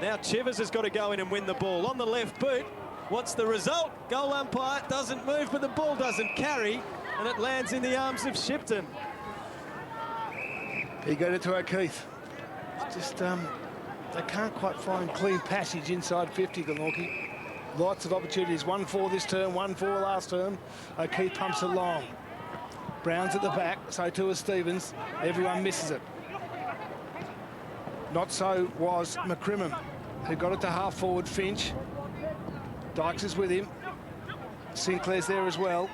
Now Chivers has got to go in and win the ball. On the left boot. What's the result? Goal umpire doesn't move, but the ball doesn't carry. And it lands in the arms of Shipton. He got it to O'Keefe. Just, they can't quite find clean passage inside 50, Glenorchy. Lots of opportunities. 1-4 this term, 1-4 last term. O'Keefe pumps it long. Brown's at the back, so too is Stevens. Everyone misses it. Not so was McCrimmon, who got it to half forward. Finch. Dykes is with him. Sinclair's there as well.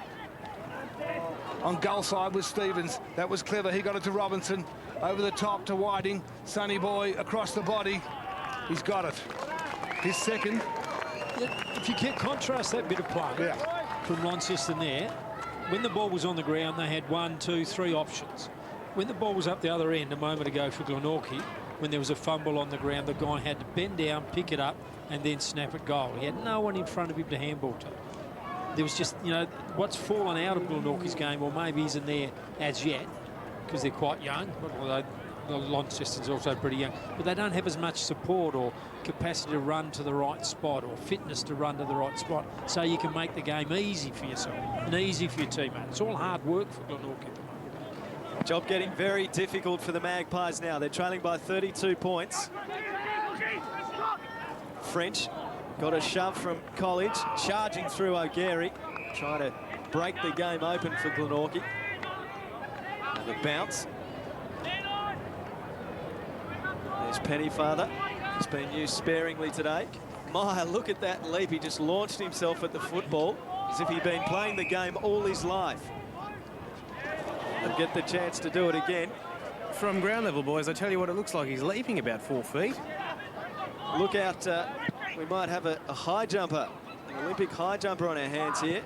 On goal side was Stevens. That was clever. He got it to Robinson. Over the top to Whiting. Sonny Boy across the body. He's got it. His second. If you can contrast that bit of play from Launceston there, when the ball was on the ground, they had 1, 2, 3 options. When the ball was up the other end a moment ago for Glenorchy, when there was a fumble on the ground, the guy had to bend down, pick it up, and then snap it goal. He had no one in front of him to handball to. There was just, you know, what's fallen out of Glenorchy's game, or maybe isn't there as yet, because they're quite young, although Launceston's also pretty young, but they don't have as much support or capacity to run to the right spot or fitness to run to the right spot, so you can make the game easy for yourself and easy for your teammate. It's all hard work for Glenorchy. Job getting very difficult for the Magpies now. They're trailing by 32 points. French got a shove from College, charging through O'Gary, trying to break the game open for Glenorchy. The bounce. There's Pennyfather. He's been used sparingly today. Meyer, look at that leap. He just launched himself at the football as if he'd been playing the game all his life. He'll get the chance to do it again. From ground level, boys, I tell you what, it looks like he's leaping about 4 feet. Look out, we might have a high jumper, an Olympic high jumper on our hands here.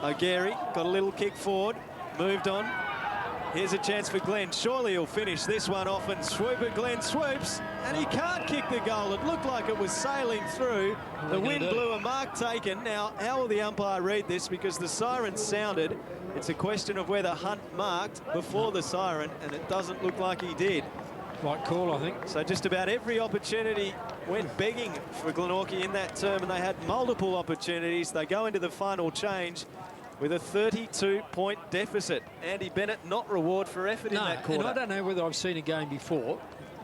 O'Gary got a little kick forward, moved on. Here's a chance for Glenn. Surely he'll finish this one off and swoop it. Glenn swoops, and he can't kick the goal. It looked like it was sailing through. The wind blew, a mark taken. Now, how will the umpire read this? Because the siren sounded. It's a question of whether Hunt marked before the siren, and it doesn't look like he did. Right call, I think. So just about every opportunity went begging for Glenorchy in that term, and they had multiple opportunities. They go into the final change with a 32-point deficit. Andy Bennett not reward for effort in that quarter. And I don't know whether I've seen a game before.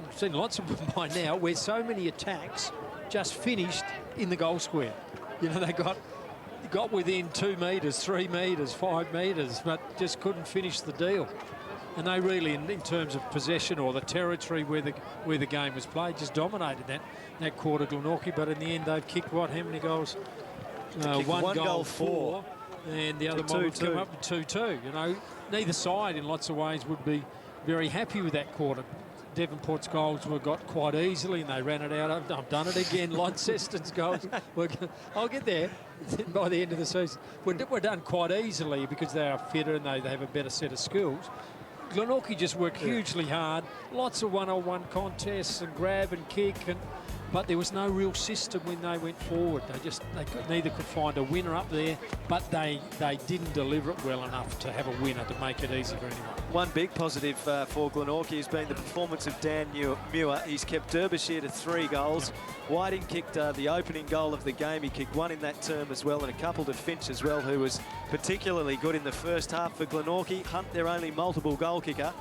I've seen lots of them by now where so many attacks just finished in the goal square. You know, they got within 2 metres, 3 metres, 5 metres, but just couldn't finish the deal. And they really, in terms of possession or the territory where the game was played, just dominated that quarter, Glenorchy. But in the end, they've kicked what? How many goals? 1 goal 4. and the other one would come up with 2-2. You know, neither side in lots of ways would be very happy with that quarter. Devonport's goals were got quite easily and they ran it out. I've done it again. Launceston's goals, I'll get there by the end of the season. We're done quite easily because they are fitter and they have a better set of skills. Glenorchy just worked hugely hard. Lots of one-on-one contests and grab and kick, but there was no real system when they went forward. Neither could find a winner up there, but they didn't deliver it well enough to have a winner to make it easy for anyone. One big positive for Glenorchy has been the performance of Dan Muir. He's kept Derbyshire to 3 goals. Whiting kicked the opening goal of the game. He kicked 1 in that term as well, and a couple to Finch as well, who was particularly good in the first half for Glenorchy. Hunt, their only multiple goal kicker.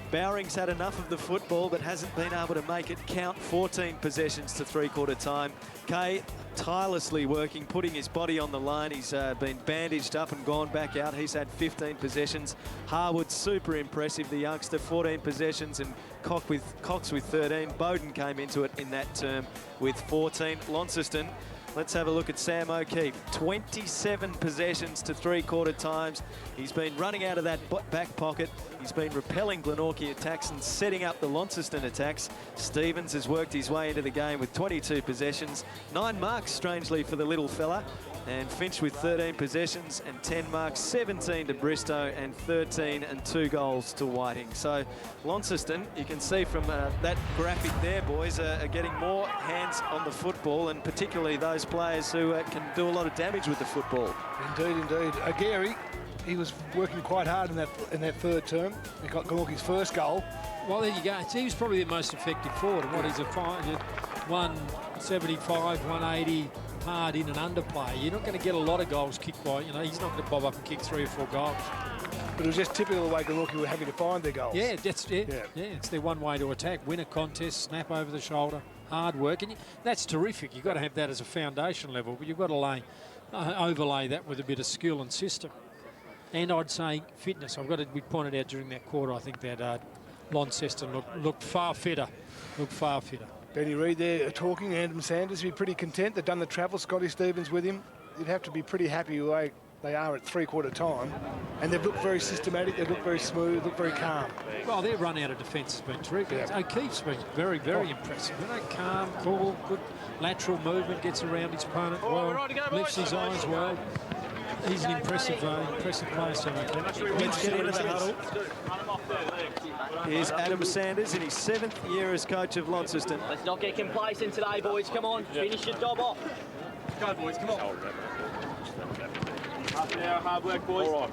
Bowring's had enough of the football but hasn't been able to make it count. 14 possessions to 3/4 time. Kay tirelessly working, putting his body on the line. He's been bandaged up and gone back out. He's had 15 possessions. Harwood, super impressive, the youngster, 14 possessions, and Cox with 13. Bowden came into it in that term with 14. Launceston, let's have a look at Sam O'Keefe. 27 possessions to 3/4 times. He's been running out of that back pocket. He's been repelling Glenorchy attacks and setting up the Launceston attacks. Stevens has worked his way into the game with 22 possessions. 9 marks, strangely, for the little fella. And Finch with 13 possessions and 10 marks, 17 to Bristow and 13 and 2 goals to Whiting. So Launceston, you can see from that graphic there, boys, are getting more hands on the football, and particularly those players who can do a lot of damage with the football. Indeed. Gary, he was working quite hard in that third term. He got Glenorchy's first goal. Well, there you go. He was probably the most effective forward. And what he's a 175, 180 hard in and under play. You're not going to get a lot of goals kicked by, he's not going to bob up and kick 3 or 4 goals. But it was just typical of the way Glenorchy were having to find their goals. Yeah, it's their one way to attack. Win a contest, snap over the shoulder, hard work. And that's terrific. You've got to have that as a foundation level, but you've got to overlay that with a bit of skill and system. And I'd say fitness. We pointed out during that quarter, I think that Launceston looked far fitter. Benny Reid there talking. Adam Sanders be pretty content. They've done the travel. Scotty Stevens with him. You'd have to be pretty happy the way they are at 3/4 time. And they've looked very systematic. They've looked very smooth, looked very calm. Well, their run out of defence has been terrific. Yeah. O'Keefe's been very, very impressive. Calm, cool, good lateral movement, gets around his opponent well, lifts his eyes well. He's an impressive player, so let's get into the huddle. Here's Adam Sanders in his 7th year as coach of Launceston. Let's not get complacent today, boys. Come on, finish your job off. Go, boys, come on. Half an hour hard work, boys. All right.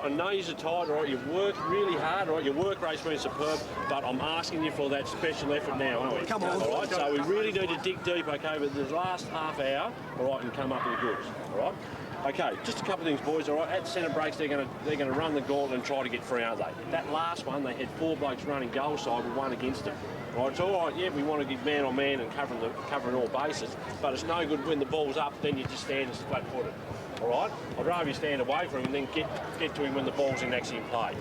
I know you're tired, all right. You've worked really hard, all right. Your work rate's been superb, but I'm asking you for that special effort now, aren't we? Come on. All right, so we really need to dig deep, okay, with the last half hour, all right, and come up with the goods, all right? Okay, just a couple of things, boys, all right. At centre breaks, they're going to run the gauntlet and try to get 3, aren't they? That last one, they had 4 blokes running goal side with 1 against them. All right, it's all right, yeah, we want to give man on man and covering all bases, but it's no good when the ball's up, then you just stand flat-footed. All right, I'd rather you stand away from him and then get to him when the ball's actually in play.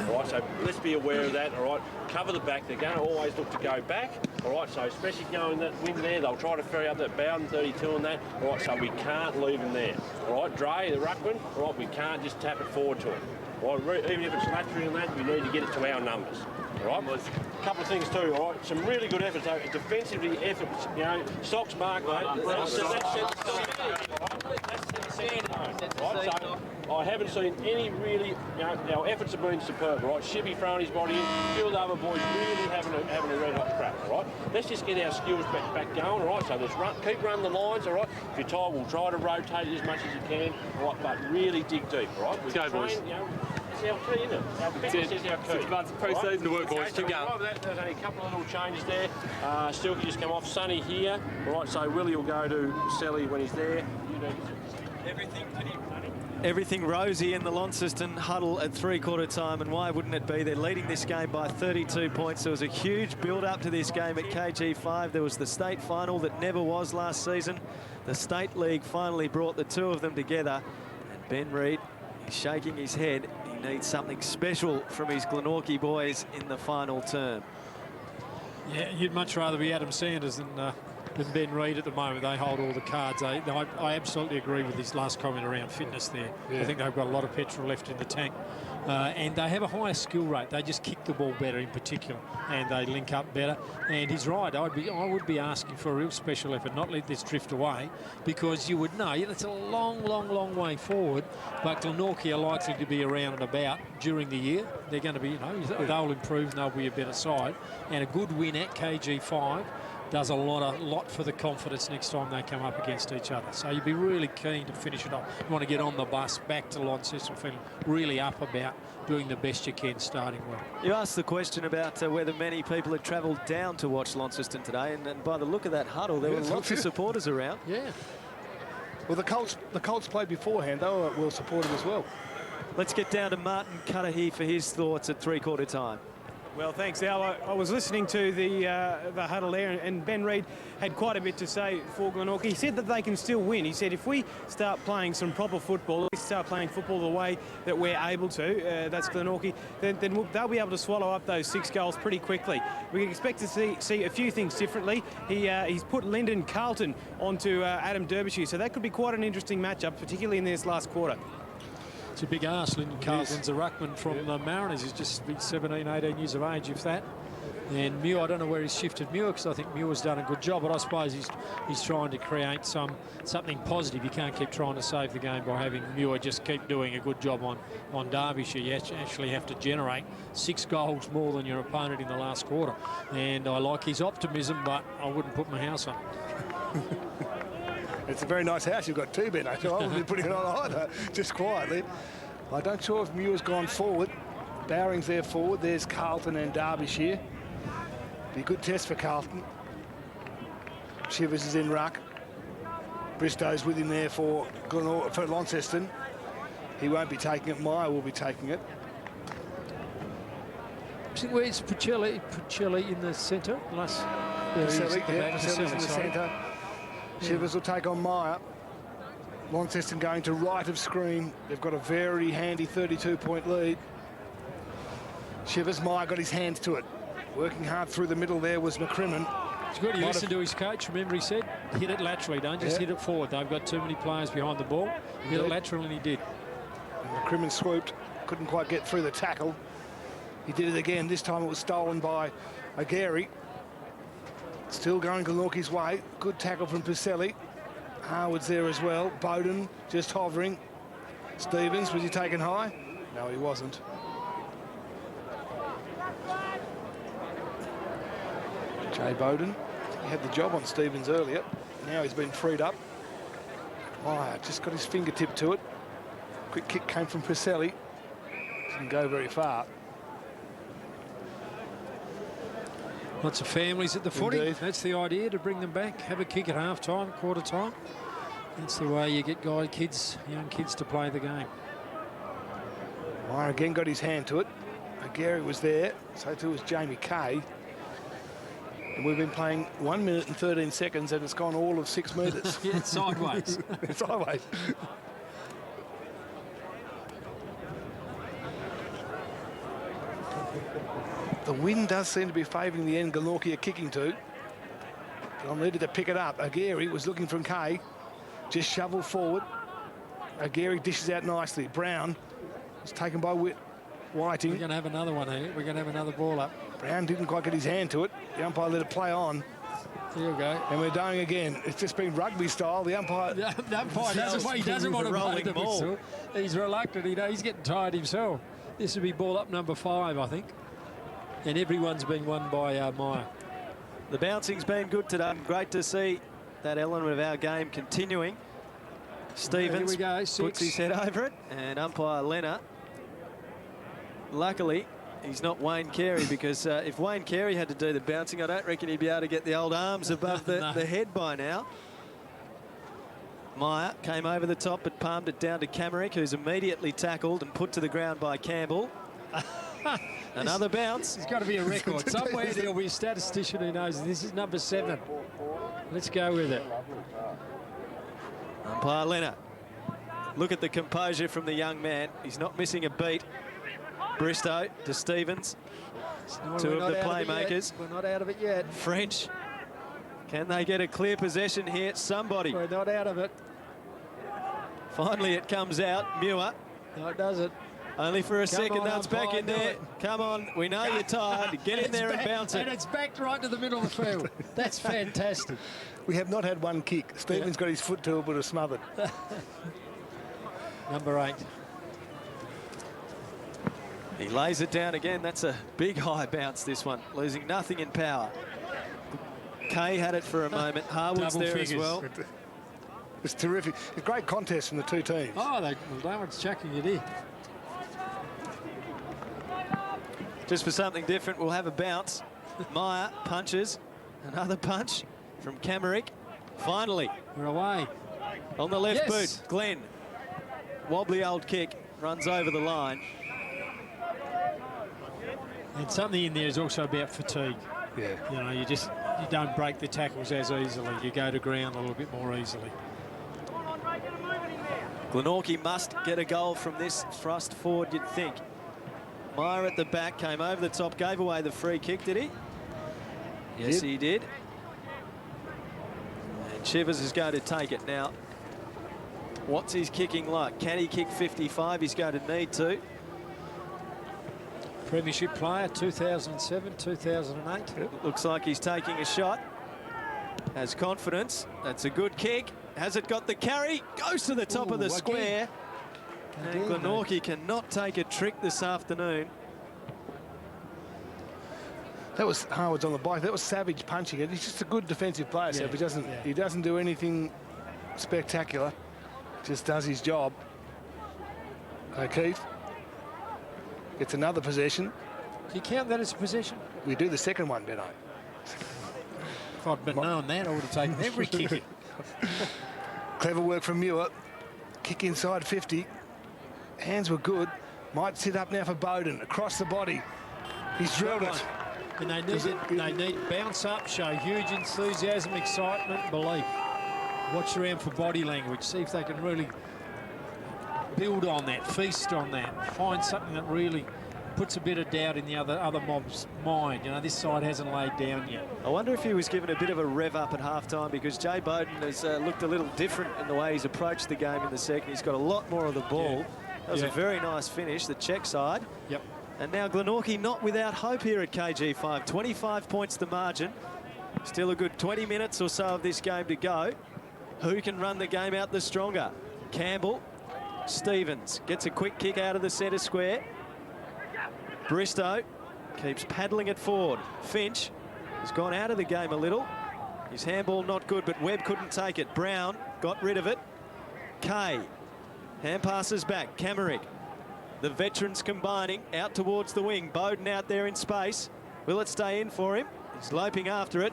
All right, so let's be aware of that. All right, cover the back. They're going to always look to go back. All right, so especially going that wing there, they'll try to ferry up that Bowden 32 and that. All right, so we can't leave him there. All right, Dre, the ruckman. All right, we can't just tap it forward to him. All right, even if it's laterally and that, we need to get it to our numbers. All right, a couple of things too. All right, some really good efforts. So defensively, efforts. Stocks mark, mate. Right, so I haven't seen any really, our efforts have been superb, right? Shippy throwing his body in, a few of the other boys really having a red hot crack, all right? Let's just get our skills back going, all right? So let's keep running the lines, all right? If you're tired, we'll try to rotate it as much as you can, all right? But really dig deep, all right? Let's go, boys. It's our key, isn't it? Our fitness is our key. 6 months pre-season to work, boys. Keep going. There's only a couple of little changes there. Stilkey just come off. Sonny here, all right? So Willie will go to Sally when he's there. Everything rosy in the Launceston huddle at 3/4 time, and why wouldn't it be? They're leading this game by 32 points. There was a huge build-up to this game at KG5. There was the state final that never was last season. The State League finally brought the 2 of them together, and Ben Reid is shaking his head. He needs something special from his Glenorchy boys in the final term. Yeah, you'd much rather be Adam Sanders than than Ben Reid at the moment. They hold all the cards. I absolutely agree with his last comment around fitness there. Yeah. I think they've got a lot of petrol left in the tank. And they have a higher skill rate. They just kick the ball better in particular, and they link up better. And he's right. I would be asking for a real special effort, not let this drift away, because you would know it's a long way forward. But Glenorchy are likely to be around and about during the year. They're going to be, they'll improve and they'll be a better side. And a good win at KG5 does a lot for the confidence next time they come up against each other. So you'd be really keen to finish it off. You want to get on the bus back to Launceston feeling really up about doing the best you can, starting well. You asked the question about whether many people had travelled down to watch Launceston today, and by the look of that huddle, there were lots of supporters around. Yeah. Well, the Colts played beforehand. They were well supported as well. Let's get down to Martin Cudahy for his thoughts at three-quarter time. Well, thanks, Al. I was listening to the huddle there, and Ben Reid had quite a bit to say for Glenorchy. He said that they can still win. He said if we start playing some proper football, if we start playing football the way that we're able to, that's Glenorchy, then they'll be able to swallow up those 6 goals pretty quickly. We can expect to see a few things differently. He's put Lyndon Carlton onto Adam Derbyshire, so that could be quite an interesting matchup, particularly in this last quarter. It's a big ask. Lyndon Carlton's a ruckman from the Mariners. He's just 17, 18 years of age, if that. And Muir, I don't know where he's shifted Muir, because I think Muir's done a good job, but I suppose he's trying to create something positive. You can't keep trying to save the game by having Muir just keep doing a good job on Derbyshire. You actually have to generate 6 goals more than your opponent in the last quarter. And I like his optimism, but I wouldn't put my house on it. It's a very nice house you've got too, Ben. I wouldn't be putting it on either, just quietly. I don't sure if Muir's gone forward. Bowring's there forward. There's Carlton and Derbyshire. Be a good test for Carlton. Shivers is in ruck. Bristow's with him there for Launceston. He won't be taking it. Meyer will be taking it. Where's Pacelli in the centre? Pacelli's in the centre. Shivers will take on Meyer. Launceston going to right of screen. They've got a very handy 32-point lead. Shivers, Meyer got his hands to it. Working hard through the middle there was McCrimmon. It's good he listened to his coach. Remember, he said, hit it laterally, don't just hit it forward. They've got too many players behind the ball. Hit it lateral, and he did. And McCrimmon swooped, couldn't quite get through the tackle. He did it again. This time it was stolen by Agary. Still going Glenorchy's way. Good tackle from Pacelli. Harwood's there as well. Bowden just hovering. Stevens, was he taken high? No, he wasn't. Jay Bowden, he had the job on Stevens earlier. Now he's been freed up. Meyer just got his fingertip to it. Quick kick came from Pacelli. Didn't go very far. Lots of families at the footy. Indeed. That's the idea, to bring them back. Have a kick at half-time, quarter-time. That's the way you get young kids to play the game. Meyer again got his hand to it. Gary was there, so too was Jamie Kay. And we've been playing 1 minute and 13 seconds, and it's gone all of 6 metres. Yeah, sideways. Sideways. The wind does seem to be favouring the end Glenorchy are kicking to. I'm ready to pick it up. Agary was looking from Kay. Just shovel forward. Agary dishes out nicely. Brown was taken by Whiting. We're going to have another one here. We're going to have another ball up. Brown didn't quite get his hand to it. The umpire let it play on. Here we go. And we're going again. It's just been rugby style. The umpire... The umpire doesn't want to play the whistle. He's reluctant. He's getting tired himself. This will be ball up number 5, I think. And everyone's been won by Meyer. The bouncing's been good today. Great to see that element of our game continuing. Stevens puts his head over it, and umpire Leonard. Luckily, he's not Wayne Carey, because if Wayne Carey had to do the bouncing, I don't reckon he'd be able to get the old arms above the head by now. Meyer came over the top but palmed it down to Camerick, who's immediately tackled and put to the ground by Campbell. Another bounce. There's got to be a record. Somewhere there'll be a statistician who knows this is number 7. Let's go with it. Umpire Leonard. Look at the composure from the young man. He's not missing a beat. Bristow to Stevens. Two of the playmakers. We're not out of it yet. French Can they get a clear possession here? Somebody. We're not out of it. Finally, it comes out. Muir. No, it doesn't. Only for a second. That's back in there. Come on. We know you're tired. Get in there and bounce it. And it's back right to the middle of the field. That's fantastic. We have not had one kick. Stephen's got his foot to it, but it's smothered. Number 8. He lays it down again. That's a big high bounce, this one. Losing nothing in power. Kay had it for a moment. Harwood's Double there figures. as well. It's terrific. A great contest from the two teams. Oh, well, Darren's chucking it in. Just for something different, we'll have a bounce. Meyer punches. Another punch from Camerick. Finally. We're away. On the left Yes. boot, Glenn. Wobbly old kick. Runs over the line. And something in there is also about fatigue. Yeah. You know, you don't break the tackles as easily. You go to ground a little bit more easily. Glenorchy must get a goal from this thrust forward, you'd think. Meyer at the back, came over the top, gave away the free kick, did he? Yes, he did. And Chivers is going to take it now. What's his kicking like? Can he kick 55? He's going to need to. Premiership player, 2007, 2008. Looks like he's taking a shot. Has confidence. That's a good kick. Has it got the carry? Goes to the top of the square. And Glenorchy cannot take a trick this afternoon. That was Harwood's on the bike. That was Savage punching it. He's just a good defensive player, so he doesn't do anything spectacular. Just does his job. O'Keefe gets another possession. Do you count that as a possession? We do the second one, Benno. If I'd known that, I would have taken every kick. Clever work from Muir. Kick inside 50. Hands were good. Might sit up now for Bowden. Across the body. He's drilled it. And they need bounce up, show huge enthusiasm, excitement, belief. Watch around for body language. See if they can really build on that, feast on that, find something that really puts a bit of doubt in the other mob's mind. You know, this side hasn't laid down yet. I wonder if he was given a bit of a rev up at half-time, because Jay Bowden has looked a little different in the way he's approached the game in the second. He's got a lot more of the ball. That was a very nice finish, the check side. Yep. And now Glenorchy not without hope here at KG5. 25 points the margin. Still a good 20 minutes or so of this game to go. Who can run the game out the stronger? Campbell, Stevens gets a quick kick out of the centre square. Bristow keeps paddling it forward. Finch has gone out of the game a little. His handball not good, but Webb couldn't take it. Brown got rid of it. Kay, hand passes back. Camerick. The veterans combining out towards the wing. Bowden out there in space. Will it stay in for him? He's loping after it.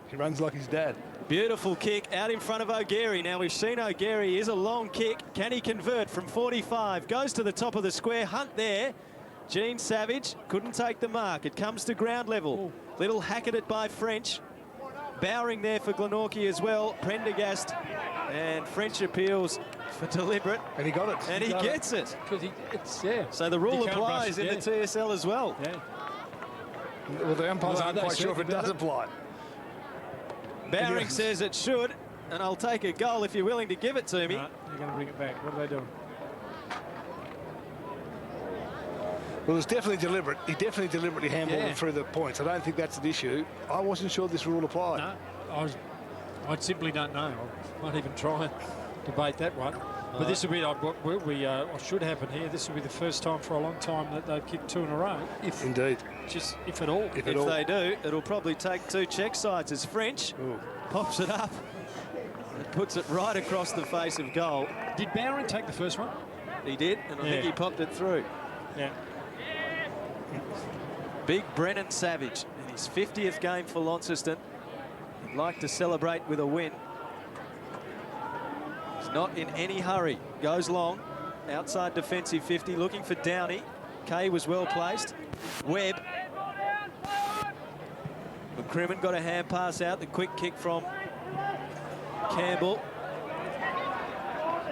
He runs like his dad. Beautiful kick out in front of O'Geary. Now we've seen O'Geary is a long kick. Can he convert from 45? Goes to the top of the square. Hunt there. Gene Savage couldn't take the mark. It comes to ground level. Little hack at it by French. Bowering there for Glenorchy as well. Prendergast and French appeals for deliberate. And he got it. And he gets it. It's So the rule applies in the TSL as well. Yeah. Well, the umpires aren't quite sure if it does apply. Bowering says it should, and I'll take a goal if you're willing to give it to me. Right, they're going to bring it back. What are they doing? Well, it was definitely deliberate. He definitely deliberately handballed him through the points. I don't think that's an issue. I wasn't sure this rule applied. No, I simply don't know. I won't even try and debate that one. But this will be what should happen here. This will be the first time for a long time that they've kicked 2 in a row. Indeed. Just if at all. If they do, it'll probably take 2 check sides as French pops it up and puts it right across the face of goal. Did Bowering take the first one? He did, and I think he popped it through. Yeah. Big Brennan Savage in his 50th game for Launceston. He'd like to celebrate with a win. He's not in any hurry. Goes long. Outside defensive 50, looking for Downey. Kay was well placed. Webb. McCrimmon got a hand pass out. The quick kick from Campbell.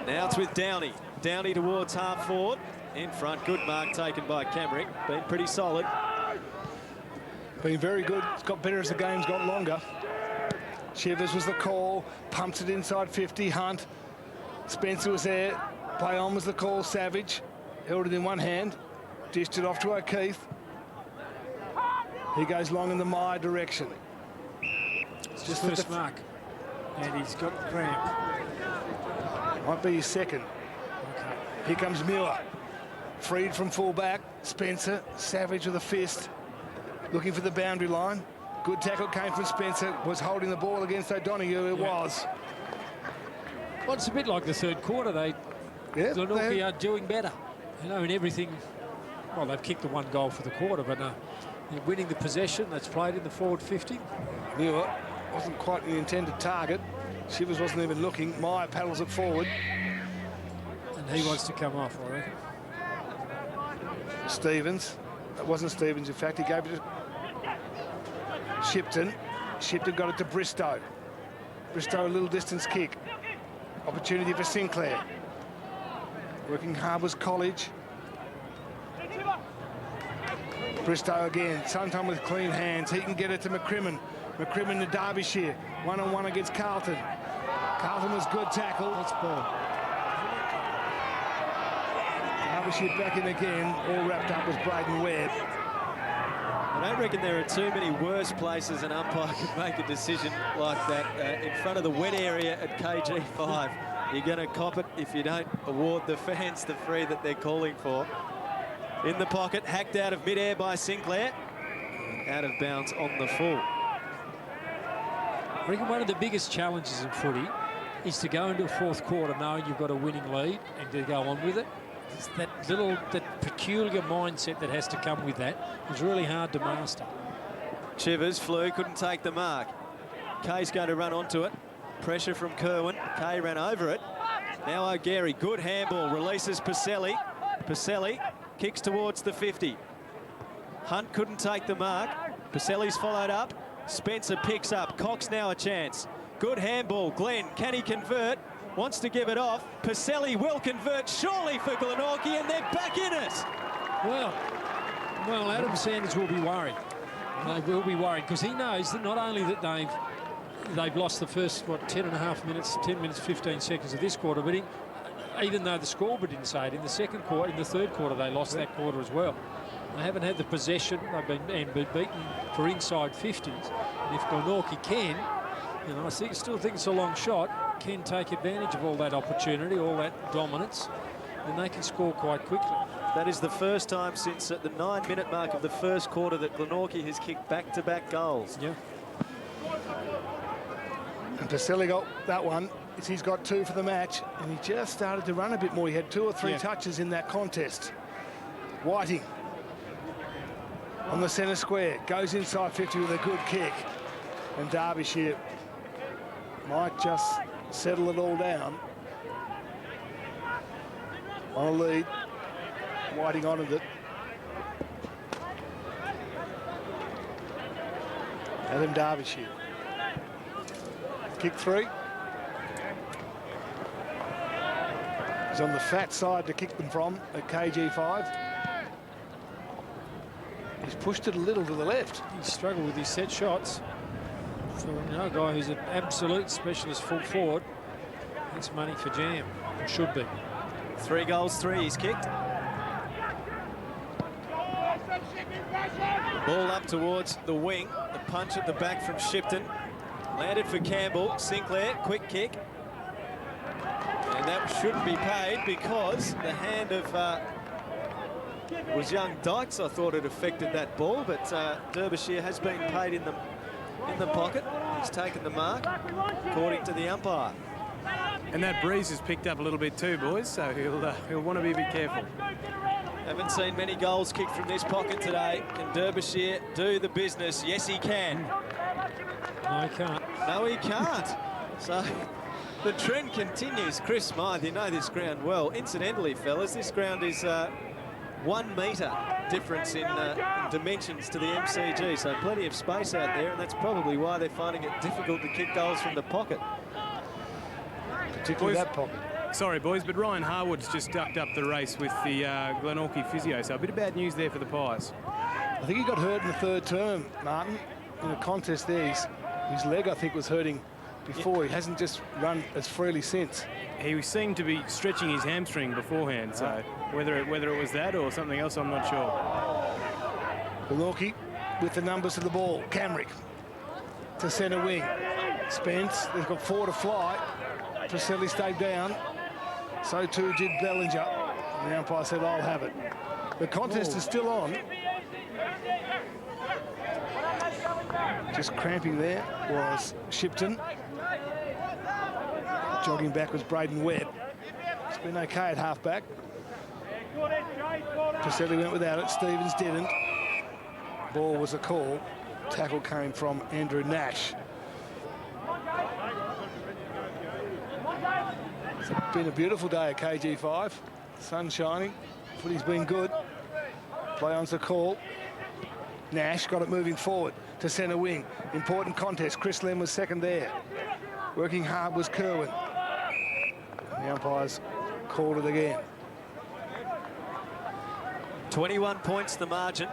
Now it's with Downey. Downey towards half forward. In front, good mark taken by Camerick. Been pretty solid. Been very good. It's got better as the game's got longer. Shivers was the call, pumps it inside 50, Hunt. Spencer was there, play on was the call, Savage. Held it in one hand, dished it off to O'Keefe. He goes long in the Myer direction. It's just first mark, and he's got cramp. Might be his second. Okay. Here comes Muir. Freed from full back. Spencer, Savage with a fist. Looking for the boundary line. Good tackle came from Spencer. Was holding the ball against O'Donoghue. It was. Well, it's a bit like the third quarter. Glenorchy are doing better. You know, in everything. Well, they've kicked the one goal for the quarter, but they're winning the possession that's played in the forward 50. Muir wasn't quite the intended target. Shivers wasn't even looking. Myer paddles it forward. And he wants to come off, I reckon. Stevens. That wasn't Stevens, in fact. He gave it to Shipton. Shipton got it to Bristow. Bristow, a little distance kick. Opportunity for Sinclair. Working Harbours College. Bristow again, sometime with clean hands. He can get it to McCrimmon. McCrimmon to Derbyshire. One-on-one against Carlton. Carlton was good tackle. That's ball. Derbyshire back in again, all wrapped up with Braden Webb. I don't reckon there are too many worse places an umpire could make a decision like that in front of the wet area at KG5. You're going to cop it if you don't award the fans the free that they're calling for. In the pocket, hacked out of midair by Sinclair. Out of bounds on the full. I reckon one of the biggest challenges in footy is to go into a fourth quarter knowing you've got a winning lead and to go on with it. It's that peculiar mindset that has to come with that is really hard to master. Chivers flew, couldn't take the mark. Kay's going to run onto it. Pressure from Kerwin. Kay ran over it. Now O'Gary, good handball, releases Pacelli. Pacelli kicks towards the 50. Hunt couldn't take the mark. Pacelli's followed up. Spencer picks up. Cox now a chance. Good handball. Glenn, can he convert? Wants to give it off. Pacelli will convert surely for Glenorchy, and they're back in it. Well, Adam Sanders will be worried. They will be worried because he knows that not only that they've lost the first 10 minutes, 15 seconds of this quarter, but even though the scoreboard didn't say it, in the second quarter, in the third quarter, they lost that quarter as well. They haven't had the possession. They've been beaten for inside 50s. And if Glenorchy can, you know, I still think it's a long shot, can take advantage of all that opportunity, all that dominance, then they can score quite quickly. That is the first time since the 9-minute mark of the first quarter that Glenorchy has kicked back-to-back goals. Yeah. And Pacelli got that one. He's got 2 for the match, and he just started to run a bit more. He had 2 or 3 touches in that contest. Whiting on the centre square, goes inside 50 with a good kick. And Derbyshire might just settle it all down. On a lead. Whiting honoured it. Adam Derbyshire. Kick 3. He's on the fat side to kick them from at KG5. He's pushed it a little to the left. He's struggled with his set shots. For a guy who's an absolute specialist full forward, that's money for Jam. It should be. 3 goals, 3 he's kicked. Ball up towards the wing. The punch at the back from Shipton. Landed for Campbell. Sinclair, quick kick. And that shouldn't be paid because the hand of was young Dykes. I thought it affected that ball, but Derbyshire has been paid in the pocket. He's taken the mark, according to the umpire. And that breeze has picked up a little bit too, boys, so he'll want to be a bit careful. Haven't seen many goals kicked from this pocket today. Can Derbyshire do the business? Yes, he can. No, he can't. No, he can't. So the trend continues. Chris Smythe, you know this ground well. Incidentally, fellas, this ground is 1 metre difference in dimensions to the MCG, so plenty of space out there, and that's probably why they're finding it difficult to kick goals from the pocket. Particularly that pocket. Sorry, boys, but Ryan Harwood's just ducked up the race with the Glenorchy physio, so a bit of bad news there for the Pies. I think he got hurt in the 3rd term, Martin, in a contest there. His leg, I think, was hurting before. He hasn't just run as freely since. He seemed to be stretching his hamstring beforehand, so whether it was that or something else, I'm not sure. Glenorchy with the numbers of the ball. Camrick to centre wing. Spence, they've got 4 to fly. Pacelli stayed down. So too did Bellinger. And the umpire said, I'll have it. The contest is still on. Just cramping there was Shipton. Jogging back was Braden Webb. It's been okay at half-back. Pacelli went without it. Stevens didn't. Ball was a call. Tackle came from Andrew Nash. It's been a beautiful day at KG5. Sun shining. Footy's been good. Play on's the call. Nash got it moving forward to centre wing. Important contest. Chris Lem was second there. Working hard was Kerwin. The umpires called it again. 21 points the margin.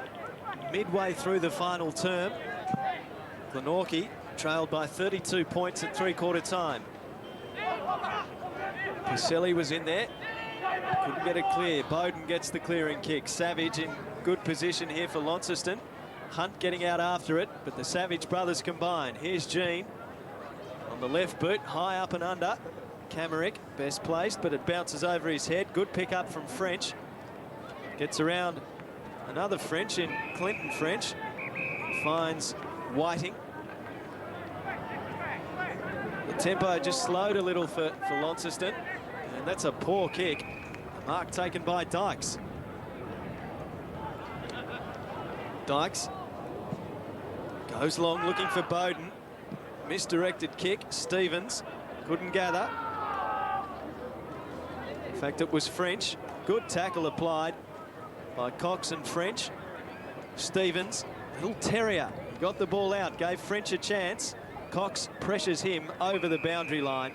Midway through the final term. Glenorchy trailed by 32 points at three-quarter time. Pacelli was in there. Couldn't get it clear. Bowden gets the clearing kick. Savage in good position here for Launceston. Hunt getting out after it, but the Savage brothers combine. Here's Jean on the left boot, high up and under. Camerick, best placed, but it bounces over his head. Good pick up from French. Gets around another French in Clinton French. Finds Whiting. The tempo just slowed a little for Launceston, and that's a poor kick. Mark taken by Dykes. Dykes goes long looking for Bowden. Misdirected kick. Stevens couldn't gather. In fact, it was French. Good tackle applied by Cox and French. Stevens, little terrier, got the ball out, gave French a chance. Cox pressures him over the boundary line.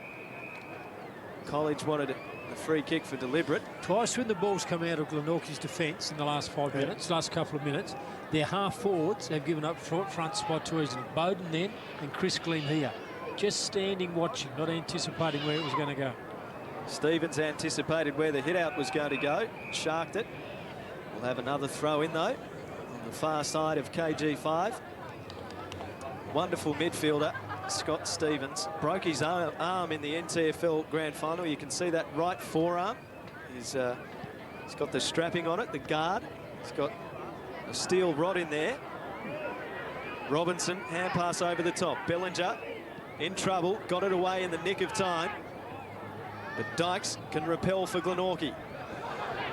College wanted the free kick for deliberate. Twice when the ball's come out of Glenorchy's defence in the last 5 minutes, last couple of minutes, their half forwards have given up front spot to reason. Bowden then and Chris Glenn here. Just standing watching, not anticipating where it was going to go. Stevens anticipated where the hit out was going to go, sharked it. We'll have another throw in though on the far side of KG5. Wonderful midfielder Scott Stevens broke his arm in the NTFL Grand Final. You can see that right forearm. He's got the strapping on it, the guard. He's got a steel rod in there. Robinson, hand pass over the top. Bellinger in trouble, got it away in the nick of time. But Dykes can repel for Glenorchy.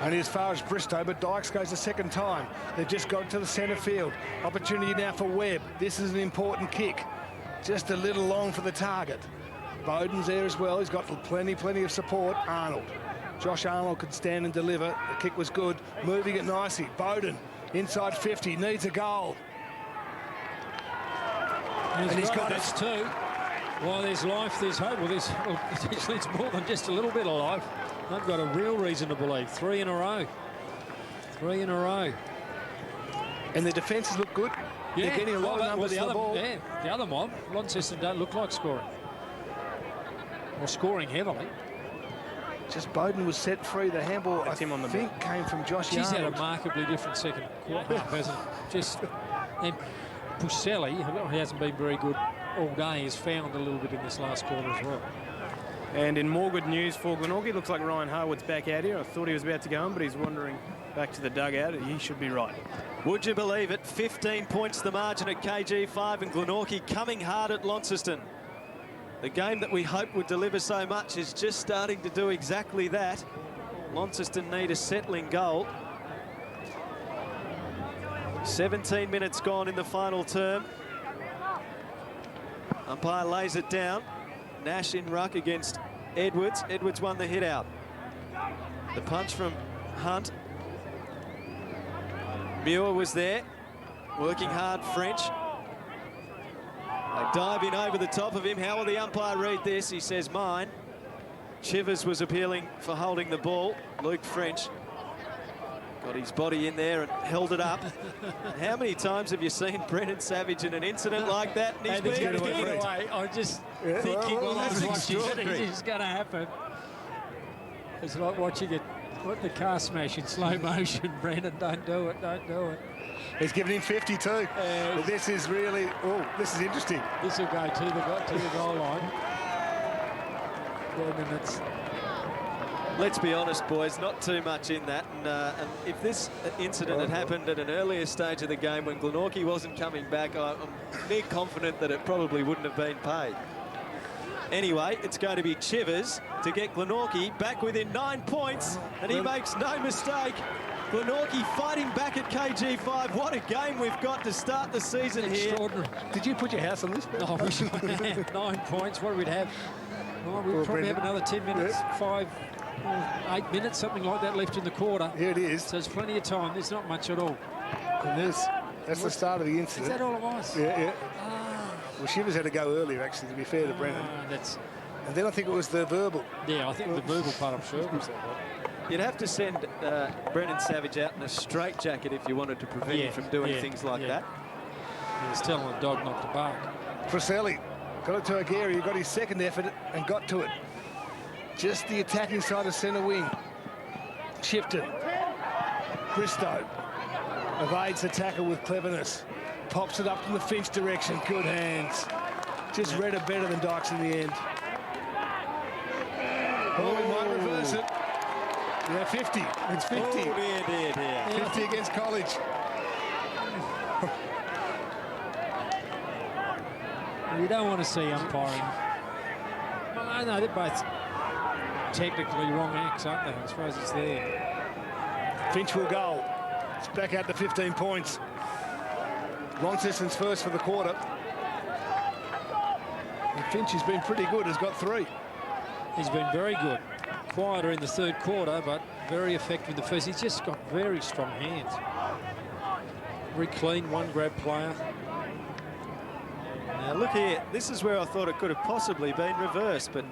Only as far as Bristow, but Dykes goes a second time. They've just got to the centre field. Opportunity now for Webb. This is an important kick. Just a little long for the target. Bowden's there as well. He's got plenty of support. Arnold. Josh Arnold could stand and deliver. The kick was good. Moving it nicely. Bowden inside 50. Needs a goal. And he's got it. That's two. While there's life, there's hope. Well, it's more than just a little bit of life. They've got a real reason to believe. 3 in a row. 3 in a row. And the defences look good. Yeah. They're getting a lot of numbers on the ball. Yeah, the other mob, Launceston don't look like scoring. Or scoring heavily. Just Bowden was set free. The handball, I think, came from Josh She's Arnold. had a markedly different second half, hasn't it? Just, and Pacelli, he hasn't been very good all day, has found a little bit in this last quarter as well. And in more good news for Glenorchy, looks like Ryan Harwood's back out here. I thought he was about to go on, but he's wandering back to the dugout. He should be right. Would you believe it? 15 points the margin at KG5, and Glenorchy coming hard at Launceston. The game that we hoped would deliver so much is just starting to do exactly that. Launceston need a settling goal. 17 minutes gone in the final term. Umpire lays it down. Nash in ruck against Edwards. Edwards won the hit out. The punch from Hunt. Muir was there, working hard, French. They dive in over the top of him. How will the umpire read this? He says, mine. Chivers was appealing for holding the ball. Luke French Got his body in there and held it up. How many times have you seen Brendan Savage in an incident like that? And he's been away. I just thinking while I was watching it is going to happen. It's like watching it. What the car smash in slow motion, Brendan. Don't do it. Don't do it. He's given him 52. This is really, this is interesting. This will go to the goal line. Well, it's... Let's be honest, boys, not too much in that. And if this incident had happened at an earlier stage of the game when Glenorchy wasn't coming back, I'm near confident that it probably wouldn't have been paid. Anyway, it's going to be Chivers to get Glenorchy back within 9 points, and he makes no mistake. Glenorchy fighting back at KG5. What a game we've got to start the season here. Extraordinary. Did you put your house on this? No, we should have 9 points. What would we have? Well, we'll probably have another 10 minutes, 5 or 8 minutes, something like that left in the quarter. Here it is. So there's plenty of time. There's not much at all. And that's the start of the incident. Is that all it was? Yeah. Well, Shivers had to go earlier, actually, to be fair to Brendan. And then I think it was the verbal. Yeah, I think the verbal part, I'm sure. You'd have to send Brendan Savage out in a straitjacket if you wanted to prevent him from doing things like that. He was telling the dog not to bark. Frisselli got it to Aguirre. He got his second effort and got to it. Just the attacking side of centre wing. Shifted. Bristow evades the tackle with cleverness. Pops it up in the Finch direction. Good hands. Just read it better than Dykes in the end. Oh, he might reverse it. Yeah, 50. It's 50. Oh, dear. 50 against College. You don't want to see umpiring. Well, I know they're both technically wrong acts, aren't they? I suppose it's there. Finch will go. It's back out to 15 points. Launceston's first for the quarter. And Finch has been pretty good, has got 3. He's been very good. Quieter in the third quarter, but very effective in the first. He's just got very strong hands. Very clean, one grab player. Now look here, this is where I thought it could have possibly been reversed, but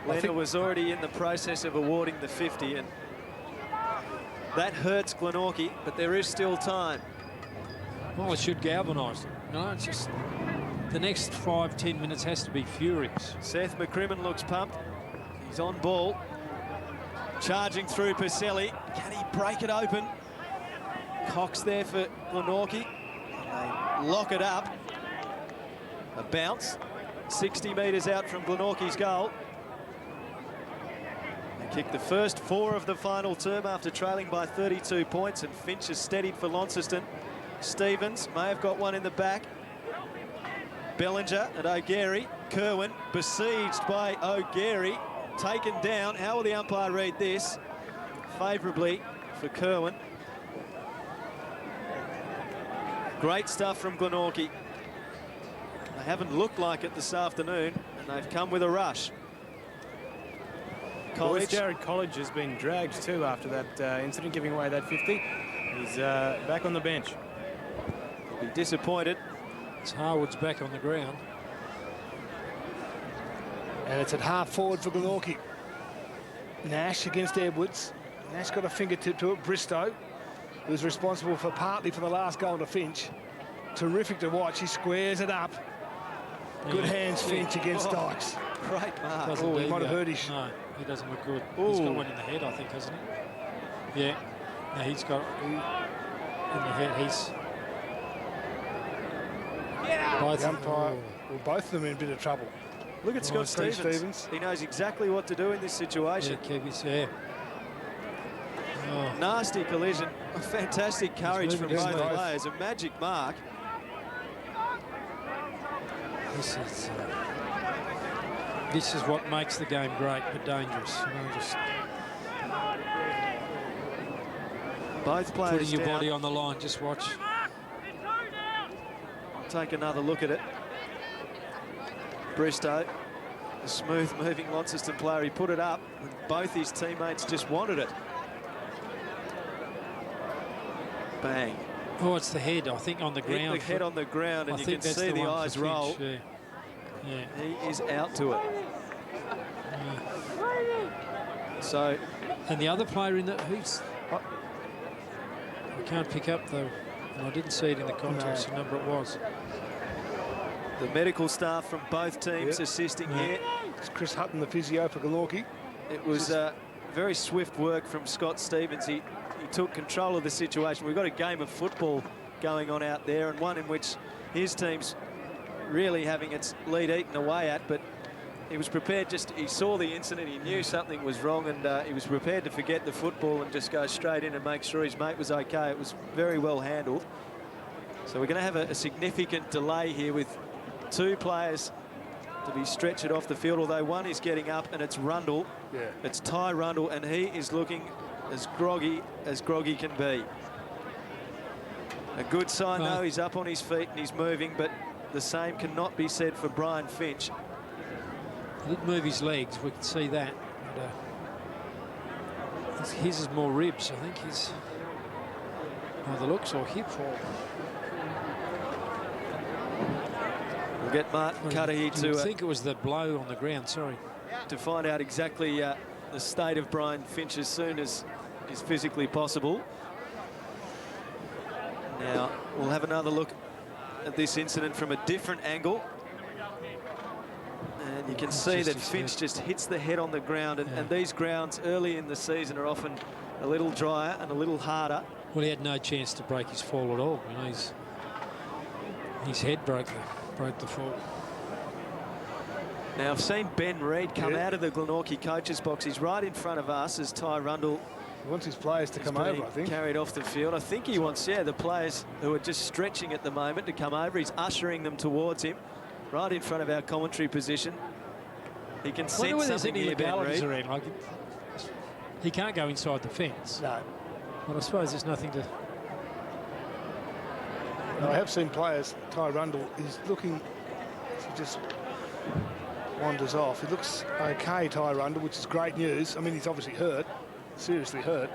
Leonard was already in the process of awarding the 50, and that hurts Glenorchy, but there is still time. Well, it should galvanise them. No, it's just the next 5-10 minutes has to be furious. Seth McCrimmon looks pumped. He's on ball. Charging through Pacelli. Can he break it open? Cox there for Glenorchy. They lock it up. A bounce. 60 metres out from Glenorchy's goal. They kicked the first 4 of the final term after trailing by 32 points, and Finch has steadied for Launceston. Stevens may have got one in the back. Bellinger and O'Gary. Kerwin besieged by O'Gary. Taken down. How will the umpire read this? Favourably for Kerwin. Great stuff from Glenorchy. They haven't looked like it this afternoon, and they've come with a rush. College. Jared College has been dragged too after that incident, giving away that 50. He's back on the bench. He'll be disappointed. It's Harwood's back on the ground. And it's at half forward for Glenorchy. Nash against Edwards. Nash got a fingertip to it. Bristow, who's responsible for partly for the last goal to Finch. Terrific to watch. He squares it up. Good hands, Finch against Dykes. Great mark. Oh, he might have hurt his... No, he doesn't look good. He's got one in the head, I think, hasn't he? Yeah. No, he's got in the head. He's... Both of them in a bit of trouble. Look at Scott Stevens. He knows exactly what to do in this situation. Yeah, Kevy's there. Oh. Nasty collision. Fantastic courage from both players. A magic mark. This is what makes the game great but dangerous. You know, just both players putting your down. body on the line. Just watch. Take another look at it. Bristow, a smooth-moving Launceston player. He put it up, and both his teammates just wanted it. Bang. Oh, it's the head, I think, on the ground. Hit the head on the ground, and you can see the eyes roll. Yeah. He is out to it. Yeah. So, and the other player in the I can't pick up, though, and I didn't see it in the context, the number it was. The medical staff from both teams assisting here. It's Chris Hutton, the physio for Glenorchy. It was very swift work from Scott Stevens. He took control of the situation. We've got a game of football going on out there, and one in which his team's really having its lead eaten away at, but he was prepared. He saw the incident, he knew something was wrong, and he was prepared to forget the football and just go straight in and make sure his mate was okay. It was very well handled. So we're going to have a significant delay here with 2 players to be stretchered off the field, although one is getting up, and it's Rundle. Yeah. It's Ty Rundle, and he is looking as groggy can be. A good sign, though. He's up on his feet and he's moving, but the same cannot be said for Brian Finch. He did move his legs, we can see that. But, his is more ribs, I think. His, by the looks, or hip fall. We'll get Martin Cudahy to... I think it was the blow on the ground, sorry. To find out exactly the state of Brian Finch as soon as is physically possible. Now, we'll have another look at this incident from a different angle. And you can see that Finch just hits the head on the ground. And these grounds early in the season are often a little drier and a little harder. Well, he had no chance to break his fall at all. You know, his head broke the fall. Now, I've seen Ben Reid come out of the Glenorchy coaches box. He's right in front of us as Ty Rundle... He wants his players to come over, I think. Carried off the field. I think he wants, the players who are just stretching at the moment to come over. He's ushering them towards him, right in front of our commentary position. He can sense something here, Ben Reid. Like he can't go inside the fence. No. But I suppose there's nothing to... I have seen players, Ty Rundle is looking, he just wanders off. He looks okay, Ty Rundle, which is great news. I mean, he's obviously hurt, seriously hurt,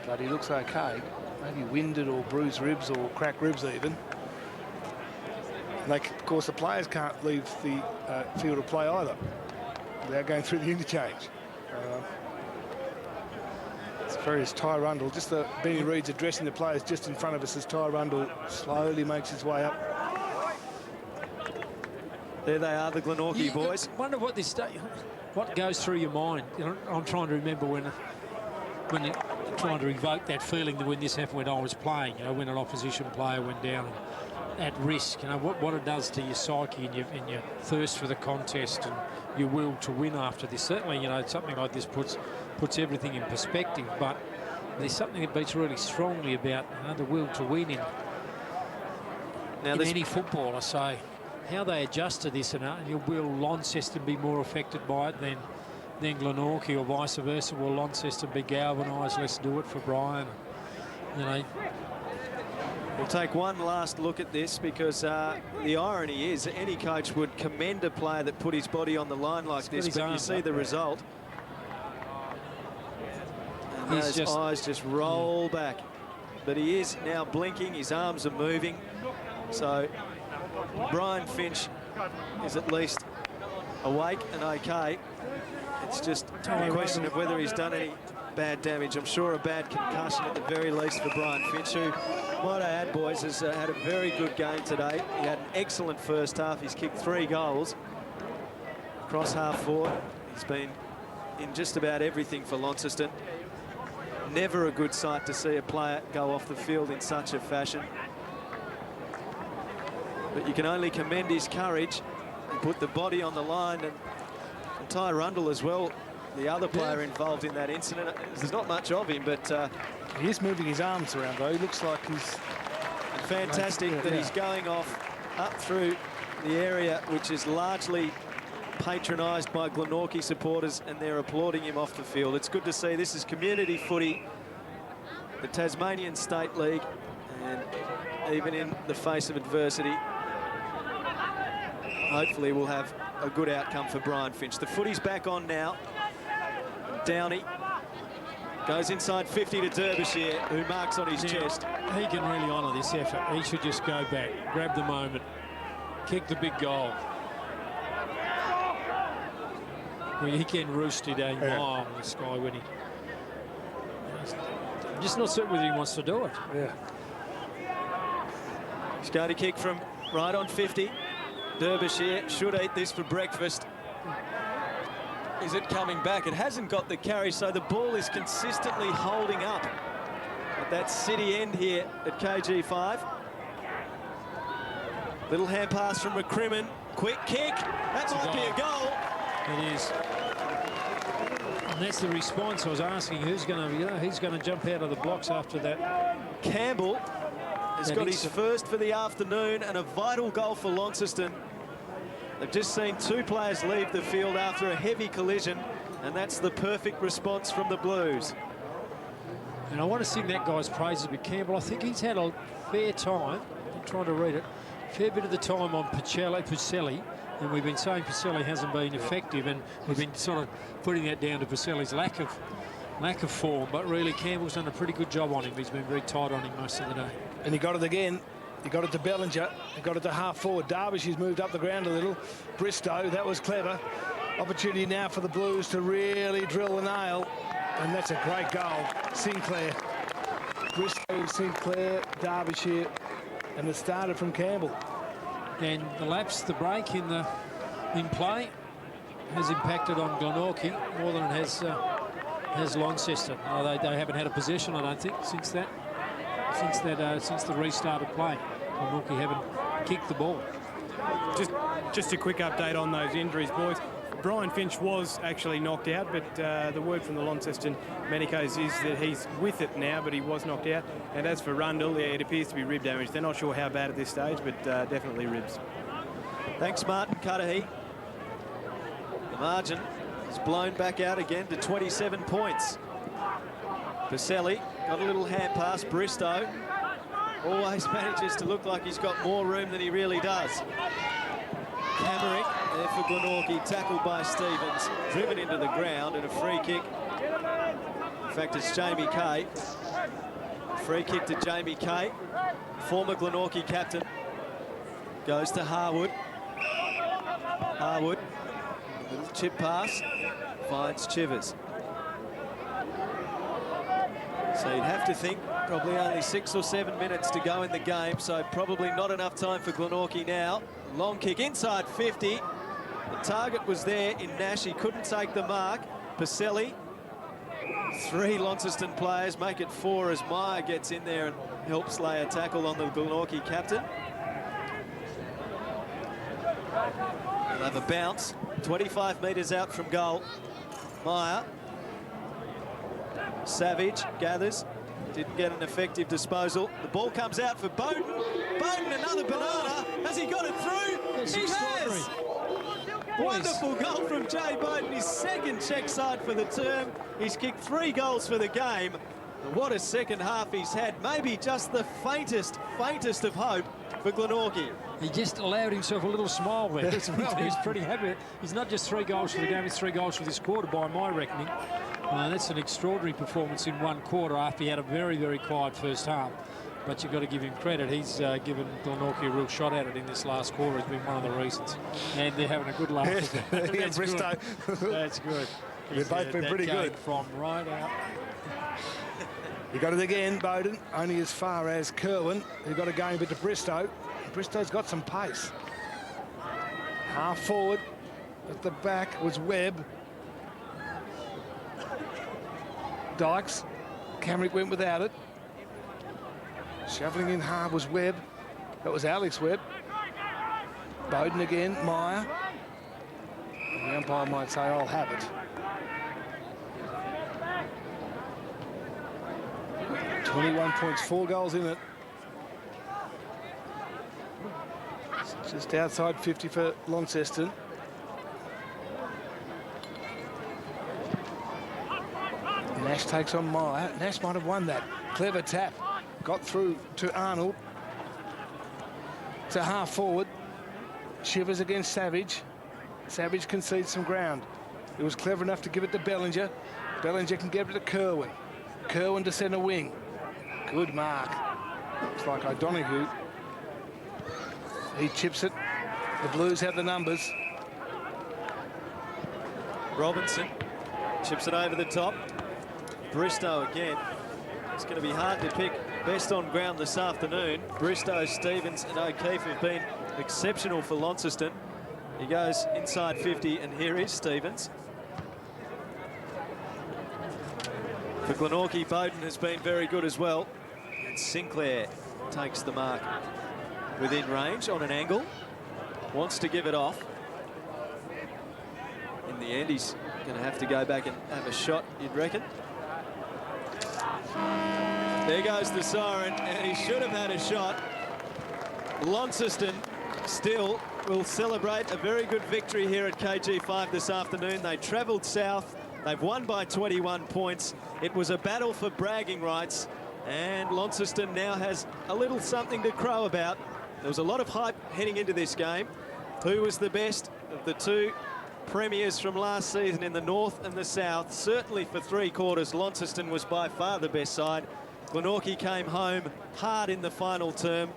but he looks okay. Maybe winded or bruised ribs or cracked ribs even. And of course, the players can't leave the field of play either without going through the interchange. It's Ty Rundle, just Benny Reid's addressing the players just in front of us as Ty Rundle slowly makes his way up. There they are, the Glenorchy boys. I wonder what what goes through your mind. You know, I'm trying to remember when you're trying to evoke that feeling that when this happened when I was playing, you know, when an opposition player went down at risk, you know, what it does to your psyche and your thirst for the contest and your will to win after this. Certainly, you know, something like this puts everything in perspective, but there's something that beats really strongly about, you know, the will to win in any football. I say, how they adjust to this, and will Launceston be more affected by it than Glenorchy, or vice versa? Will Launceston be galvanised? Let's do it for Brian. You know. We'll take one last look at this, because the irony is any coach would commend a player that put his body on the line like this, but you see the result. And his eyes just roll back. But he is now blinking, his arms are moving. So Brian Finch is at least awake and okay. It's just a question of whether he's done any bad damage. I'm sure a bad concussion at the very least for Brian Finch, who, might I add, boys, has had a very good game today. He had an excellent first half. He's kicked 3 goals across half forward. He's been in just about everything for Launceston. Never a good sight to see a player go off the field in such a fashion. But you can only commend his courage and put the body on the line. And Ty Rundle as well, the other player involved in that incident. There's not much of him, but... he is moving his arms around, though. He looks like he's... Fantastic that he's going off up through the area, which is largely patronised by Glenorchy supporters, and they're applauding him off the field. It's good to see. This is community footy, the Tasmanian State League, and even in the face of adversity, hopefully we'll have a good outcome for Brian Finch. The footy's back on now. Downey goes inside 50 to Derbyshire, who marks on his chest. He can really honour this effort. He should just go back, grab the moment, kick the big goal. Well, he can roost it a mile in the sky when he... just not certain whether he wants to do it. Yeah. He's going to kick from right on 50. Derbyshire should eat this for breakfast. Is it coming back? It hasn't got the carry, so the ball is consistently holding up at that city end here at KG5. Little hand pass from McCrimmon. Quick kick. That might be a goal. It is. And that's the response I was asking. Who's going to, who's going to jump out of the blocks after that? Campbell has got his first for the afternoon and a vital goal for Launceston. They've just seen 2 players leave the field after a heavy collision, and that's the perfect response from the Blues. And I want to sing that guy's praises with Campbell. I think he's had a fair time, I'm trying to read it, fair bit of the time on Pacelli, and we've been saying Pacelli hasn't been effective, and we've been sort of putting that down to Pacelli's lack of form, but really Campbell's done a pretty good job on him. He's been very tight on him most of the day. And he got it again. He got it to Bellinger. He got it to half forward. Derbyshire's moved up the ground a little. Bristow, that was clever. Opportunity now for the Blues to really drill the nail. And that's a great goal. Sinclair. Bristow, Sinclair, Derbyshire. And it started from Campbell. And the lapse, the break in play has impacted on Glenorchy more than it has Launceston. They haven't had a possession, I don't think, since the restart of play. Glenorchy haven't kicked the ball. Just a quick update on those injuries, boys. Brian Finch was actually knocked out, but the word from the Launceston medicos is that he's with it now, but he was knocked out. And as for Rundle, yeah, it appears to be rib damage. They're not sure how bad at this stage, but definitely ribs. Thanks, Martin Cudahy. The margin is blown back out again to 27 points. Pacelli got a little hand pass. Bristow always manages to look like he's got more room than he really does. Camerick there for Glenorchy, tackled by Stevens, driven into the ground, and a free kick. In fact, it's Jamie Kay. Free kick to Jamie Kay, former Glenorchy captain. Goes to Harwood. Harwood, little chip pass, finds Chivers. So you'd have to think probably only 6 or 7 minutes to go in the game, so probably not enough time for Glenorchy now. Long kick inside 50. The target was there in Nash. He couldn't take the mark. Pacelli. 3 Launceston players make it 4 as Meyer gets in there and helps lay a tackle on the Glenorchy captain. They'll have a bounce. 25 metres out from goal. Meyer. Savage gathers, didn't get an effective disposal. The ball comes out for Bowden. Bowden, another banana. Has he got it through? That's he has! Wonderful goal from Jay Bowden, his second check side for the term. He's kicked 3 goals for the game. And what a second half he's had. Maybe just the faintest of hope for Glenorchy. He just allowed himself a little smile there. He's pretty happy. He's not just 3 goals for the game, it's 3 goals for this quarter by my reckoning. That's an extraordinary performance in 1 quarter after he had a very, very quiet first half. But you've got to give him credit. He's given Glenorchy a real shot at it in this last quarter. Has been one of the reasons. And they're having a good laugh. That's Bristow. Good. That's good. They've both been pretty good. From right out. He got it again, Bowden, only as far as Kerwin, who got a game bit to Bristow. Bristow's got some pace. Half forward at the back was Webb. Dykes. Camerick went without it. Shoveling in hard was Webb. That was Alex Webb. Bowden again, Meyer. The umpire might say, I'll have it. 21 points, 4 goals in it. Just outside 50 for Launceston. Nash takes on Meyer. Nash might have won that. Clever tap. Got through to Arnold. To half forward. Shivers against Savage. Savage concedes some ground. It was clever enough to give it to Bellinger. Bellinger can give it to Kerwin. Kerwin to centre wing. Good mark. Looks like O'Donoghue. He chips it. The Blues have the numbers. Robinson chips it over the top. Bristow again. It's going to be hard to pick best on ground this afternoon. Bristow, Stevens and O'Keefe have been exceptional for Launceston. He goes inside 50, and here is Stevens. For Glenorchy, Bowden has been very good as well. And Sinclair takes the mark within range on an angle. Wants to give it off. In the end, he's going to have to go back and have a shot, you'd reckon. There goes the siren, and he should have had a shot. Launceston still will celebrate a very good victory here at KG5 this afternoon. They travelled south. They've won by 21 points. It was a battle for bragging rights, and Launceston now has a little something to crow about. There was a lot of hype heading into this game. Who was the best of the two premiers from last season in the north and the south? Certainly for 3 quarters, Launceston was by far the best side. Glenorchy came home hard in the final term,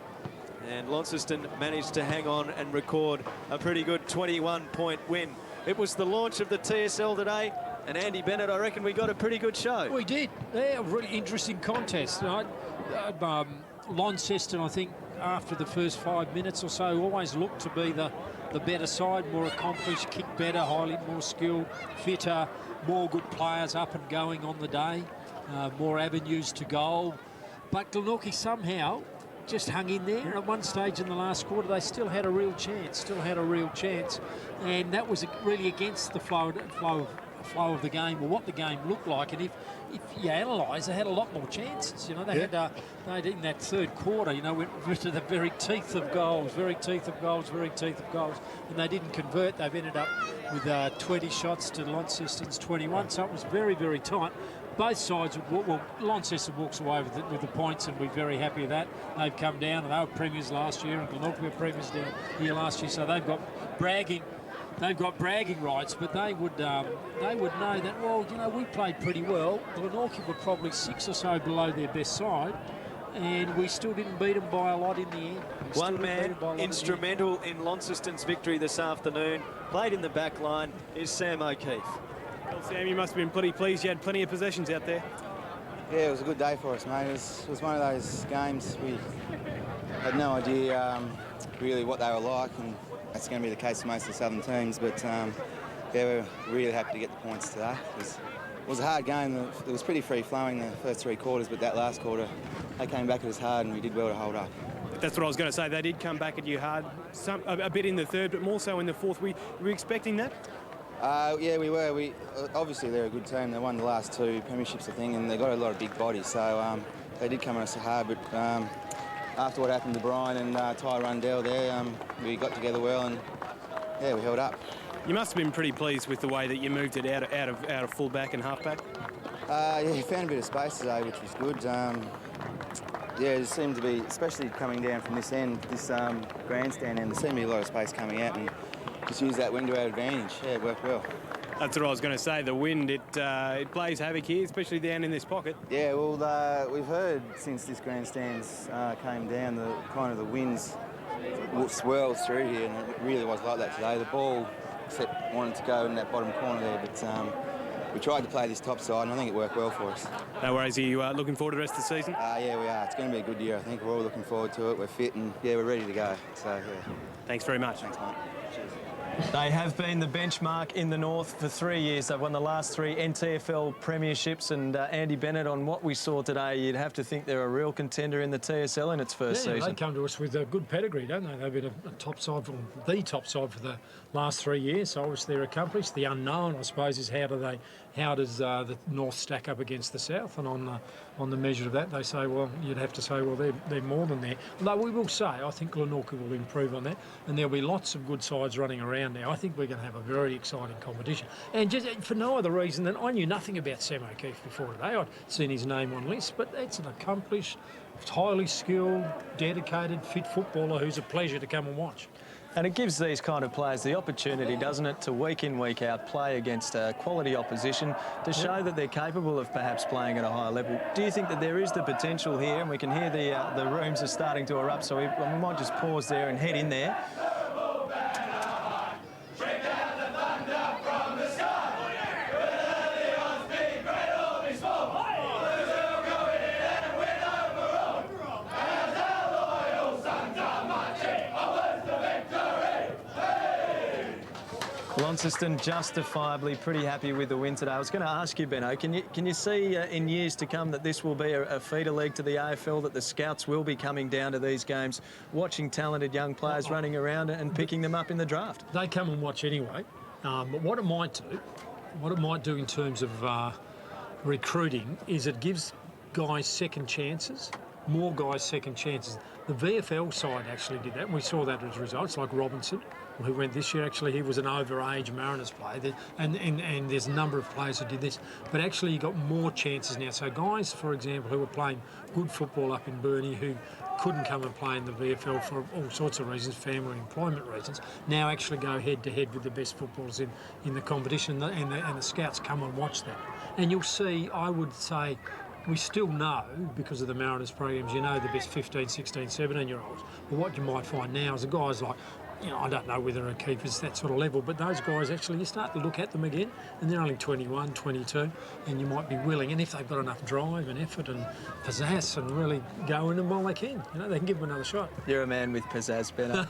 and Launceston managed to hang on and record a pretty good 21-point win. It was the launch of the TSL today, and Andy Bennett, I reckon we got a pretty good show. We did. Yeah, a really interesting contest. Launceston, I think, after the first 5 minutes or so, always looked to be the better side, more accomplished, kick better, highly more skilled, fitter, more good players up and going on the day, more avenues to goal. But Glenorchy somehow just hung in there. At one stage in the last quarter, they still had a real chance, and that was really against the flow of the game, or what the game looked like. And if you analyse, they had a lot more chances. You know, they had in that third quarter, you know, went to the very teeth of goals, and they didn't convert. They've ended up with 20 shots to Launceston's 21, so it was very, very tight. Both sides, well, Launceston walks away with the points, and we're very happy with that. They've come down, and they were premiers last year, and Glenorchy were premiers down here last year, so they've got bragging rights, but they would know that, well, you know, we played pretty well. Glenorchy were probably 6 or so below their best side, and we still didn't beat them by a lot in the end. One man instrumental in Launceston's victory this afternoon, played in the back line, is Sam O'Keefe. Well, Sam, you must have been pretty pleased. You had plenty of possessions out there. Yeah, it was a good day for us, mate. It was one of those games we had no idea really what they were like, and that's going to be the case for most of the southern teams. But yeah, we're really happy to get the points today. It was a hard game. It was pretty free-flowing the first 3 quarters, but that last quarter, they came back at us hard, and we did well to hold up. That's what I was going to say. They did come back at you hard, a bit in the third, but more so in the fourth. Were you expecting that? Yeah, we were. Obviously, they're a good team. They won the last 2 premierships, I think, and they've got a lot of big bodies. So they did come at us hard. But after what happened to Brian and Ty Rundell there, we got together well, and yeah, we held up. You must have been pretty pleased with the way that you moved it out of full-back and half-back. Yeah, you found a bit of space today, which was good. Yeah, it seemed to be, especially coming down from this end, this grandstand end, there seemed to be a lot of space coming out, and just use that wind to our advantage. Yeah, it worked well. That's what I was going to say. The wind, it plays havoc here, especially down in this pocket. Yeah, well, we've heard since this grandstands came down, the winds swirls through here, and it really was like that today. The ball, except wanted to go in that bottom corner there, but we tried to play this top side, and I think it worked well for us. No worries. Are you looking forward to the rest of the season? Yeah, we are. It's going to be a good year, I think. We're all looking forward to it. We're fit, and yeah, we're ready to go. So, yeah. Thanks very much. Thanks, mate. Cheers. They have been the benchmark in the north for 3 years. They've won the last 3 NTFL premierships, and Andy Bennett, on what we saw today, you'd have to think they're a real contender in the TSL in its first season. They come to us with a good pedigree, don't they? They've been a top side, the top side for the last 3 years, so obviously they're accomplished. The unknown, I suppose, is how does the north stack up against the south? And on the measure of that, they say, well, you'd have to say, well, they're more than there. Although we will say, I think Glenorchy will improve on that, and there'll be lots of good sides running around now. I think we're going to have a very exciting competition. And just for no other reason than I knew nothing about Sam O'Keefe before today. I'd seen his name on lists, but it's an accomplished, highly skilled, dedicated, fit footballer who's a pleasure to come and watch. And it gives these kind of players the opportunity, doesn't it, to week in, week out play against quality opposition to show that they're capable of perhaps playing at a higher level. Do you think that there is the potential here, and we can hear the rooms are starting to erupt, so we might just pause there and head in there. Launceston justifiably pretty happy with the win today. I was going to ask you, Benno, can you see in years to come that this will be a feeder league to the AFL, that the scouts will be coming down to these games, watching talented young players running around and picking them up in the draft? They come and watch anyway. But what it might do in terms of recruiting is it gives guys second chances, more guys second chances. The VFL side actually did that, and we saw that as results, like Robinson, who went this year. Actually, he was an over-age Mariners player, and there's a number of players who did this. But actually, you got more chances now. So guys, for example, who were playing good football up in Burnie, who couldn't come and play in the VFL for all sorts of reasons, family, employment reasons, now actually go head-to-head with the best footballers in the competition, and the scouts come and watch that. And you'll see, I would say, we still know, because of the Mariners programs, you know the best 15, 16, 17-year-olds. But what you might find now is the guys like, I don't know whether O'Keefe's that sort of level, but those guys actually, you start to look at them again, and they're only 21, 22, and you might be willing, and if they've got enough drive and effort and pizzazz and really go in them while they can, they can give them another shot. You're a man with pizzazz, Benno.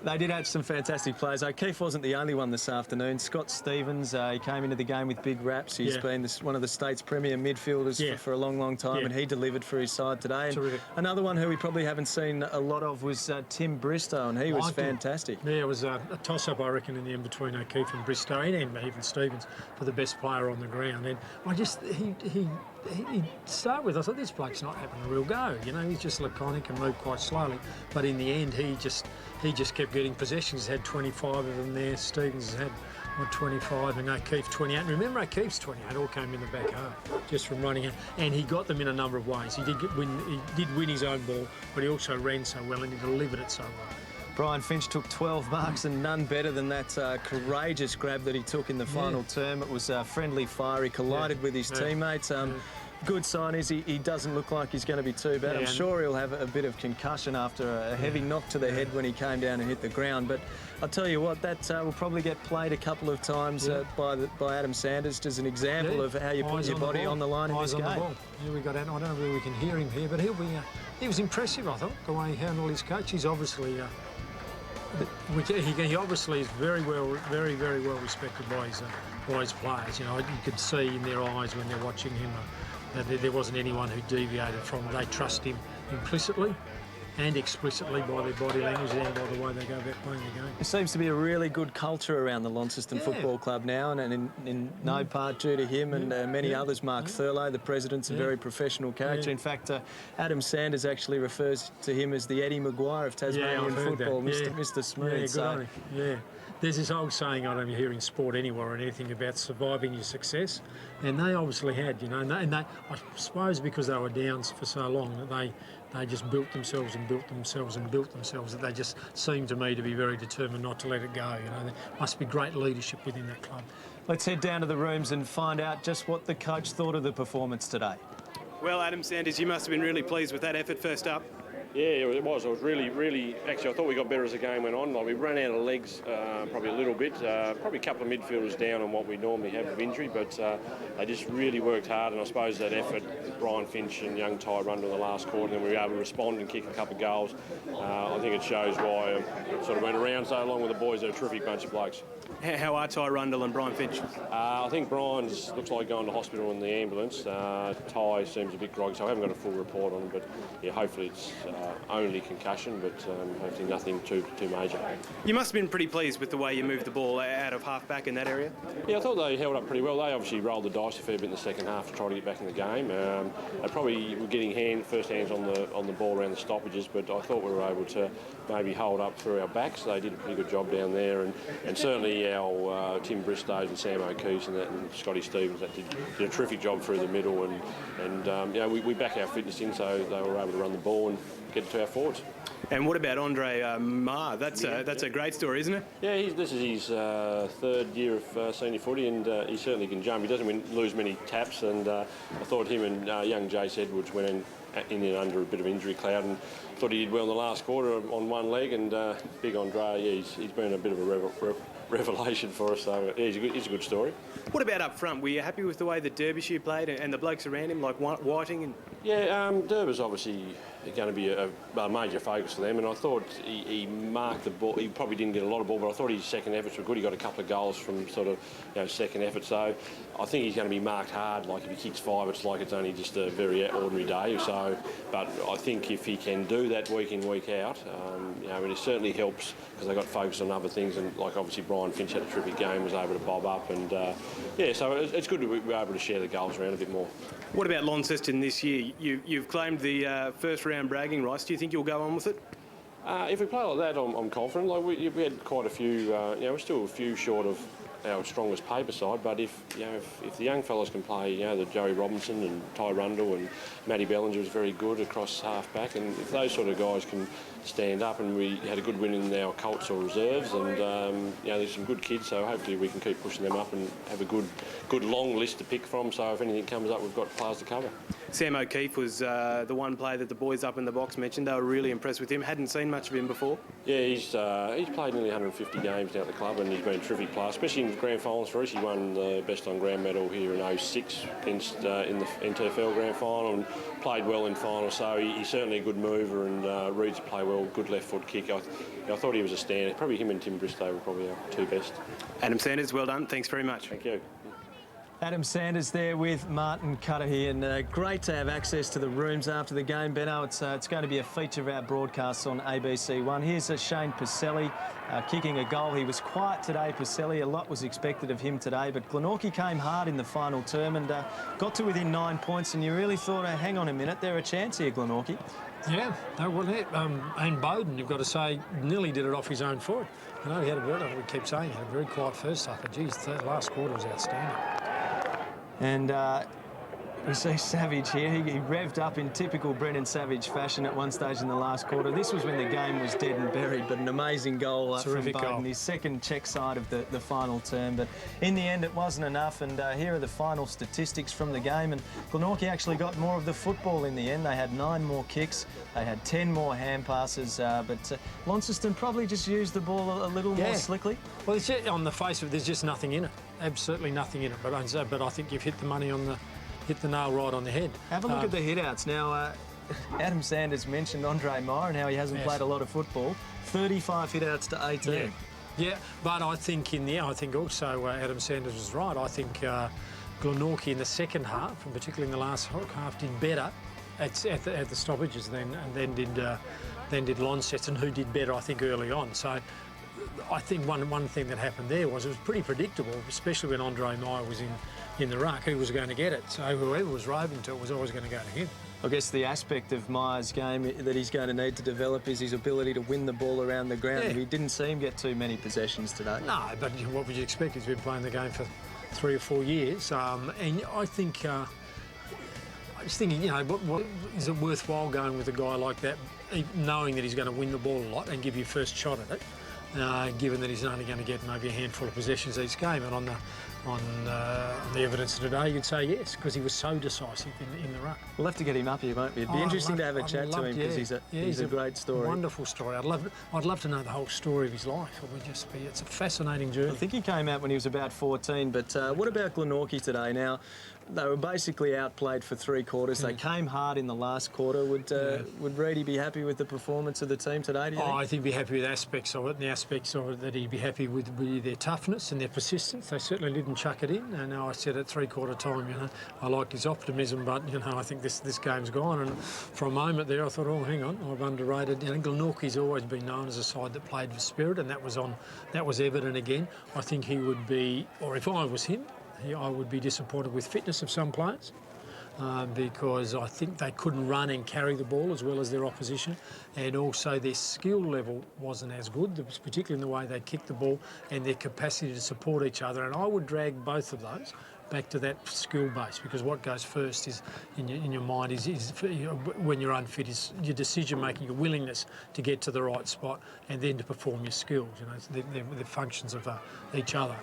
They did have some fantastic players. O'Keefe wasn't the only one this afternoon. Scott Stevens, he came into the game with big raps. He's been one of the state's premier midfielders for a long, long time, and he delivered for his side today. And another one who we probably haven't seen a lot of was Tim Bristow, and he was fantastic. Yeah, it was a toss-up, I reckon, in the end between O'Keefe and Bristow, and even Stevens, for the best player on the ground. And I just, he start with, I thought, this bloke's not having a real go. He's just laconic and moved quite slowly. But in the end, he just kept getting possessions. He's had 25 of them there. Stevens has had 25, and O'Keefe 28. And remember, O'Keefe's 28 all came in the back half just from running out, and he got them in a number of ways. He did win his own ball, but he also ran so well and he delivered it so well. Brian Finch took 12 marks, and none better than that courageous grab that he took in the final term. It was friendly fire. He collided with his teammates. Good sign is he doesn't look like he's going to be too bad. I'm sure he'll have a bit of concussion after a heavy knock to the head when he came down and hit the ground. But I'll tell you what, that will probably get played a couple of times by Adam Sanders as an example of how you put your body on the line in this game. Yeah, we got out. I don't know whether we can hear him here, but he was impressive, I thought, the way he handled his coach. He's obviously... he obviously is very, very well respected by his players. You could see in their eyes when they're watching him that there wasn't anyone who deviated from him. They trust him implicitly and explicitly by their body language and by the way they go about playing the game. There seems to be a really good culture around the Launceston Football Club now, and in no part due to him and many others. Mark Thurlow, the president's a very professional character. In fact, Adam Sanders actually refers to him as the Eddie Maguire of Tasmanian football, Mr. Smooth. Good on him. There's this old saying I don't hear in sport anywhere or anything about surviving your success, and they obviously had, and they, I suppose because they were down for so long that they just built themselves and built themselves and built themselves, that they just seemed to me to be very determined not to let it go. There must be great leadership within that club. Let's head down to the rooms and find out just what the coach thought of the performance today. Well, Adam Sanders, you must have been really pleased with that effort first up. Yeah, it was. I was really... Actually, I thought we got better as the game went on. Like, we ran out of legs probably a little bit. Probably a couple of midfielders down on what we normally have of injury, but they just really worked hard, and I suppose that effort, Brian Finch and young Ty Rundle in the last quarter, and we were able to respond and kick a couple of goals. I think it shows why I sort of went around so long with the boys. They're a terrific bunch of blokes. How are Ty Rundle and Brian Finch? I think Brian looks like going to hospital in the ambulance. Ty seems a bit groggy, so I haven't got a full report on him, but yeah, hopefully it's only concussion, but hopefully nothing too major. You must have been pretty pleased with the way you moved the ball out of half-back in that area? Yeah, I thought they held up pretty well. They obviously rolled the dice a fair bit in the second half to try to get back in the game. They probably were getting first hands on the ball around the stoppages, but I thought we were able to maybe hold up through our backs. They did a pretty good job down there, and certainly our Tim Bristows and Sam O'Keefe and Scotty Stevens that did a terrific job through the middle, and we back our fitness in, so they were able to run the ball and get it to our forwards. And what about Andre Marr? That's a great story, isn't it? Yeah, this is his third year of senior footy, and he certainly can jump. He doesn't lose many taps, and I thought him and young Jace Edwards went in and under a bit of injury cloud, and thought he did well in the last quarter on one leg. And big Andre, he's been a bit of a revelation for us. So yeah, he's a good story. What about up front? Were you happy with the way that Derbyshire played and the blokes around him, like Whiting? And Yeah, Derby's obviously going to be a major focus for them, and I thought he marked the ball. He probably didn't get a lot of ball, but I thought his second efforts were good. He got a couple of goals from sort of second effort, so I think he's going to be marked hard. Like if he kicks 5, it's like it's only just a very ordinary day. So, but I think if he can do that week in, week out, it certainly helps because they got focused on other things, and like obviously Brian Finch had a terrific game, was able to bob up, and so it's good to be able to share the goals around a bit more. What about Launceston this year? You've claimed the first round bragging rights. Do you think you'll go on with it? If we play like that, I'm confident. Like we had quite a few. We're still a few short of our strongest paper side, but if the young fellas can play, the Joey Robinson and Ty Rundle and Matty Bellinger is very good across half back, and if those sort of guys can stand up, and we had a good win in our Colts or reserves, and there's some good kids, so hopefully we can keep pushing them up and have a good long list to pick from. So if anything comes up, we've got players to cover. Sam O'Keefe was the one player that the boys up in the box mentioned. They were really impressed with him. Hadn't seen much of him before. Yeah, he's played nearly 150 games now at the club, and he's been a terrific player, especially in grand finals for us. He won the best on ground medal here in 06 against in the TSL grand final, and played well in final. So he's certainly a good mover, and reads the play well. Good left foot kick. I thought he was a stand. Probably him and Tim Bristow were probably our two best. Adam Sanders, well done. Thanks very much. Thank you. Adam Sanders there with Martin Cudahy, and great to have access to the rooms after the game, Benno. It's going to be a feature of our broadcasts on ABC One. Here's Shane Pacelli kicking a goal. He was quiet today, Pacelli. A lot was expected of him today, but Glenorchy came hard in the final term and got to within 9 points, and you really thought, hang on a minute, they're a chance here, Glenorchy. Yeah, they were it. And Bowden, you've got to say, nearly did it off his own foot. He had we keep saying, he had a very quiet first half, but geez, the last quarter was outstanding. And we see Savage here. He revved up in typical Brendan Savage fashion at one stage in the last quarter. This was when the game was dead and buried, but an amazing goal from Bowden, goal. His second check side of the final term. But in the end, it wasn't enough, and here are the final statistics from the game. And Glenorchy actually got more of the football in the end. They had 9 more kicks. They had 10 more hand passes, but Launceston probably just used the ball a little more slickly. Well, it's just, on the face of it, there's just nothing in it. Absolutely nothing in it. But I think you've hit the nail right on the head. Have a look at the hit-outs. Now, Adam Sanders mentioned Andre Meyer and how he hasn't played a lot of football. 35 hit-outs to 18. Yeah, but I think also Adam Sanders was right. I think Glenorchy in the second half, and particularly in the last half, did better at the stoppages than did Launceston, who did better, I think, early on. So I think one thing that happened there was it was pretty predictable, especially when Andre Meyer was in the ruck, who was going to get it. So whoever was roving to it was always going to go to him. I guess the aspect of Meyer's game that he's going to need to develop is his ability to win the ball around the ground. We didn't see him get too many possessions today. No, but what would you expect? He's been playing the game for 3 or 4 years. And I think... I was thinking, what is it worthwhile going with a guy like that, knowing that he's going to win the ball a lot and give you first shot at it, given that he's only going to get maybe a handful of possessions each game? And on the evidence today, you'd say yes, because he was so decisive in the ruck. We'll have to get him up here, won't we? It'd be interesting to have a chat to him, because he's a great story. Wonderful story. I'd love to know the whole story of his life. It's a fascinating journey. I think he came out when he was about 14, but what about Glenorchy today? Now, they were basically outplayed for 3 quarters. They came hard in the last quarter. Would Reedy be happy with the performance of the team today, do you think? I think he'd be happy with aspects of it, and the aspects of it that he'd be happy with their toughness and their persistence. They certainly didn't chuck it in. And I said at 3-quarter time, I like his optimism, but, I think this game's gone. And for a moment there, I thought, oh, hang on, I've underrated. Glenorchy's always been known as a side that played with spirit, and that was evident again. I think he would be, or if I was him, I would be disappointed with fitness of some players because I think they couldn't run and carry the ball as well as their opposition, and also their skill level wasn't as good, particularly in the way they kicked the ball and their capacity to support each other. And I would drag both of those back to that skill base, because what goes first is in your mind is when you're unfit is your decision making, your willingness to get to the right spot, and then to perform your skills. The functions of each other.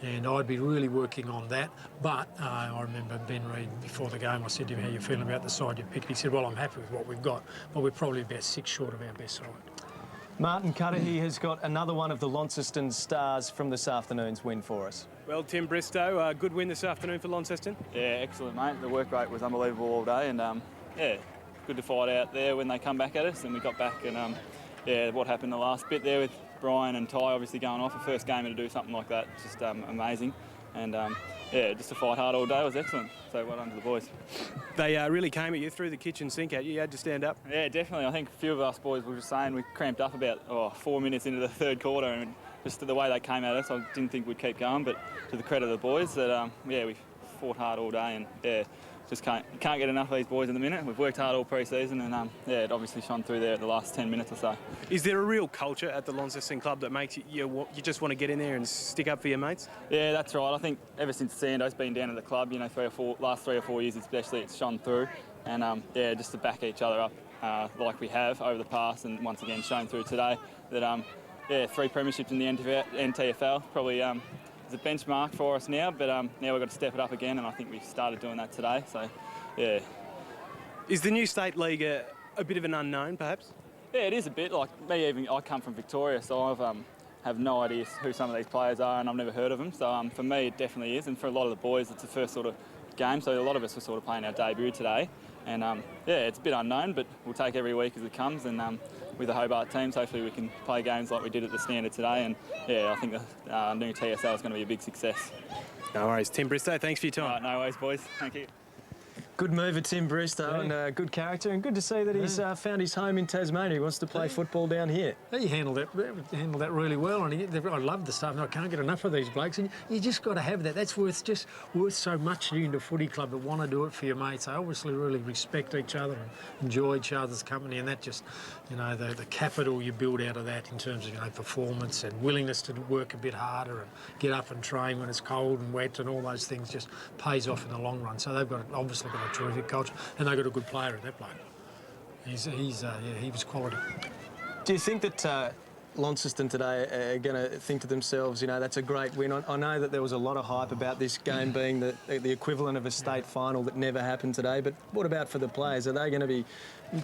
And I'd be really working on that. But I remember Ben Reid, before the game, I said to him, how are you feeling about the side you picked? He said, well, I'm happy with what we've got, but we're probably about 6 short of our best side. Martin Cudahy has got another one of the Launceston stars from this afternoon's win for us. Well, Tim Bristow, good win this afternoon for Launceston. Yeah, excellent, mate. The work rate was unbelievable all day, and yeah, good to fight out there when they come back at us, and we got back, and yeah, what happened the last bit there with Brian and Ty obviously going off, the first game to do something like that, just amazing, and yeah, just to fight hard all day was excellent. So well done to the boys. They really came at you, through the kitchen sink at you. You had to stand up. Yeah, definitely. I think a few of us boys were just saying we cramped up about 4 minutes into the third quarter, and just the way they came at us, I didn't think we'd keep going. But to the credit of the boys, that yeah, we fought hard all day, and yeah, just can't get enough of these boys in the minute. We've worked hard all pre-season, and yeah, it obviously shone through there at the last 10 minutes or so. Is there a real culture at the Launceston club that makes you just want to get in there and stick up for your mates? Yeah, that's right. I think ever since Sando's been down at the club, you know, last 3 or 4 years especially, it's shone through, and yeah, just to back each other up like we have over the past, and once again shown through today, that yeah, 3 premierships in the NTFL probably is a benchmark for us now, but now we've got to step it up again, and I think we've started doing that today. So, yeah. Is the new state league a bit of an unknown, perhaps? Yeah, it is a bit. Like me, I come from Victoria, so I have no idea who some of these players are, and I've never heard of them. So for me, it definitely is, and for a lot of the boys, it's the first sort of game. So a lot of us are sort of playing our debut today, and yeah, it's a bit unknown, but we'll take every week as it comes, and with the Hobart teams, hopefully we can play games like we did at the Standard today, and yeah, I think the new TSL is going to be a big success. No worries. Tim Bristow, thanks for your time. No worries, boys. Thank you. Good move of Tim Bristow, and good character, and good to see that he's found his home in Tasmania. He wants to play football down here. He handled that really well, and I love the stuff. And I can't get enough of these blokes, and you just got to have that. That's worth so much to you in the footy club that want to do it for your mates. They obviously really respect each other and enjoy each other's company, and that just, you know, the capital you build out of that in terms of, you know, performance and willingness to work a bit harder and get up and train when it's cold and wet and all those things just pays off in the long run. So they've obviously got a terrific culture, and they've got a good player in that bloke. Yeah, he was quality. Do you think that Launceston today are going to think to themselves, you know, that's a great win? I know that there was a lot of hype about this game being the equivalent of a state final that never happened today, but what about for the players? Are they going to be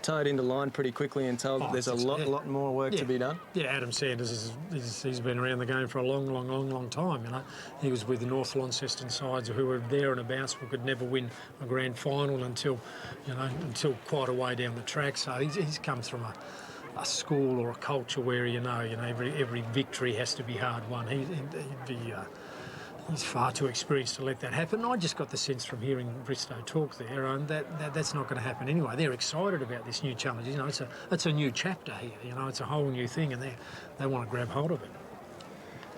towed into line pretty quickly and told that there's a lot more work to be done? Yeah, Adam Sanders, he's been around the game for a long time, you know. He was with the North Launceston sides who were there and abouts but could never win a grand final until quite a way down the track. So he's come from a school or a culture where, you know, every victory has to be hard won. He's far too experienced to let that happen. I just got the sense from hearing Bristow talk there that's not going to happen anyway. They're excited about this new challenge. You know, it's a new chapter here. You know, it's a whole new thing, and they want to grab hold of it.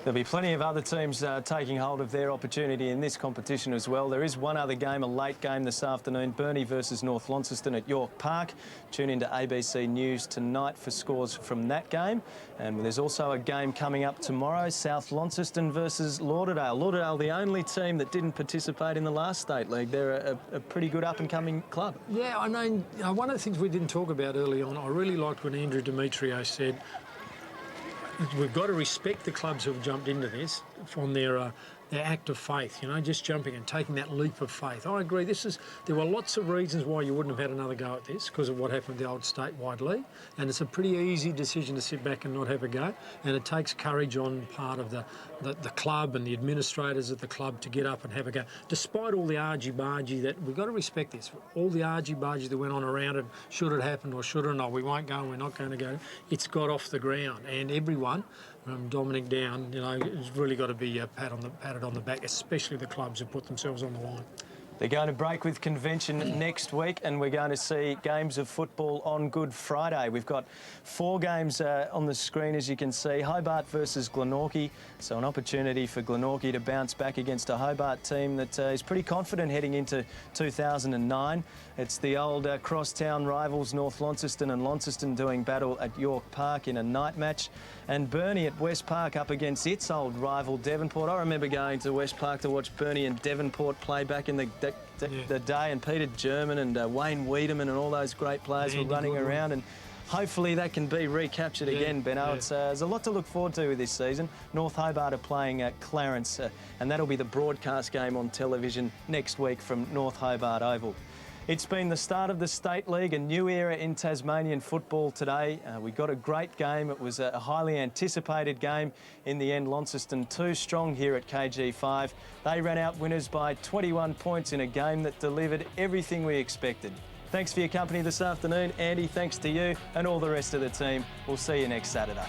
There'll be plenty of other teams taking hold of their opportunity in this competition as well. There is one other game, a late game this afternoon, Burnie versus North Launceston at York Park. Tune into ABC News tonight for scores from that game. And there's also a game coming up tomorrow, South Launceston versus Lauderdale. Lauderdale, the only team that didn't participate in the last State League. They're a pretty good up-and-coming club. Yeah, I know. One of the things we didn't talk about early on, I really liked when Andrew Demetrio said, we've got to respect the clubs who have jumped into this from their act of faith, you know, just jumping and taking that leap of faith. I agree. There were lots of reasons why you wouldn't have had another go at this because of what happened with the old statewide league, and it's a pretty easy decision to sit back and not have a go, and it takes courage on part of the club and the administrators at the club to get up and have a go. Despite all the argy-bargy that we've got to respect this, all the argy-bargy that went on around it, should it happen or should it not, we won't go, we're not going to go, it's got off the ground, and everyone, Dominic down, you know, it's really got to be patted on the back, especially the clubs who put themselves on the line. They're going to break with convention next week, and we're going to see games of football on Good Friday. We've got 4 games on the screen, as you can see. Hobart versus Glenorchy, so an opportunity for Glenorchy to bounce back against a Hobart team that is pretty confident heading into 2009. It's the old crosstown rivals, North Launceston and Launceston, doing battle at York Park in a night match. And Burnie at West Park up against its old rival, Devonport. I remember going to West Park to watch Burnie and Devonport play back in the day, and Peter German and Wayne Wiedemann and all those great players were running around, and hopefully that can be recaptured again, Benno. There's a lot to look forward to with this season. North Hobart are playing Clarence, and that'll be the broadcast game on television next week from North Hobart Oval. It's been the start of the State League, a new era in Tasmanian football today. We got a great game. It was a highly anticipated game. In the end, Launceston too strong here at KG5. They ran out winners by 21 points in a game that delivered everything we expected. Thanks for your company this afternoon. Andy, thanks to you and all the rest of the team. We'll see you next Saturday.